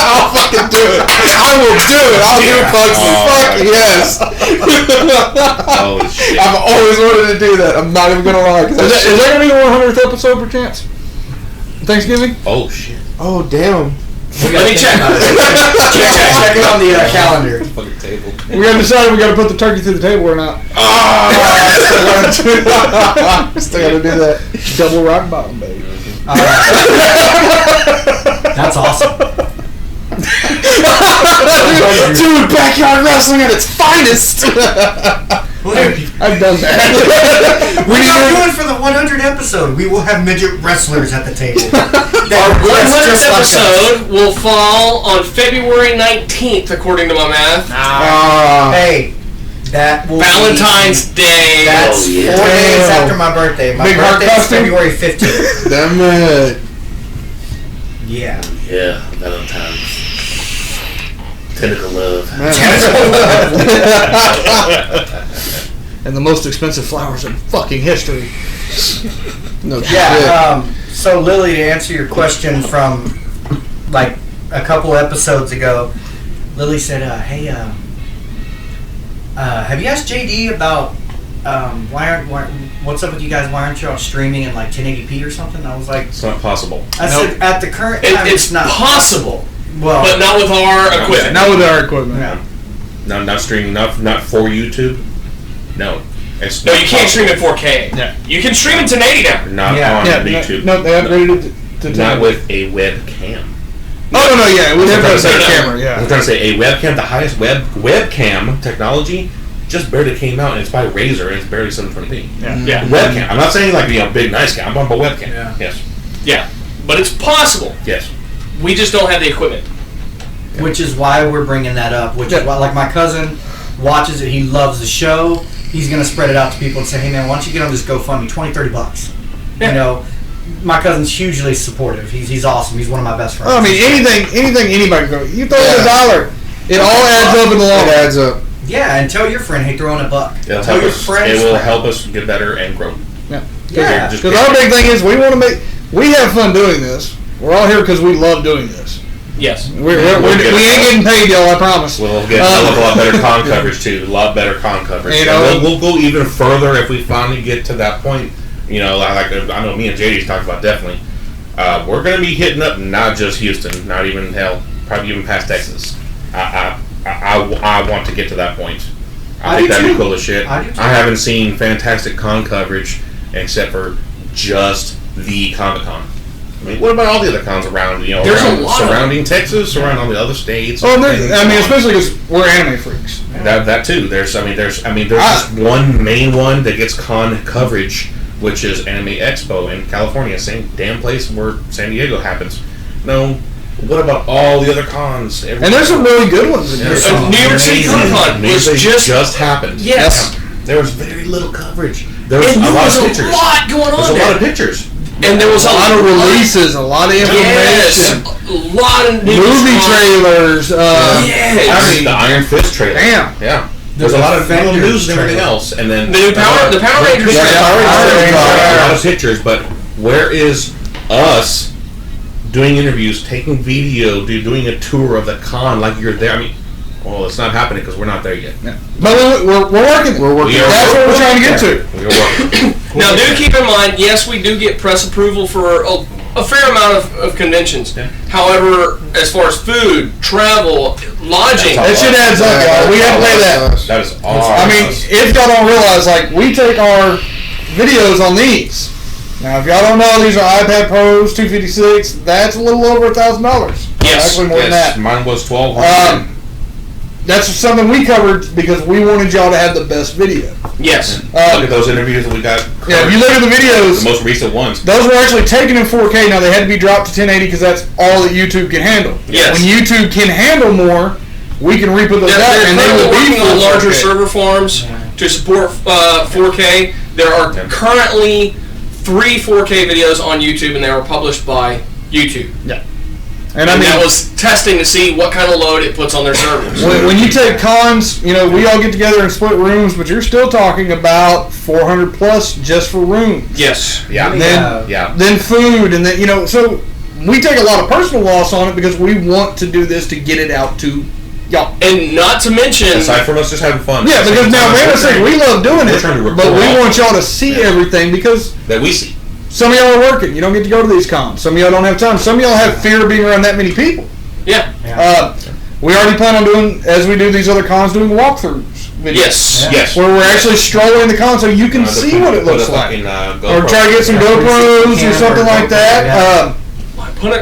I'll fucking do it. I will do it. I'll do Pugsley. Fuck yes. Oh shit. I've always wanted to do that. I'm not even going to lie. Is that going to be the 100th episode per chance? Thanksgiving? Oh shit. Oh, damn. Let me check. Check it on the calendar. Fucking table. We got to decide if we got to put the turkey through the table or not. Still got to do that. Double rock bottom, baby. That's awesome. Dude, backyard wrestling at its finest. I've done that. We're not doing for the 100th episode. We will have midget wrestlers at the table. Our 100th episode will fall on February 19th, according to my math. Hey, that will Valentine's Day. That's 4 days after my birthday. My birthday is February 15th. Damn it. Yeah. Yeah, Valentine's. Tentacle love. And the most expensive flowers in fucking history. No Yeah. So Lily, to answer your question from like a couple episodes ago, Lily said, "Hey, have you asked JD about what's up with you guys? Why aren't y'all streaming in like 1080p or something? I was like, It's not possible. I said at the current time, It's not possible, well, but not with our equipment. Not with our equipment. yeah. No, not streaming. Not for YouTube. No. It's No, not you can't possible. stream in 4K. Yeah. You can stream in 1080 now. Not Yeah. on Yeah, YouTube. no, they upgraded it to Not 10. with a webcam. Oh no, yeah, it was I'm trying a to say- camera. I was Yeah. trying to say a webcam, the highest webcam technology, just barely came out, and it's by Razer, and it's barely 720p. Yeah. Webcam. I'm not saying like big nice cam. I'm talking about webcam. Yeah. Yes. Yeah. But it's possible. Yes. We just don't have the equipment. Which is why we're bringing that up. Which is why, like, my cousin watches it. He loves the show. He's gonna spread it out to people and say, "Hey man, why don't you get on this GoFundMe? $20-$30. Yeah. You know, my cousin's hugely supportive. He's awesome. He's one of my best friends. I mean, anything anybody can go. You throw in $1, it all adds up in the long It run. adds up. Yeah, and tell your friend, hey, throw in $1. It'll Tell help your us. friends. It will help us get better and grow. Yeah. Just Because our big thing is we want to we have fun doing this. We're all here because we love doing this. Yes. We ain't getting paid, y'all. I promise. We'll get a lot better con coverage too. A lot better con coverage. You And know- we'll go even further if we finally get to that point. You know, like I know me and JD's talked about definitely. We're going to be hitting up not just Houston, not even probably even past Texas. I want to get to that point. I think do that'd be too. cool as shit. I do too. I haven't seen fantastic con coverage except for just the Comic-Con. I mean, what about all the other cons around? You know, There's a around, lot of surrounding Texas, around all the other states. Oh, and I mean, things. especially because we're anime freaks. That too. There's just one main one that gets con coverage, which is Anime Expo in California, same damn place where San Diego happens. No, what about all the other cons? And there's some really good ones in here. New York City Comic Con was They just happened. Yes. There was very little coverage. There was And a there lot was of a pictures. lot going There's on a there. lot of pictures. And there was A lot of releases, a lot of Yes, information, a lot of news movie on- trailers. Yes. I mean, the Iron Fist trailer. Damn. Yeah. There's a lot of little news and everything else, and then The new Power Rangers Yeah, trailer. Power Rangers. Yeah. A lot of pictures, but where is us doing interviews, taking video, doing a tour of the con like you're there? I mean, well, it's not happening because we're not there yet. Yeah. But we're working. We're working. That's what we're trying to get to. We're working. Now, do keep in mind, yes, we do get press approval for a fair amount of conventions. Yeah. However, as far as food, travel, lodging, That shit adds up, y'all. We have to pay that. That is all. I mean, if y'all don't realize, like, we take our videos on these. Now, if y'all don't know, these are iPad Pros 256. That's a little over $1,000. Yes. Actually, more than that. Mine was 1,200. That's something we covered because we wanted y'all to have the best video. yes. Look at those interviews that we got. Yeah, if you look at the the videos, most recent ones. those were actually taken in 4K. Now, they had to be dropped to 1080 because that's all that YouTube can handle. Yes. When YouTube can handle more, we can re-put those out, They're and they currently will be working on full larger 4K. server farms to support 4K. There are currently 3 4K videos on YouTube, and they were published by YouTube. And I And mean, that was testing to see what kind of load it puts on their servers. when you take cons, you know, we all get together and split rooms, but you're still talking about 400 plus just for rooms. Yes. Yeah. Then, Yeah. then food, and then, you know, so we take a lot of personal loss on it because we want to do this to get it out to y'all. And not to mention, Aside from us just having fun. Yeah, because now, man, I say we love doing We're it, trying to but record we all. want y'all to see everything because that we see. some of y'all are working. You don't get to go to these cons. Some of y'all don't have time. Some of y'all have fear of being around that many people. yeah. We already plan on doing, as we do these other cons, doing walkthroughs. Videos. Yes. Yes. Where we're actually strolling the con so you can see what it looks like. Or try to get some GoPros or something like that.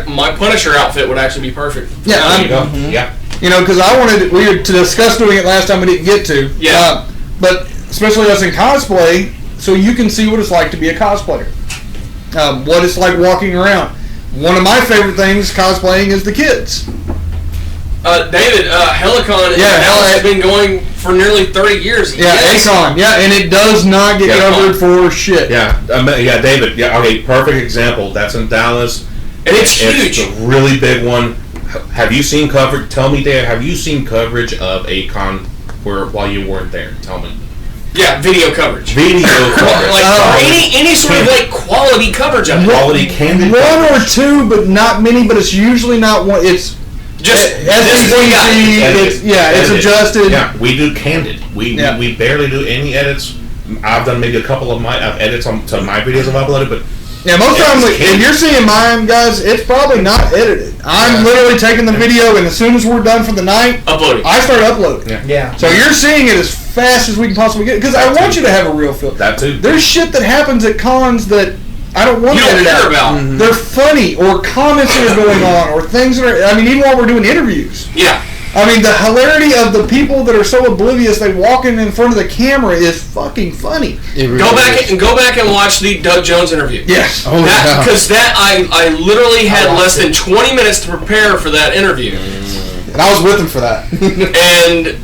My Punisher outfit would actually be perfect. Yeah, There you go. Yeah. You know, because I wanted, we were to discuss doing it last time we didn't get to. Yeah. But especially us in cosplay, so you can see what it's like to be a cosplayer. What it's like walking around. One of my favorite things cosplaying is the kids. David, Helicon has been going for nearly 30 years. Yeah, Akon. Yeah, and it does not get covered for shit. Yeah, yeah, David. Yeah, okay, perfect example. That's in Dallas. And it's huge. It's a really big one. Have you seen coverage? Tell me, Dave, have you seen coverage of a con while you weren't there? Tell me. Yeah, video coverage. Video coverage. Like any sort of like quality coverage of it. Quality candid One coverage. or two, but not many. But it's usually not one. It's Just SDCC. It's Edited. adjusted. Yeah, we do candid. We barely do any edits. I've done maybe a couple of my edits to my videos I've uploaded, but Yeah, most times if you're seeing mine, guys, it's probably not edited. I'm literally taking the video, and as soon as we're done for the night, I start uploading. Yeah. So you're seeing it as fast as we can possibly get, because I want you to have a real feel. That too. There's shit that happens at cons that I don't want to edit out. about. They're funny, or comments that are going on, or things that are. I mean, even while we're doing interviews. Yeah. I mean, the hilarity of the people that are so oblivious they walk in front of the camera is fucking funny. Go back and watch the Doug Jones interview. Yes. Because I literally had less than 20 minutes to prepare for that interview. And I was with him for that. And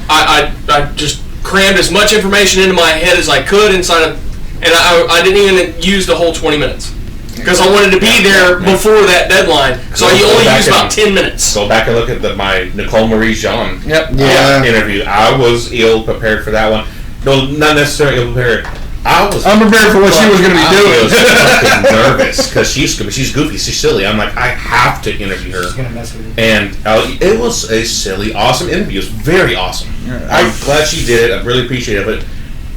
I just crammed as much information into my head as I could inside of, and I didn't even use the whole 20 minutes. Because I wanted to be there before that deadline, so I only used about 10 minutes. Go back and look at my Nicole Marie Jean interview. I was ill prepared for that one. No, not necessarily ill prepared. I'm prepared for what she was going to be doing. I was fucking nervous because she's goofy, she's silly. I'm like, I have to interview her. She's gonna mess with you. And it was a silly, awesome interview. It was very awesome. I'm glad she did it. I really appreciate it.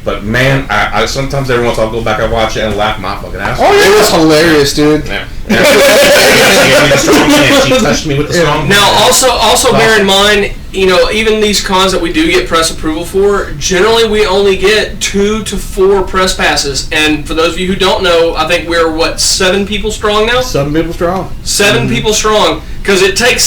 But man, I sometimes every once I'll go back and watch it and laugh my fucking ass off. Oh, yeah. It was hilarious, dude. Yeah. She touched me with the strong. Now, also bear in mind, even these cons that we do get press approval for, generally we only get 2 to 4 press passes. And for those of you who don't know, I think we're 7 people strong now. 7 people strong. 7 people strong, because it takes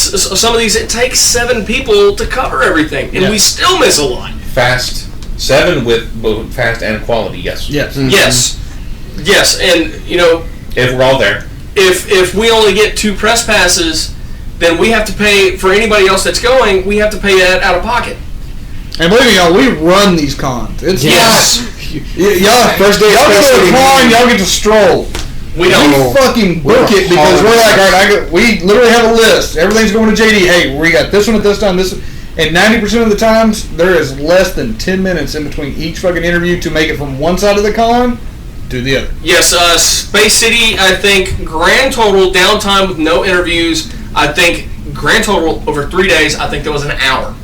7 people to cover everything, and we still miss a lot. Fast. 7 with both fast and quality, yes. Yes. Mm-hmm. Yes, and if we're all there. If we only get 2 press passes, then we have to pay for anybody else that's going. We have to pay that out of pocket. And believe me, y'all, we run these cons. It's yes. Y'all first day. Y'all go to a con, y'all get to stroll. We don't. We fucking book it because we're like, all right, we literally have a list. Everything's going to JD. Hey, we got this one at this time. This. And 90% of the times, there is less than 10 minutes in between each fucking interview to make it from one side of the con to the other. Yes, Space City, I think, grand total, downtime with no interviews, I think, grand total over 3 days, I think there was an hour.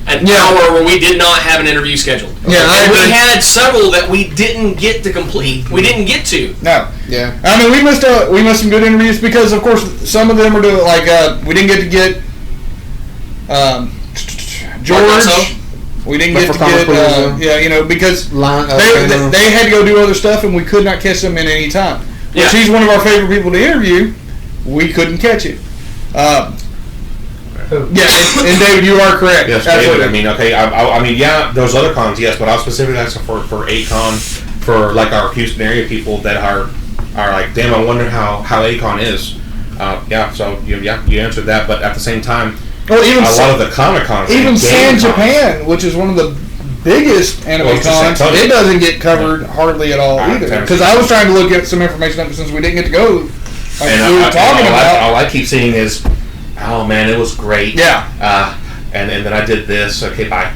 An hour where we did not have an interview scheduled. Yeah, and we had several that we didn't get to complete. We didn't get to. No. Yeah. I mean, we missed some good interviews because, of course, some of them are doing, like, we didn't get to get George. We didn't get to get, because they had to go do other stuff, and we could not catch them in any time. Which he's one of our favorite people to interview. We couldn't catch it. And David, you are correct. Yes, David. I mean, okay. I mean, those other cons, yes, but I was specifically asking for ACON for like our Houston area people that are like, damn, I wonder how ACON is. So you answered that, but at the same time. Well, even a lot of the Comic-Cons, even San Japan, which is one of the biggest anime cons, it doesn't get covered hardly at all either. Because I was trying to look at some information up since we didn't get to go. Like and we were talking about. All I keep seeing is, oh man, it was great. Yeah. And then I did this. Okay, bye.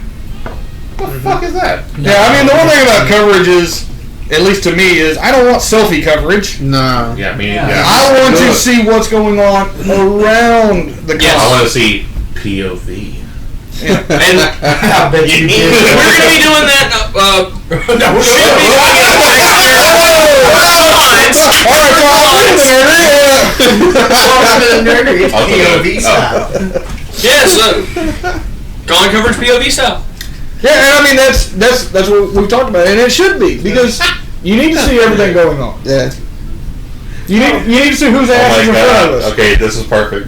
What the fuck is that? Yeah, I mean the one thing about coverage is, at least to me, is I don't want selfie coverage. No. Yeah, me. Yeah. I want to see what's going on around the con. I want to see POV. Yeah. And I bet you did. We're going to be doing that. Welcome to the nerdery. It's POV style. Yes, con coverage POV style. Yeah, and I mean that's what we've talked about, and it should be because you need to see everything going on. Yeah. You need to see whose ass is in front of us. Okay, this is perfect.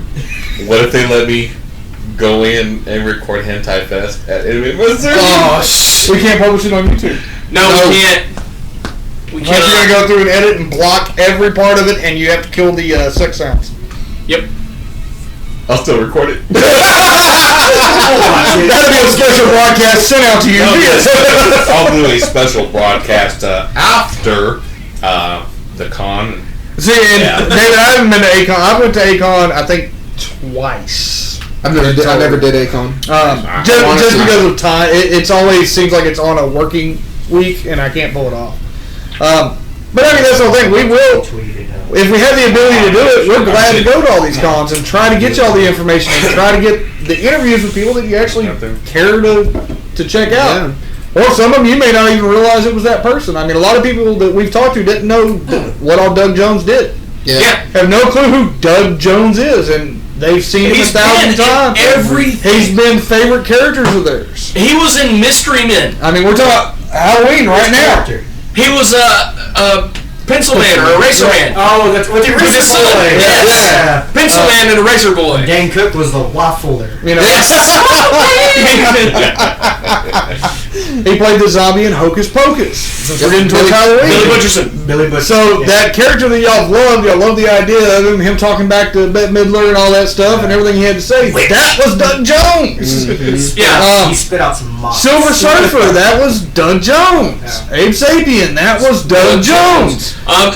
What if they let me go in and record Hentai Fest at Anime Monster? Oh, we can't publish it on YouTube. No, we can't. We can't. You're gonna go through and edit and block every part of it, and you have to kill the sex sounds. Yep. I'll still record it. That'll be a special broadcast sent out to you. I'll do a special broadcast after the con. See, and David, I haven't been to ACON. I went to ACON, I think, twice. I never did ACON. Just because of time. It's always seems like it's on a working week, and I can't pull it off. But I mean, that's the whole thing. We will, if we have the ability to do it, we're glad to go to all these cons and try to get you all the information and try to get the interviews with people that you actually care to check out. Or some of them, you may not even realize it was that person. I mean, a lot of people that we've talked to didn't know what all Doug Jones did. Yeah. Have no clue who Doug Jones is, and they've seen him 1,000 times. Everything. He's been favorite characters of theirs. He was in Mystery Men. I mean, we're talking Halloween right now. He was a Pencil Man or Eraser Man. Oh, that's what the With his Eraser son. Boy. Yes. Pencil Man and Eraser Boy. Dan Cook was the waffler. You know, he played the zombie in Hocus Pocus. Since we're getting towards Halloween. Billy Butcherson. Billy Butcherson. So that character that y'all love the idea of him talking back to Bette Midler and all that stuff and everything he had to say. That was Doug Jones. Yeah. He spit out some moss. Silver Surfer, that was Doug Jones. Abe Sapien, that was Doug Jones.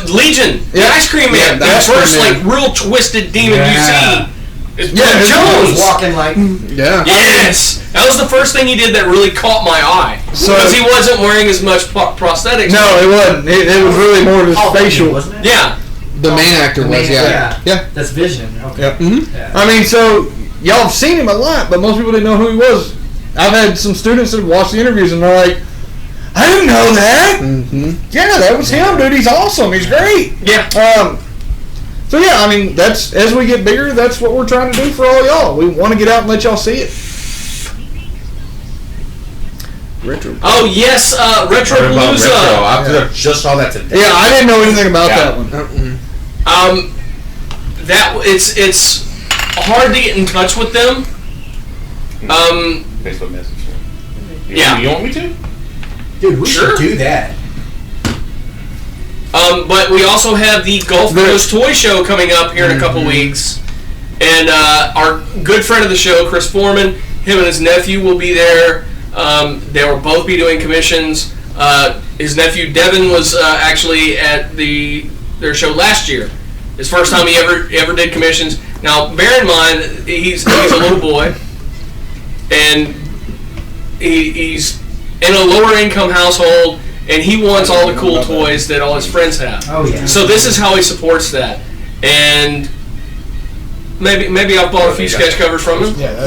Legion, the Ice Cream Man, the Ice Cream first Man. like real twisted demon you see. Is Yeah, Doug his Jones. was walking like. Yeah. Yes, that was the first thing he did that really caught my eye. So- Because he wasn't wearing as much prosthetics. No, it wasn't. It was really more of his facial. Wasn't it? Yeah. The main actor The was, main- yeah. Yeah. That's Vision. Okay. Yep. Yeah. I mean, so y'all have seen him a lot, but most people didn't know who he was. I've had some students that have watched the interviews and they're like, I didn't know that. Mm-hmm. Yeah, that was him, dude. He's awesome. He's great. Yeah. So yeah, I mean, that's as we get bigger, that's what we're trying to do for all y'all. We want to get out and let y'all see it. Retro. Oh yes, Retro Heard about Retro. Palooza. I just saw that today. Yeah, I didn't know anything about Yeah. that one. That it's hard to get in touch with them. Facebook message. Yeah. You want me to? Dude, we Sure. should do that. But we also have the Gulf Coast Toy Show coming up here in a couple weeks. And our good friend of the show, Chris Foreman, him and his nephew will be there. They will both be doing commissions. His nephew, Devin, was actually at their show last year. His first time he ever did commissions. Now, bear in mind, he's a little boy. And he's in a lower income household. And he wants all the cool toys that all his friends have. Oh yeah. So this is how he supports that. And maybe I've bought a few sketch covers from him. They're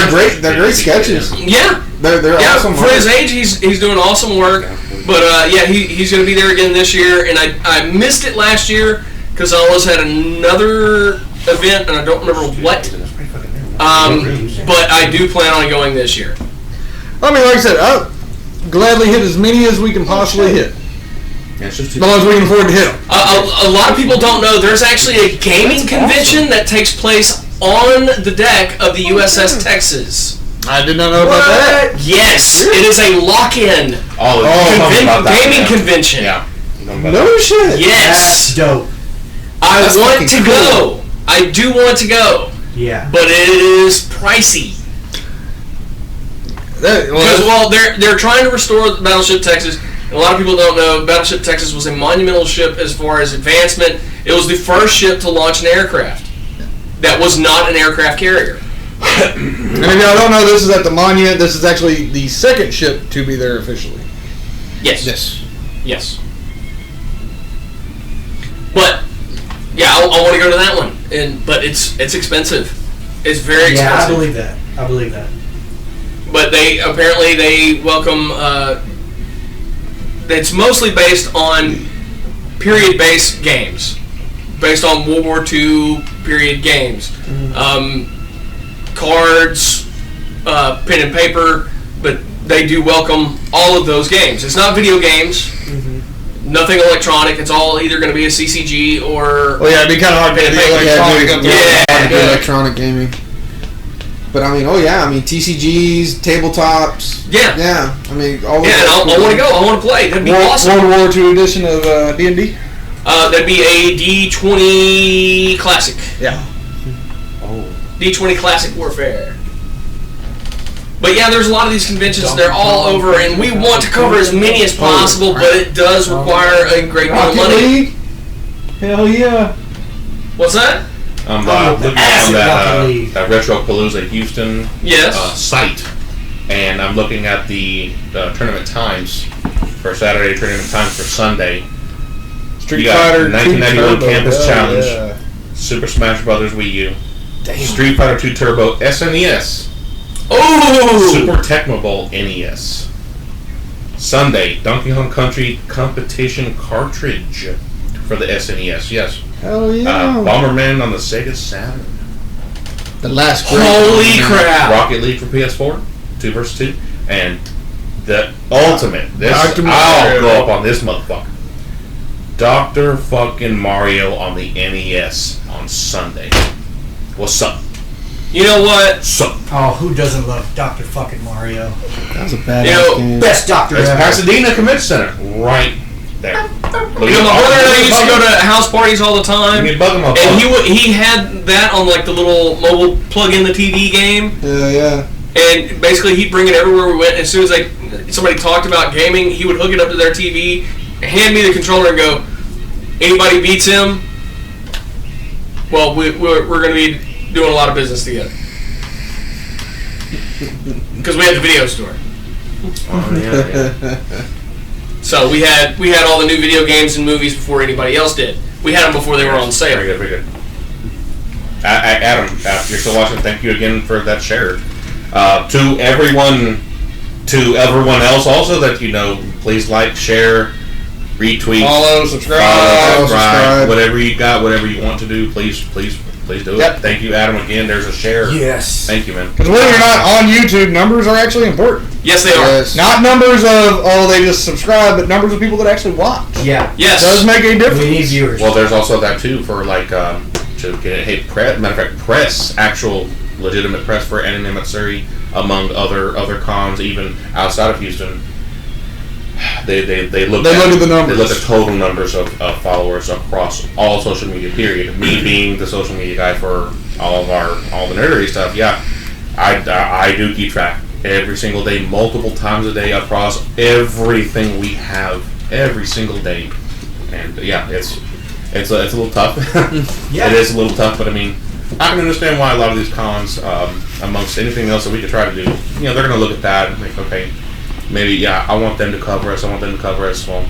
great. They're great sketches. Yeah. They're awesome. For his age, he's doing awesome work. But yeah, he's going to be there again this year. And I missed it last year because I always had another event and I don't remember what. But I do plan on going this year. I mean, like I said, I'll gladly hit as many as we can possibly hit. As long as we can afford to hit them. A lot of people don't know there's actually a gaming convention that takes place on the deck of the USS Texas. I did not know about that. Yes, it is a lock-in gaming convention. Yeah. No shit. Yes. That's dope. I That's want fucking to cool. go. I do want to go, Yeah. but it is pricey. Because they're trying to restore Battleship Texas. And a lot of people don't know Battleship Texas was a monumental ship as far as advancement. It was the first ship to launch an aircraft that was not an aircraft carrier. And if y'all don't know, this is at the Monument. This is actually the second ship to be there officially. Yes. Yes. But yeah, I want to go to that one. But it's expensive. It's very expensive. Yeah, I believe that. I believe that. But they welcome. It's mostly based on period-based games, based on World War II period games, cards, pen and paper. But they do welcome all of those games. It's not video games. Nothing electronic. It's all either going to be a CCG or. Well, yeah, it'd be kind of hard to get the electronic up there. Yeah. Electronic gaming. But I mean, TCGs, tabletops. Yeah. Yeah. I mean, all of Yeah, and I want to go. I want to play. That'd be awesome. World War II edition of D&D. That'd be a D20 Classic. Yeah. D20 Classic Warfare. But yeah, there's a lot of these conventions. They're all over, and we want to cover as many as possible, but it does require a great deal of money. League? Hell yeah. What's that? I'm looking on that Retro Palooza Houston Yes. site, and I'm looking at the tournament times for Saturday, tournament times for Sunday. Street You got Fighter 1991 2 Campus Turbo, Challenge, yeah. Super Smash Brothers Wii U, Street Fighter 2 Turbo SNES, Oh! Super Tecmo Bowl NES. Sunday, Donkey Kong Country competition cartridge for the SNES. Yes. Hell yeah. Bomberman on the Sega Saturn. The last great Holy crap! Rocket League for PS4, 2 vs. 2, and the ultimate. Dr. I'll Mario. go up on this motherfucker. Dr. fucking Mario on the NES on Sunday. What's up? You know what? Sup? Oh, who doesn't love Dr. fucking Mario? That was a badass You know, game. Best doctor It's ever. Pasadena Convention Center, right there. You know, my brother and I used to go to house parties all the time, You bug him up. and he had that on like the little mobile plug-in the TV game, Yeah. and basically he'd bring it everywhere we went. As soon as somebody talked about gaming, he would hook it up to their TV, hand me the controller, and go, "Anybody beats him? Well, we're going to be doing a lot of business together." Because we had the video store. Oh, yeah. So we had all the new video games and movies before anybody else did. We had them before they were on sale. Very good, very good. Adam, if you're still watching, thank you again for that share. To everyone else also that you know, please like, share, retweet, Follow, subscribe. whatever you got, whatever you want to do, please do Yep. it. Thank you, Adam, again. There's a share. Yes. Thank you, man. Because believe it or not, on YouTube, numbers are actually important. Yes, they are. Yes. Not numbers of, they just subscribe, but numbers of people that actually watch. Yeah. Yes. It does make a difference. We need viewers. Well, there's also that too for like to get matter of fact, press, actual legitimate press for Anime Matsuri, among other cons, even outside of Houston. They look at the numbers. They look at total numbers of followers across all social media. Period. Me being the social media guy for all the nerdery stuff. Yeah, I do keep track every single day, multiple times a day across everything we have every single day. And yeah, it's a little tough. Yeah. It is a little tough, but I mean, I can understand why a lot of these cons, amongst anything else that we could try to do, they're going to look at that and think, okay, maybe, yeah, I want them to cover us. Well,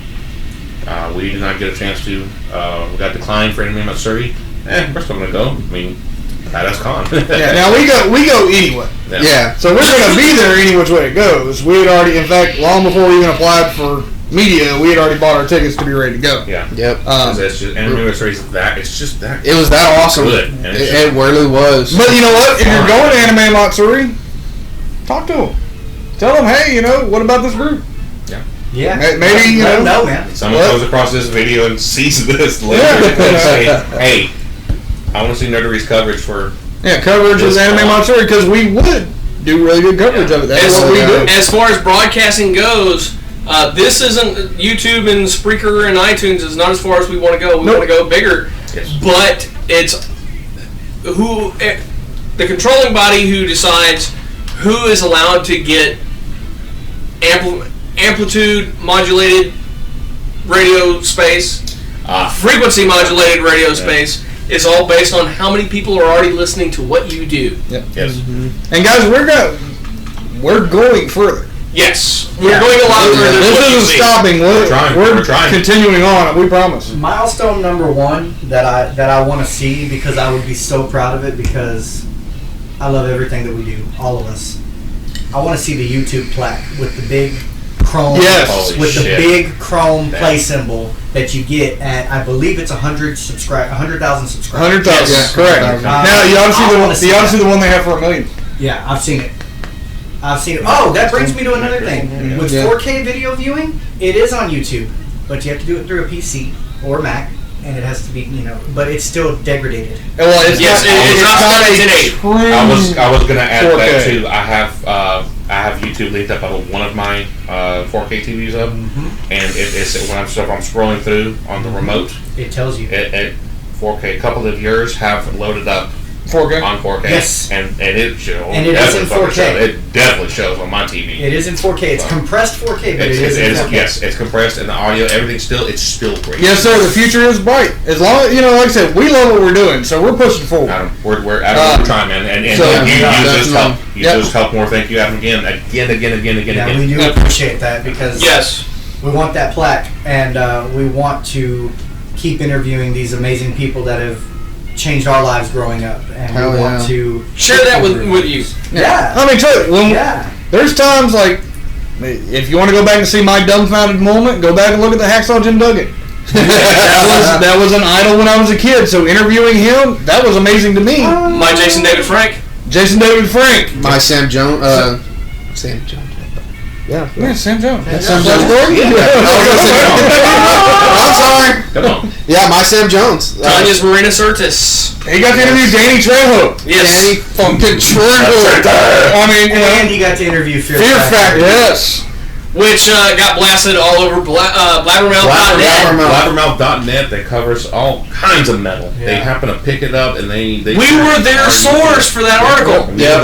we did not get a chance to. We got declined for Anime Matsuri. We're still going to go. I mean, that's con. Yeah, now we go anyway. Yeah. So we're going to be there any which way it goes. We had already, in fact, long before we even applied for media, we had already bought our tickets to be ready to go. Yeah. Yep. It's just Anime Matsuri is that. It's just that. It was that awesome. Good. And it's It really was. But you know what? If you're going to Anime Matsuri, talk to them. Tell them, hey, what about this group? Yeah. Maybe, Let 'em know, man. Someone comes across this video and sees this later and say, hey, I want to see Nerdery's coverage for... Yeah, coverage of Anime Matsuri, because we would do really good coverage of it. That's what we do. As far as broadcasting goes, this isn't YouTube and Spreaker and iTunes is not as far as we want to go. We want to go bigger. Yes. But it's the controlling body who decides who is allowed to get amplitude modulated radio space, frequency modulated radio space. It's all based on how many people are already listening to what you do. Yep. Yes. Mm-hmm. And guys, we're going further. Yes, we're going a lot further. This isn't stopping. We're trying. continuing on. We promise. Milestone number one that I want to see, because I would be so proud of it, because I love everything that we do, all of us. I want to see the YouTube plaque with the big chrome, Holy the shit. big chrome play symbol that you get at, I believe it's 100,000 subscribers. 100,000. Yes. Yeah, correct. Now you ought to see the one they have for $1 million. Yeah, I've seen it. Oh, that brings me to another thing. With 4K video viewing, it is on YouTube, but you have to do it through a PC or Mac, and it has to be, but it's still degraded. Well, it's Yes, it's not true. I was gonna add 4K. that too. I have YouTube linked up on one of my 4K TVs up, and it's when I'm scrolling through on the remote, It tells you. at 4K. A couple of yours have loaded up 4K. on 4K. Yes. and it shows. And it is in 4K. It definitely shows on my TV. It is in 4K. It's compressed 4K, but it is in 4K. Yes, it's compressed, and the audio, everything's still great. Yes, sir. The future is bright. As long as, like I said, we love what we're doing, so we're pushing forward. Adam, we're trying, man, and So, you just help. You Yep. just help more. Thank you, Adam, again. Yeah, we do appreciate that, because we want that plaque, and we want to keep interviewing these amazing people that have changed our lives growing up, and Hell we want yeah. to Share that with you. Yeah. I mean, true. When Yeah. there's times like, if you want to go back and see my dumbfounded moment, go back and look at the Hacksaw Jim Duggan. that was an idol when I was a kid. So interviewing him, that was amazing to me. My Jason David Frank. Jason David Frank. My Sam Jones. Sam Jones. Yeah. Yeah, Sam Jones. Sam Jones. I'm sorry. Come on. Yeah, my Sam Jones. Tanya's Marina Sirtis. He got to interview Danny Trejo. Yes. Danny fucking Trejo. I mean, And you got to interview Fear Factor. Yes. Which got blasted all over blabbermouth.net. Blabbermouth.net that covers all kinds of metal. They happen to pick it up, and they We were their source for that article. Yeah,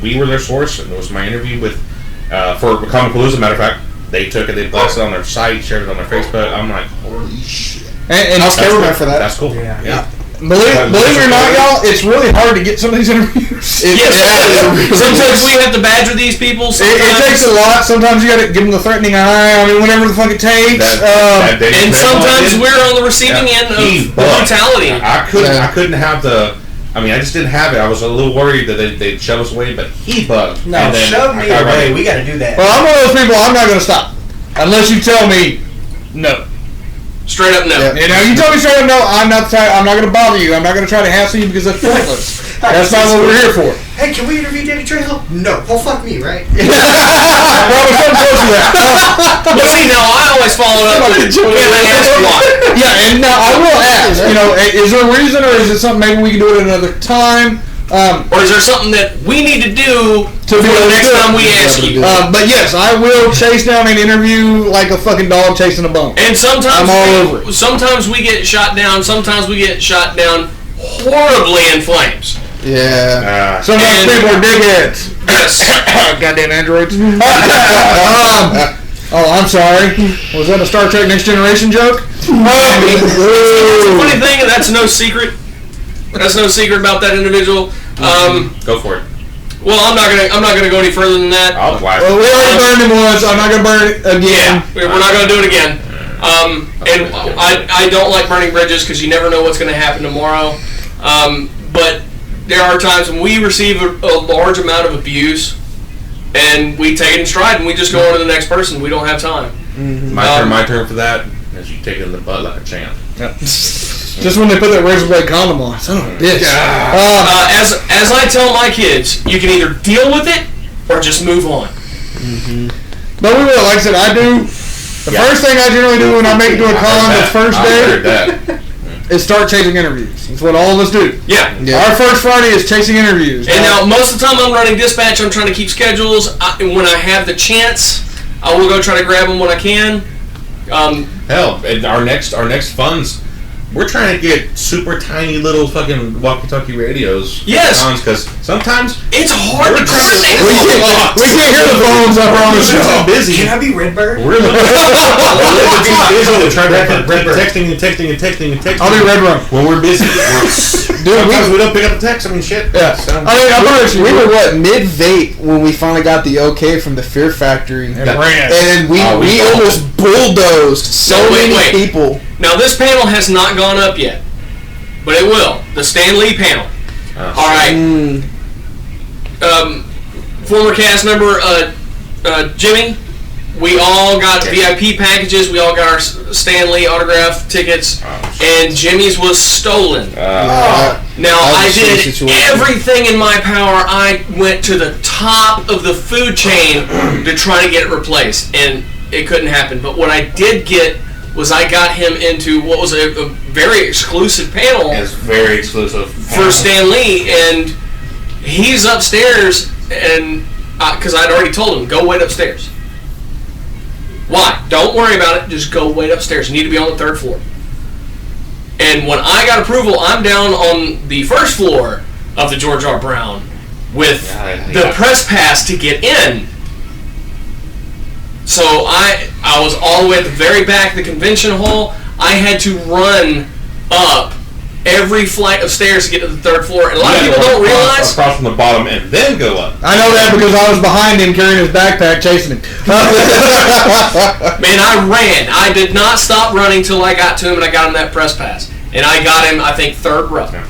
we were their source, and it was my interview with for Comicpalooza. Matter of fact, they took it, they blasted it on their site, shared it on their Facebook. I'm like, holy shit! And I was cameraman for that. That's cool. Yeah. Believe it or not, y'all, it's really hard to get some of these interviews. Sometimes we have to badger these people. It takes a lot. Sometimes you got to give them the threatening eye. I mean, whatever the fuck it takes. And sometimes we're on the receiving end of brutality. I couldn't have the. I mean, I just didn't have it. I was a little worried that they'd shove us away, but he bugged. No, shove me away. We got to do that. Well, I'm one of those people. I'm not going to stop unless you tell me no. Straight up no. You know, you tell me straight up no. I'm not going to bother you. I'm not going to try to hassle you because that's pointless. That's not what we're here for. Hey, can we interview Danny Trejo? No. Well, fuck me, right? Well, we're so close to that. But see, now I always follow up with, can I ask why? Yeah, and now I will ask. You know, is there a reason, or is it something maybe we can do it another time? Or is there something that we need to do to be the next time we ask you? But yes, I will chase down and interview like a fucking dog chasing a bone. And sometimes I'm all over it. Sometimes we get shot down. Sometimes we get shot down horribly in flames. Yeah. Sometimes people are dickheads. Yes. Goddamn androids. Oh, I'm sorry. Was that a Star Trek Next Generation joke? That's a funny thing, and that's no secret. That's no secret about that individual. Go for it. Well, I'm not gonna go any further than that. I'll blast Well, we already burned him once. I'm not gonna burn it again. Yeah, we're not gonna do it again. And I don't like burning bridges because you never know what's gonna happen tomorrow. But there are times when we receive a large amount of abuse, and we take it in stride, and we just go on to the next person. We don't have time. My turn for that. As you take it in the butt like a champ. Just when they put that razor blade condom on. Son of a bitch. As I tell my kids, you can either deal with it or just move on. But we will. Like I said, I do. The first thing I generally do when I make it to a con the first day is start chasing interviews. That's what all of us do. Yeah. Our first Friday is chasing interviews. And now, most of the time I'm running dispatch, I'm trying to keep schedules. When I have the chance, I will go try to grab them when I can. Hell, and our next funds, we're trying to get super tiny little fucking walkie-talkie radios. Yes. Because sometimes it's hard to conversate. We can't hear the phones up on the show. We're busy. Can I be Redbird? We're busy. We're trying to texting. I'll be Red Rum. When we're busy, sometimes we don't pick up the text. I mean, shit. Yeah. We were what, mid-vape when we finally got the okay from the Fear Factory, and we almost bulldozed so many people. Now this panel has not gone up yet, but it will. The Stan Lee panel. All right. Former cast member Jimmy. We all got VIP packages. We all got our Stan Lee autograph tickets, and Jimmy's was stolen. Now I did everything in my power. I went to the top of the food chain to try to get it replaced, and it couldn't happen. But what I did get was I got him into what was a very exclusive panel. It's very exclusive for Stan Lee, and he's upstairs, and because I'd already told him, go wait upstairs. Why? Don't worry about it. Just go wait upstairs. You need to be on the 3rd floor. And when I got approval, I'm down on the 1st floor of the George R. Brown with the press pass to get in. So I was all the way at the very back of the convention hall. I had to run up every flight of stairs to get to the 3rd floor. And a lot of people don't realize. Across from the bottom and then go up. I know that because I was behind him carrying his backpack chasing him. Man, I ran. I did not stop running till I got to him and I got him that press pass. and I got him, I think, 3rd row.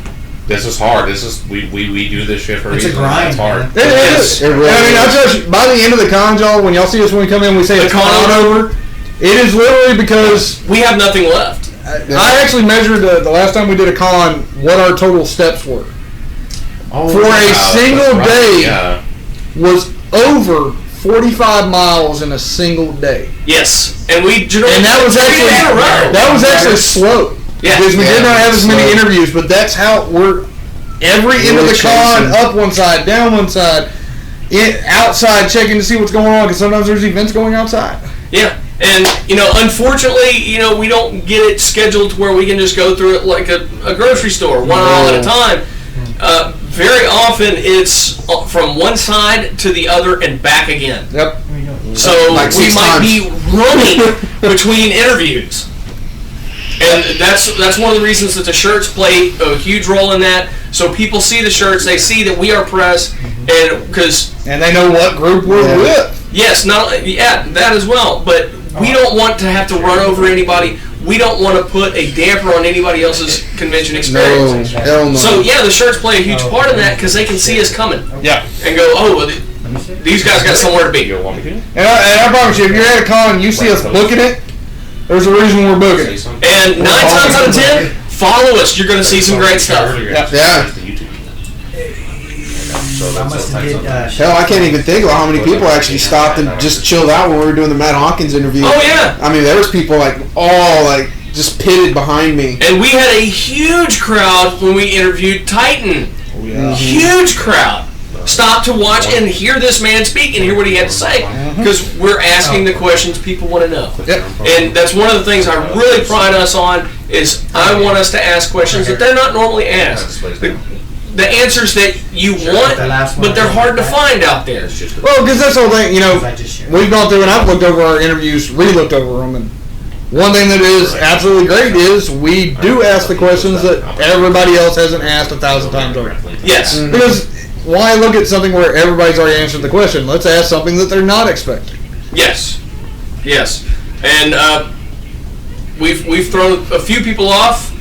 This is hard. This is we do this shit for a It's a reason. grind, It's hard. man. It is. It really I mean, is. I'll tell you, by the end of the con, y'all, when y'all see us when we come in, we say it's con over. It is literally because We have nothing left. I actually measured the last time we did a con what our total steps were. Oh, For a wow, single that's right. day Yeah. was over 45 miles in a single day. Yes, and we generally And that was three actually days in a row. that was actually slow. Yeah. Because we did not have as many slow. interviews, but that's how we're every end of the Really con, chasing. up one side, down one side, outside checking to see what's going on, because sometimes there's events going outside. Yeah, and unfortunately, we don't get it scheduled to where we can just go through it like a grocery store, one aisle at a time. Very often, it's from one side to the other and back again. Yep. So Like we 6 might times. be running between interviews. And that's one of the reasons that the shirts play a huge role in that. So people see the shirts, they see that we are press, and they know what group we're with. Yes, that as well. But we don't want to have to run over anybody. We don't want to put a damper on anybody else's convention experience. No, hell no. So yeah, the shirts play a huge part in that because they can see us coming. Yeah. And go, oh, well, these guys got somewhere to be. You want me to? And I promise you, if you're at a con and you see us booking it, there's a reason we're booking it. And 9 times out of 10, follow us. You're going to see some great stuff. Yeah. I must have did. Hell, I can't even think of how many people actually stopped and just chilled out when we were doing the Matt Hawkins interview. Oh yeah. I mean, there was people all just pitted behind me. And we had a huge crowd when we interviewed Titan. Oh, yeah. Huge crowd. Stopped to watch and hear this man speak and hear what he had to say. Because we're asking the questions people want to know. Yep. And that's one of the things I really pride us on is I want us to ask questions that they're not normally asked. The answers that you want, but they're hard to find out there. Well, because that's the whole thing, we've gone through and I've looked over our interviews, re-looked over them, and one thing that is absolutely great is we do ask the questions that everybody else hasn't asked 1,000 times over. Yes. Because why look at something where everybody's already answered the question? Let's ask something that they're not expecting. Yes. Yes. And we've thrown a few people off.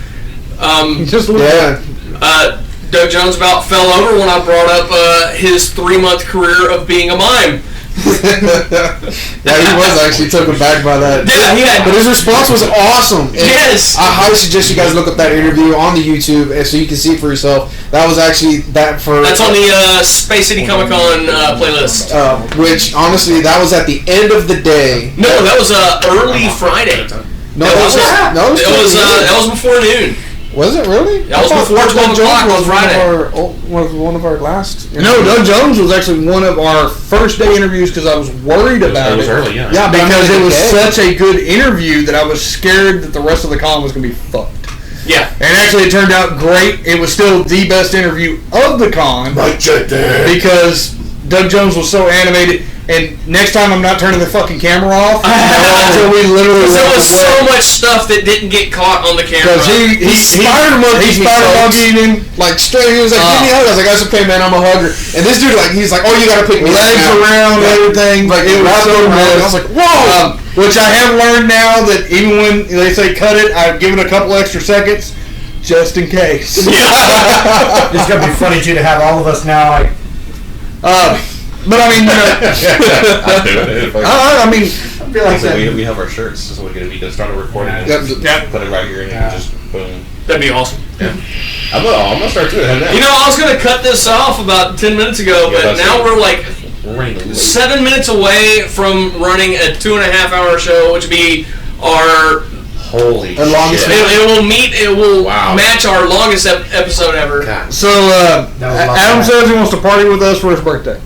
Just look at Doug Jones about fell over when I brought up his 3-month career of being a mime. Yeah, he was actually taken aback by that. Yeah, he had. But his response was awesome. And Yes. I highly suggest you guys look up that interview on the YouTube so you can see it for yourself. That was actually That's on the Space City Comic Con playlist. Which honestly, that was at the end of the day. No, that was early Friday. No, that was before noon. Was it really? That was before 12 o'clock on Friday. One of our last. No, Doug Jones was actually one of our first day interviews because I was worried about it. It was early, yeah. Yeah, Because it was okay. such a good interview that I was scared that the rest of the con was going to be fucked. Yeah. And actually, it turned out great. It was still the best interview of the con because Doug Jones was so animated. And next time, I'm not turning the fucking camera off until we literally. There was so much stuff that didn't get caught on the camera. Because he spider monkeyed me, folks. him. Like straight, he was like, "Give me a hug." I was like, "That's okay, man. I'm a hugger." And this dude, he's like, "Oh, you gotta pick me up Legs now." around everything. Like it was wrapped so around. good. I was like, "Whoa!" Which I have learned now that even when they say cut it, I give it a couple extra seconds just in case. It's gonna be funny too to have all of us now like. But I mean, I mean, I feel like that. We have our shirts, so we can start a recording. And Yep. Put it right here, and you can just boom. That'd be awesome. Yeah. I'm gonna start doing that. I was gonna cut this off about 10 minutes ago, but now we're like 7 minutes away from running a 2.5-hour show, which would be our holy longest. shit. It will match our longest episode ever. God. so Adam says he wants to party with us for his birthday.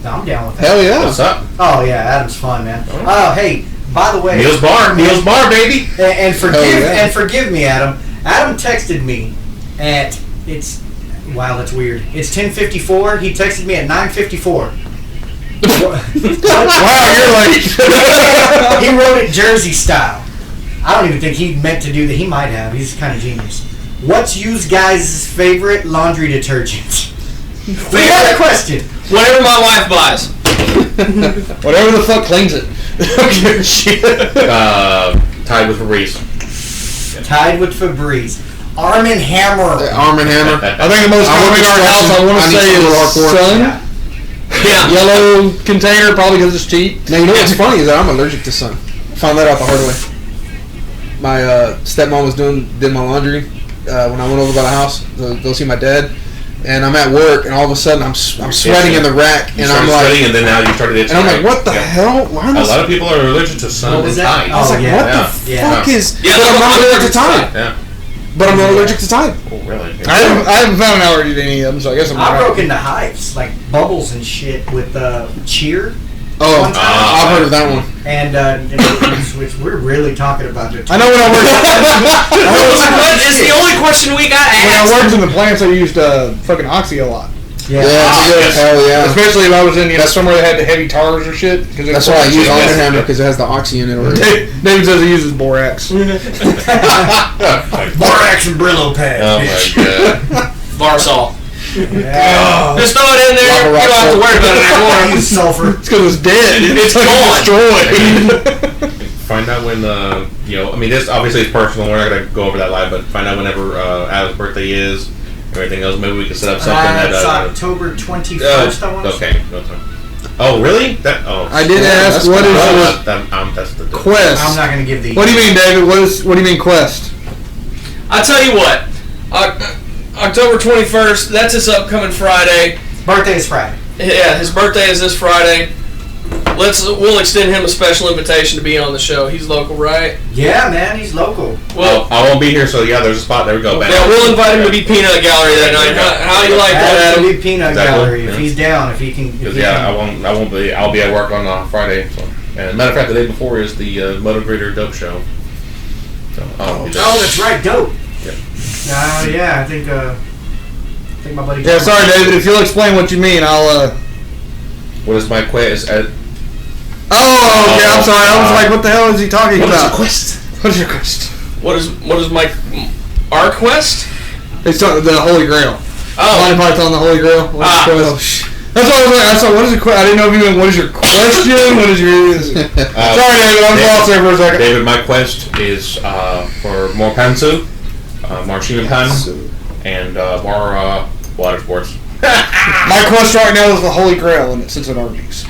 No, I'm down with that. Hell yeah! What's up? Oh yeah, Adam's fun, man. Oh hey, by the way, Neil's Bar, baby. and forgive yeah. and forgive me, Adam. Adam texted me at wow, that's weird. It's 10:54. He texted me at 9:54. Wow, you're late. He wrote it Jersey style. I don't even think he meant to do that. He might have. He's kind of genius. What's you guys' favorite laundry detergent? We got a question. Whatever my wife buys. Whatever the fuck cleans it. Tied with Febreze. Tied with Febreze. Arm & Hammer. Arm & Hammer. I think the most common in our house, I want to say, is Sun. Yeah. Yellow container, probably because it's cheap. Now, you know what's funny is that I'm allergic to sun. Found that out the hard way. My stepmom did my laundry when I went over by the house to go see my dad. And I'm at work, and all of a sudden I'm sweating in the rack, and I'm like, sweating, and then now you started itching. and I'm like, what the hell? Why am A lot of people are allergic to sun and Tide. I was like, what the fuck is? Yeah, but I'm not allergic to Tide. Yeah. But I'm not allergic to Tide. Oh, really? I haven't found an allergy to any of them, so I guess I'm I right. broke into hives, like bubbles and shit with cheer. Oh, one time. I've heard of that one. And which we're really talking about it. I know when I worked. It's the only question we got When I asked. worked in the plants, I used fucking Oxy a lot. Yeah. Hell yeah. Especially if I was in somewhere that had the heavy tars or shit. That's why I use Arm & Hammer, because it has the oxy in it already. David says he uses borax. Borax and Brillo pads. Oh my god. Barsol. Yeah. Just throw it in there. You don't have to worry about it anymore. Use sulfur. It's because it's dead. It's gone. Destroyed. Find out when I mean, this obviously is personal. We're not gonna go over that live, but find out whenever Adam's birthday is. Everything else, maybe we can set up something that. It's October 21st. I want to say. Okay. No time. Oh really? I did ask what is that's the Quest. I'm not going to give the. What do you mean, David? What do you mean Quest? I tell you what, October 21st. That's his upcoming Friday. Birthday is Friday. Yeah, his birthday is this Friday. We'll extend him a special invitation to be on the show. He's local, right? Yeah, man, he's local. Well, I won't be here, so yeah, there's a spot. There we go. Yeah, we'll invite him to be Peanut Gallery that night. How you like that, Adam? Big Peanut Gallery. If he's down, if he can. I won't be. I'll be at work on Friday. So. And matter of fact, the day before is the Moto Grader Dope Show. So, that's right, dope. Yeah. Yeah, I think my buddy. Yeah, sorry, David. If you'll explain what you mean, I'll. What is my quest? Oh, okay. I'm sorry. I was like, what the hell is he talking about? What is your quest? What is your quest? What is our quest? It's the Holy Grail. Oh, Monty Python, the Holy Grail. What is your quest? That's what I was like. I saw. What is your quest? I didn't know if you meant what is your question. What is your? Sorry, David. I'm lost there for a second. David, my quest is for more Pansu, more Shimenpan, and more water sports. My quest right now is the Holy Grail, and it sits at Arby's.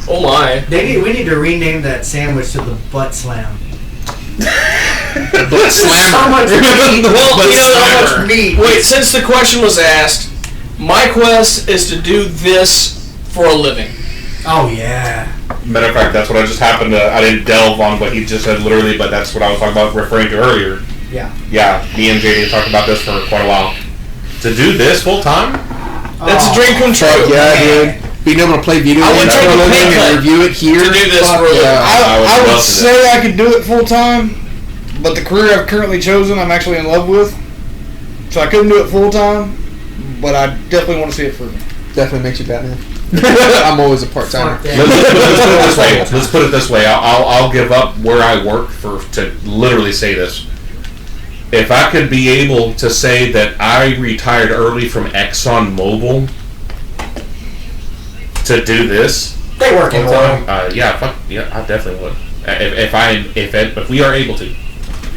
Oh my! We need to rename that sandwich to the Butt Slam. Butt Slammer. So much. Well, much meat. Wait, since the question was asked, my quest is to do this for a living. Oh yeah. Matter of fact, that's what I just happened to. I didn't delve on what he just said literally, but that's what I was talking about, referring to earlier. Yeah. Yeah, me and JD talked about this for quite a while. To do this full time? That's a dream come true. Yeah, dude. Being able to play video games for a living and review it here. To do this for a living. I would say I could do it full time, but the career I've currently chosen, I'm actually in love with. So I couldn't do it full time, but I definitely want to see it through. Definitely makes you Batman. I'm always a part timer. Let's put it this way. I'll give up where I work to literally say this. If I could be able to say that I retired early from ExxonMobil to do this, they work in oil. I definitely would. If we are able to,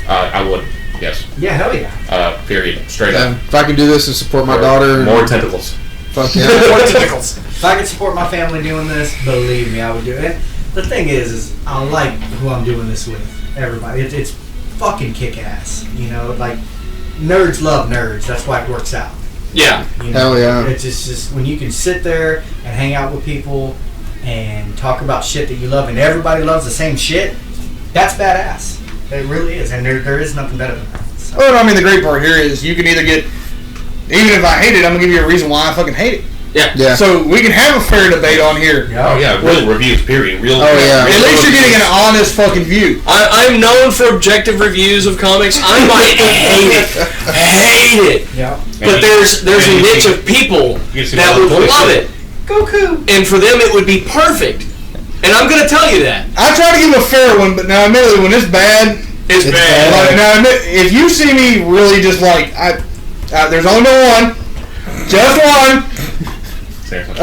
I would. Yes. Yeah, hell yeah. Period. Straight up. If I can do this and support my daughter, more tentacles. Fuck yeah. More tentacles. If I could support my family doing this, believe me, I would do it. The thing is I like who I'm doing this with. Everybody, it's fucking kick ass. Like nerds love nerds. That's why it works out. Yeah. Hell yeah. It's just when you can sit there and hang out with people and talk about shit that you love, and everybody loves the same shit. That's badass. It really is, and there is nothing better than that. So. Well, I mean, the great part here is you can either get, even if I hate it, I'm gonna give you a reason why I fucking hate it. Yeah. So we can have a fair debate on here. Oh yeah, real reviews. Period. Real. yeah. At least you're getting an honest fucking view. I'm known for objective reviews of comics. I might hate it. Yeah. But there's a niche of people that would love it. Goku. And for them, it would be perfect. And I'm gonna tell you that. I try to give a fair one, but now admittedly, when it's bad, it's bad. Like, now, if you see me really just like, there's only one, just one. Seriously.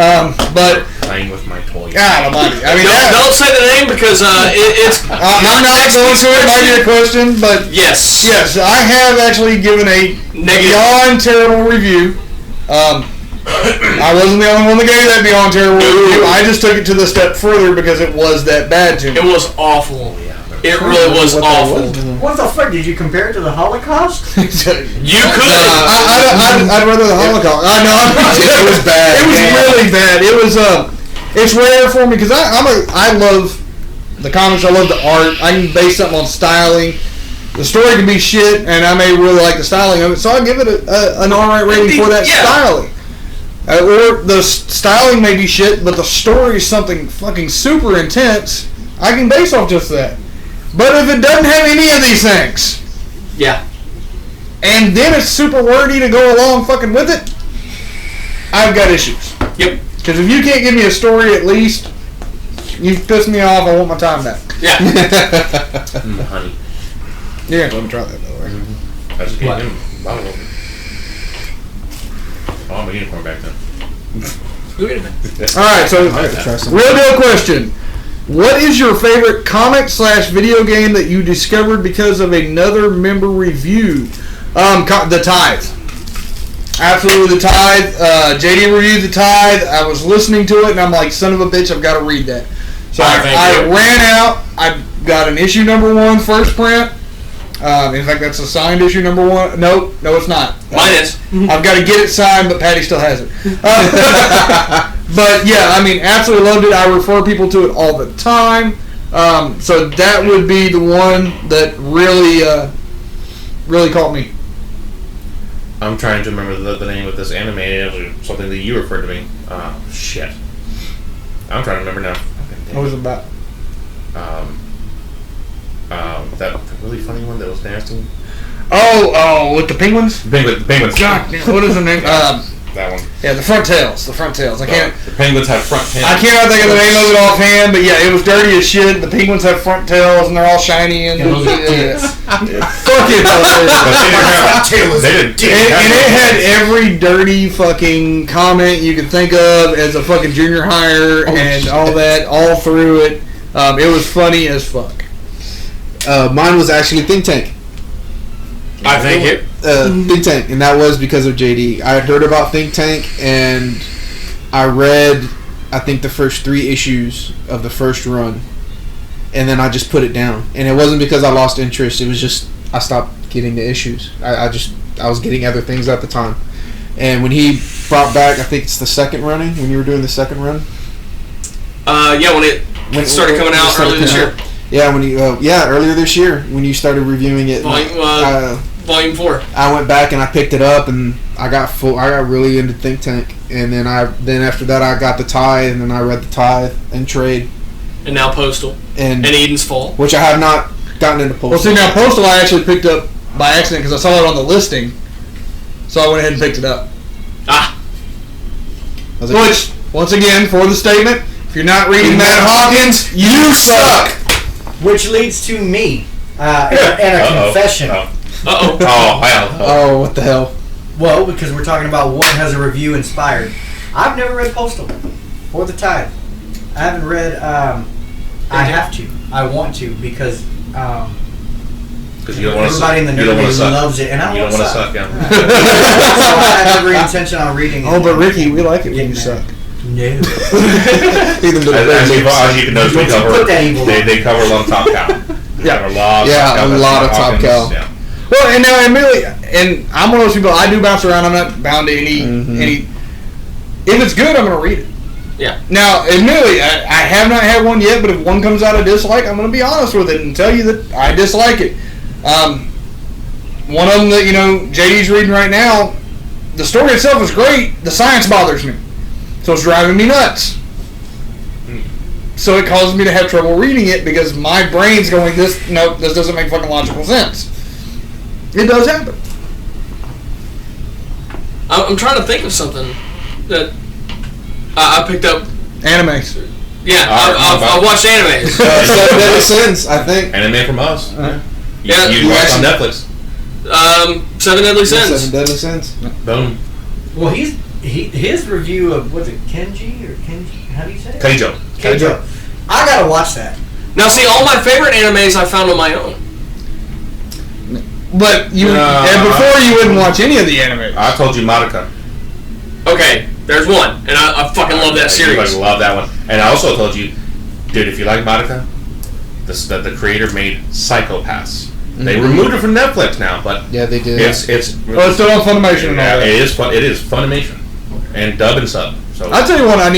But playing with my toys. God Almighty. I mean, don't say the name because it's. I'm not going to. It might be a question, but yes, I have actually given a beyond terrible review. I wasn't the only one that gave that beyond terrible review. I just took it to the step further because it was that bad to me. It was awful. It really was awful. What the fuck? Did you compare it to the Holocaust? You could. I'd rather the Holocaust. I know. It was bad. It was really bad. It was. It's rare for me because I love the comics. I love the art. I can base something on styling. The story can be shit, and I may really like the styling of it, so I'll give it an alright rating for that styling. Or the styling may be shit, but the story is something fucking super intense. I can base off just that. But if it doesn't have any of these things, and then it's super wordy to go along fucking with it, I've got issues. Yep. Because if you can't give me a story at least, you've pissed me off. I want my time back. Yeah. Honey. Yeah, let me try that though. I just gave him a bottle opener. Oh, I'm a unicorn back then. Alright, so real deal question. What is your favorite comic/video game that you discovered because of another member review? The Tithe. Absolutely, The Tithe. JD reviewed The Tithe. I was listening to it, and I'm like, son of a bitch, I've got to read that. So I ran out. I got an issue number 1, first print. In fact, that's a signed issue number 1. No, it's not. Mine is. I've got to get it signed, but Patty still has it. But yeah, I mean, absolutely loved it. I refer people to it all the time. So that would be the one that really caught me. I'm trying to remember the name of this anime. It was something that you referred to me. Shit. I'm trying to remember now. What was it about? That really funny one that was nasty. Oh, with the penguins? Penguins. God, what is the name? That one. Yeah, the front tails. I can't. The penguins have front tails. I cannot think of the name of it offhand, but yeah, it was dirty as shit. The penguins have front tails and they're all shiny and fuck it. And it had every dirty fucking comment you could think of as a fucking junior hire and all that all through it. It was funny as fuck. Mine was actually Think Tank. I think it. Think Tank, and that was because of JD. I had heard about Think Tank, and I read, I think, the first 3 issues of the first run, and then I just put it down. And it wasn't because I lost interest. It was just I stopped getting the issues. I was getting other things at the time. And when he brought back, I think it's the second running, when you were doing the second run. When it started coming out earlier this year. Yeah, when you earlier this year when you started reviewing it. Volume 4. I went back and I picked it up and I got really into Think Tank, and then after that I got The Tithe, and then I read The Tithe and Trade. And now Postal. And Eden's Fall. Which I have not gotten into Postal. Well, see, now Postal I actually picked up by accident because I saw it on the listing, so I went ahead and picked it up. Which, once again, for the statement, if you're not reading Matt Hawkins, you suck! Which leads to me and a confession. Oh, what the hell? Well, because we're talking about what has a review inspired. I've never read Postal or The Tithe. I haven't read. I have to. I want to because everybody in the nerd loves it, and I don't want to suck. So I have every intention on reading it. Oh, but Ricky, we like it when you suck. No. As you can notice, they cover a lot of Top Cow. A lot of Top Cow. Yeah. Well, and now and I'm one of those people. I do bounce around. I'm not bound to any. If it's good, I'm gonna read it. Yeah. Now, admittedly, I have not had one yet. But if one comes out I dislike, I'm gonna be honest with it and tell you that I dislike it. One of them that JD's reading right now, the story itself is great. The science bothers me, so it's driving me nuts. So it causes me to have trouble reading it because my brain's going, this doesn't make fucking logical sense. It does happen. I'm trying to think of something that I picked up. Animes. Yeah, I've watched animes. 7 Deadly Sins, I think. Anime from us. You watched on Netflix. 7 Deadly Sins. 7 Deadly Sins. Boom. Well, he's his review of, was it Kenji or Kenji? How do you say it? Keijo. I gotta watch that. Now, see, all my favorite animes I found on my own. But and before you wouldn't watch any of the anime. I told you Madoka. Okay, there's one, and I fucking love that series. You fucking love that one. And I also told you, dude, if you like Madoka, the creator made Psycho-Pass. They removed it from Netflix now, but yeah, they did. It's still on Funimation and all that. It is fun. It is Funimation and dub and sub. So I'll tell you one I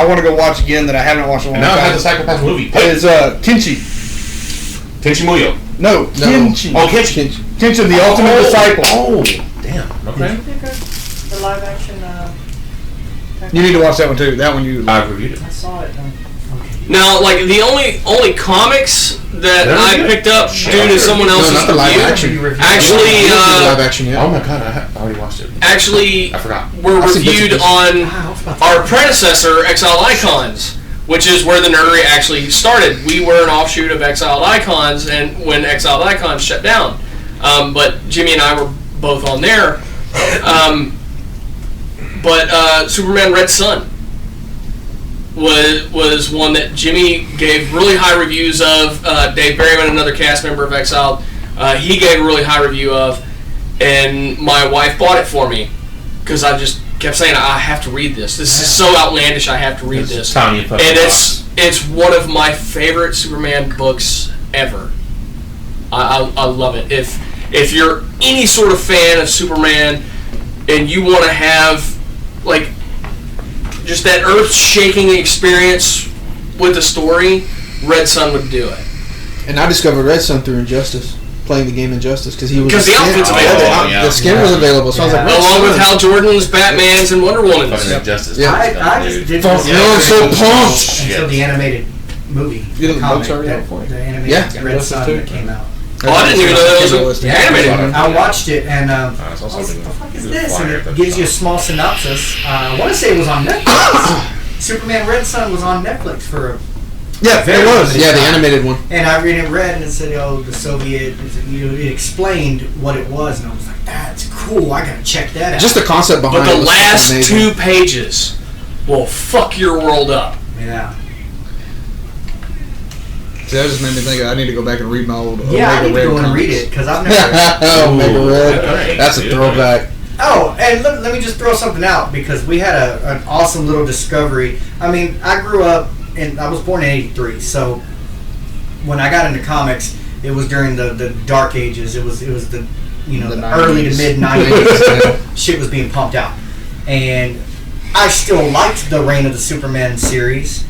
want to go watch again that I haven't watched in a long time. Now I have the Psycho-Pass movie. Is Tenchi. Tenchi Muyo. No, Kenchi. Oh, Kenchi. Kenchi, the ultimate disciple. Oh, damn. Okay. The live action. You need to watch that one too. That one I reviewed it. I saw it. Now, like the only comics that I picked up due to someone else's not the live action. Actually, live action, yeah. Oh my god, I already watched it. Actually, I forgot. Were reviewed on our predecessor, Exiled Icons, which is where the nerdery actually started. We were an offshoot of Exiled Icons, and when Exiled Icons shut down, but Jimmy and I were both on there. But Superman Red Sun was one that Jimmy gave really high reviews of. Dave Berryman, another cast member of Exiled, he gave a really high review of, and my wife bought it for me because I just kept saying I have to read this. This is so outlandish. I have to read this. And it's one of my favorite Superman books ever. I love it. If you're any sort of fan of Superman and you want to have like just that earth-shaking experience with the story, Red Sun would do it. And I discovered Red Sun through Injustice, playing the game Injustice, because he was the outfit's available. The skin was available, so I was like, along with Hal Jordan's, Batman's, and Wonder Woman's. Injustice. Yeah. I just did so pumped until the animated movie. You know, the comic, books already out for it. the animated Red Sun that came out. Oh, I didn't even know that was animated. I watched it and I It's was also like, what the fuck is the this? And flyer it at the gives you a top. small synopsis. I want to say it was on Netflix. Superman Red Sun was on Netflix for a Yeah, it was. Yeah, the animated one. and I read and it said, oh, the Soviet, it explained what it was, and I was like, that's cool, I gotta check that out. Just the concept behind But it the was last amazing. 2 pages will fuck your world up. Yeah. See, that just made me think I need to go back and read my old Yeah, I need Omega to go Red and read comics. it, because I've never... Oh, Mega Red. Okay. That's a throwback. Oh, and let me just throw something out, because we had an awesome little discovery. I mean, I grew up, and I was born in '83, so when I got into comics, it was during the dark ages. It was the the early to mid '90s. Shit was being pumped out, and I still liked the Reign of the Superman series.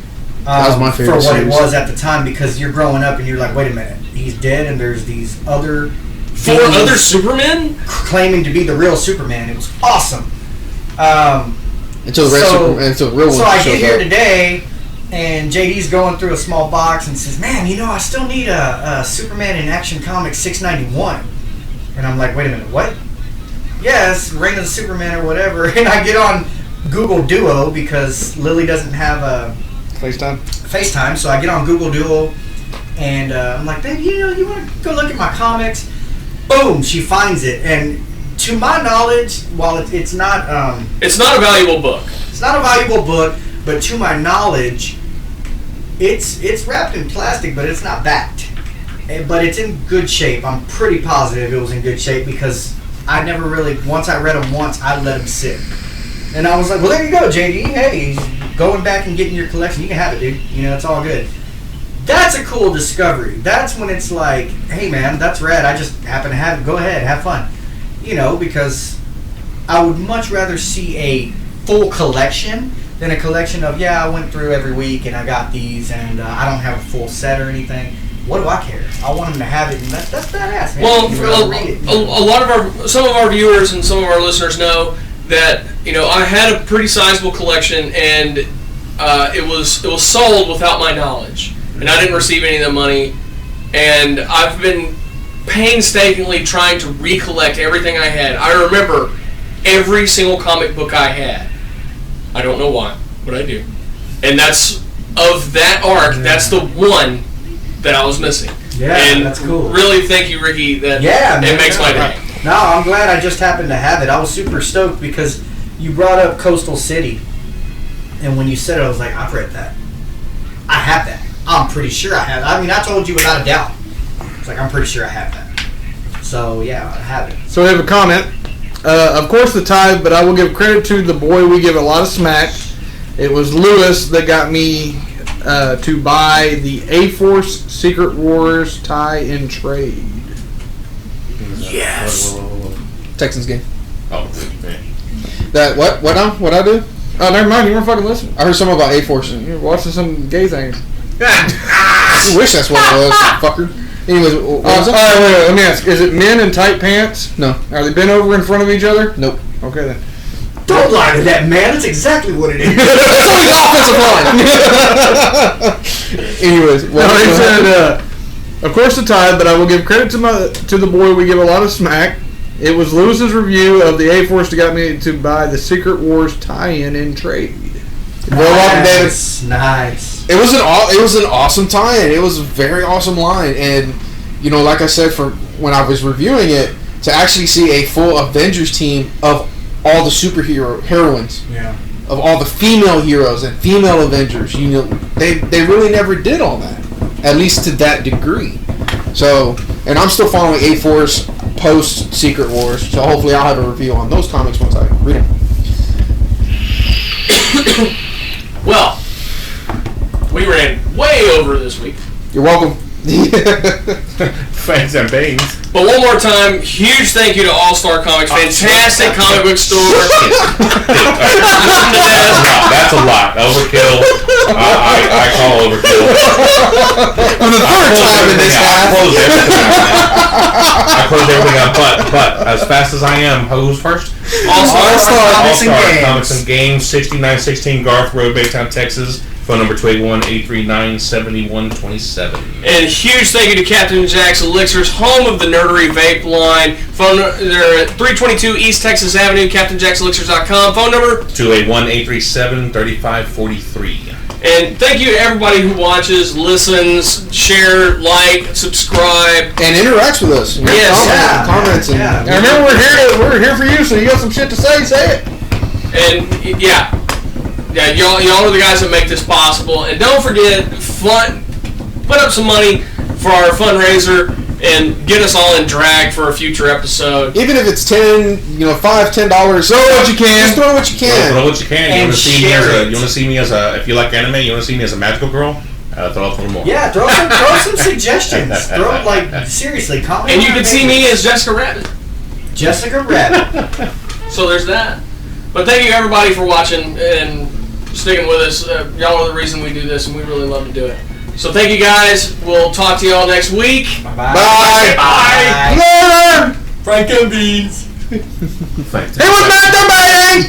That was my favorite for what series. it was at the time, because you're growing up and you're like, wait a minute, he's dead, and there's these other 4 beings other Supermen? claiming to be the real Superman. It was awesome. Until the real one So I shows get here up. today, and JD's going through a small box and says, man, I still need a Superman in Action Comics 691. And I'm like, wait a minute, what? Yes, Reign of the Superman or whatever. And I get on Google Duo because Lily doesn't have a FaceTime, so I get on Google Duo, and I'm like, babe, you want to go look at my comics? Boom, she finds it, and to my knowledge, while it's not It's not a valuable book. it's not a valuable book, but to my knowledge, it's wrapped in plastic, but it's not backed. But it's in good shape. I'm pretty positive it was in good shape, because I never really, once I read them once, I let them sit. And I was like, well, there you go, JD. Hey, going back and getting your collection, you can have it, dude. It's all good. That's a cool discovery. That's when it's like, hey, man, that's rad. I just happen to have it. Go ahead, have fun. Because I would much rather see a full collection than a collection of, I went through every week and I got these, and I don't have a full set or anything. What do I care? I want them to have it, and that's badass, man. Well, You really read it. a lot of some of our viewers and some of our listeners know that I had a pretty sizable collection, and it was sold without my knowledge, and I didn't receive any of the money, and I've been painstakingly trying to recollect everything I had. I remember every single comic book I had. I don't know why, but I do, and that's of that arc. That's the one that I was missing. Yeah, and that's cool. Really, thank you, Ricky. That Yeah, it man, makes my day. No, I'm glad I just happened to have it. I was super stoked because, you brought up Coastal City, and when you said it, I was like, I've read that. I have that. I'm pretty sure I have. I mean, I told you without a doubt. It's like, I'm pretty sure I have that. So yeah, I have it. So we have a comment. Of course, the tie, but I will give credit to the boy we give a lot of smack. It was Lewis that got me to buy the A-Force Secret Wars tie-in trade. Yes. Texans game. Oh, man. That what? What now? What I do? Oh, never mind. You weren't fucking listening. I heard something about A-Force. You're watching some gay things. You wish that's what it was, fucker. Anyways, what was it? Wait, let me ask. Is it men in tight pants? No. Are they bent over in front of each other? Nope. Okay, then. Don't lie to that man. That's exactly what it is. It's only offensive line. Anyways, No, he said, of course the tie, but I will give credit to the boy we give a lot of smack. It was Lewis's review of the A-Force that got me to buy the Secret Wars tie-in in trade. Nice. Nice. It was an awesome tie-in. It was a very awesome line, and you know, like I said, for when I was reviewing it, to actually see a full Avengers team of all the heroines, Yeah. of all the female heroes and female Avengers, you know, they really never did all that, at least to that degree. So, and I'm still following A-Force post Secret Wars, so hopefully I'll have a review on those comics once I read them. Well, we ran way over this week. You're welcome. Fans and Banes. But one more time, huge thank you to All Star Comics. Fantastic comic book store. That's a lot. Overkill. I call overkill. For the third time in this half. I closed everything up. But as fast as I am, who's first? All Star Comics and Games, 6916 Garth Road, Baytown, Texas. Phone number 281-839-7127. And huge thank you to Captain Jack's Elixirs, home of the Nerdery Vape line. They're at 322 East Texas Avenue, CaptainJacksElixirs.com. Phone number 281-837-3543. And thank you to everybody who watches, listens, share, like, subscribe, and interacts with us. Yes, comments and And remember, we're here for you. So you got some shit to say it. and yeah, y'all are the guys that make this possible. And don't forget, put up some money for our fundraiser and get us all in drag for a future episode. Even if it's $10, $5, $10, throw what you can. Just throw what you can. Throw what you can. You And want to see me as a? If you like anime, you want to see me as a magical girl? Throw up a little more. Yeah, throw some suggestions. Seriously, comment. And you can see me as Jessica Rabbit. Jessica Rabbit. So there's that. But thank you everybody for watching and sticking with us. Y'all are the reason we do this, and we really love to do it. So thank you guys. We'll talk to y'all next week. Bye. Bye. Bye. Later. Frank and Beans. Thanks. It was Master Bang.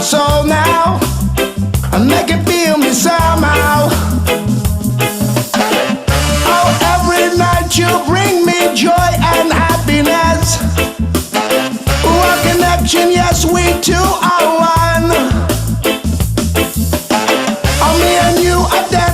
soul now, and they can feel me somehow. Oh, every night you bring me joy and happiness. One connection, yes, we two are one. Oh, me and you are dead.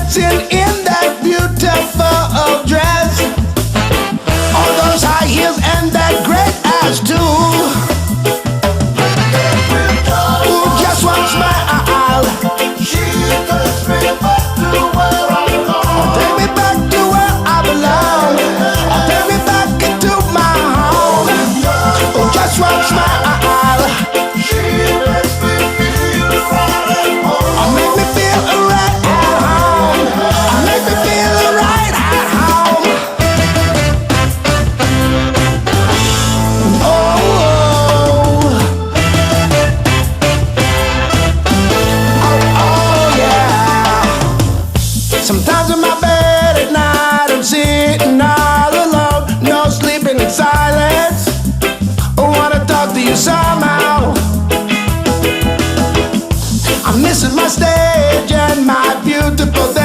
Sometimes in my bed at night I'm sitting all alone, no sleeping in silence. I wanna talk to you somehow. I'm missing my stage and my beautiful day.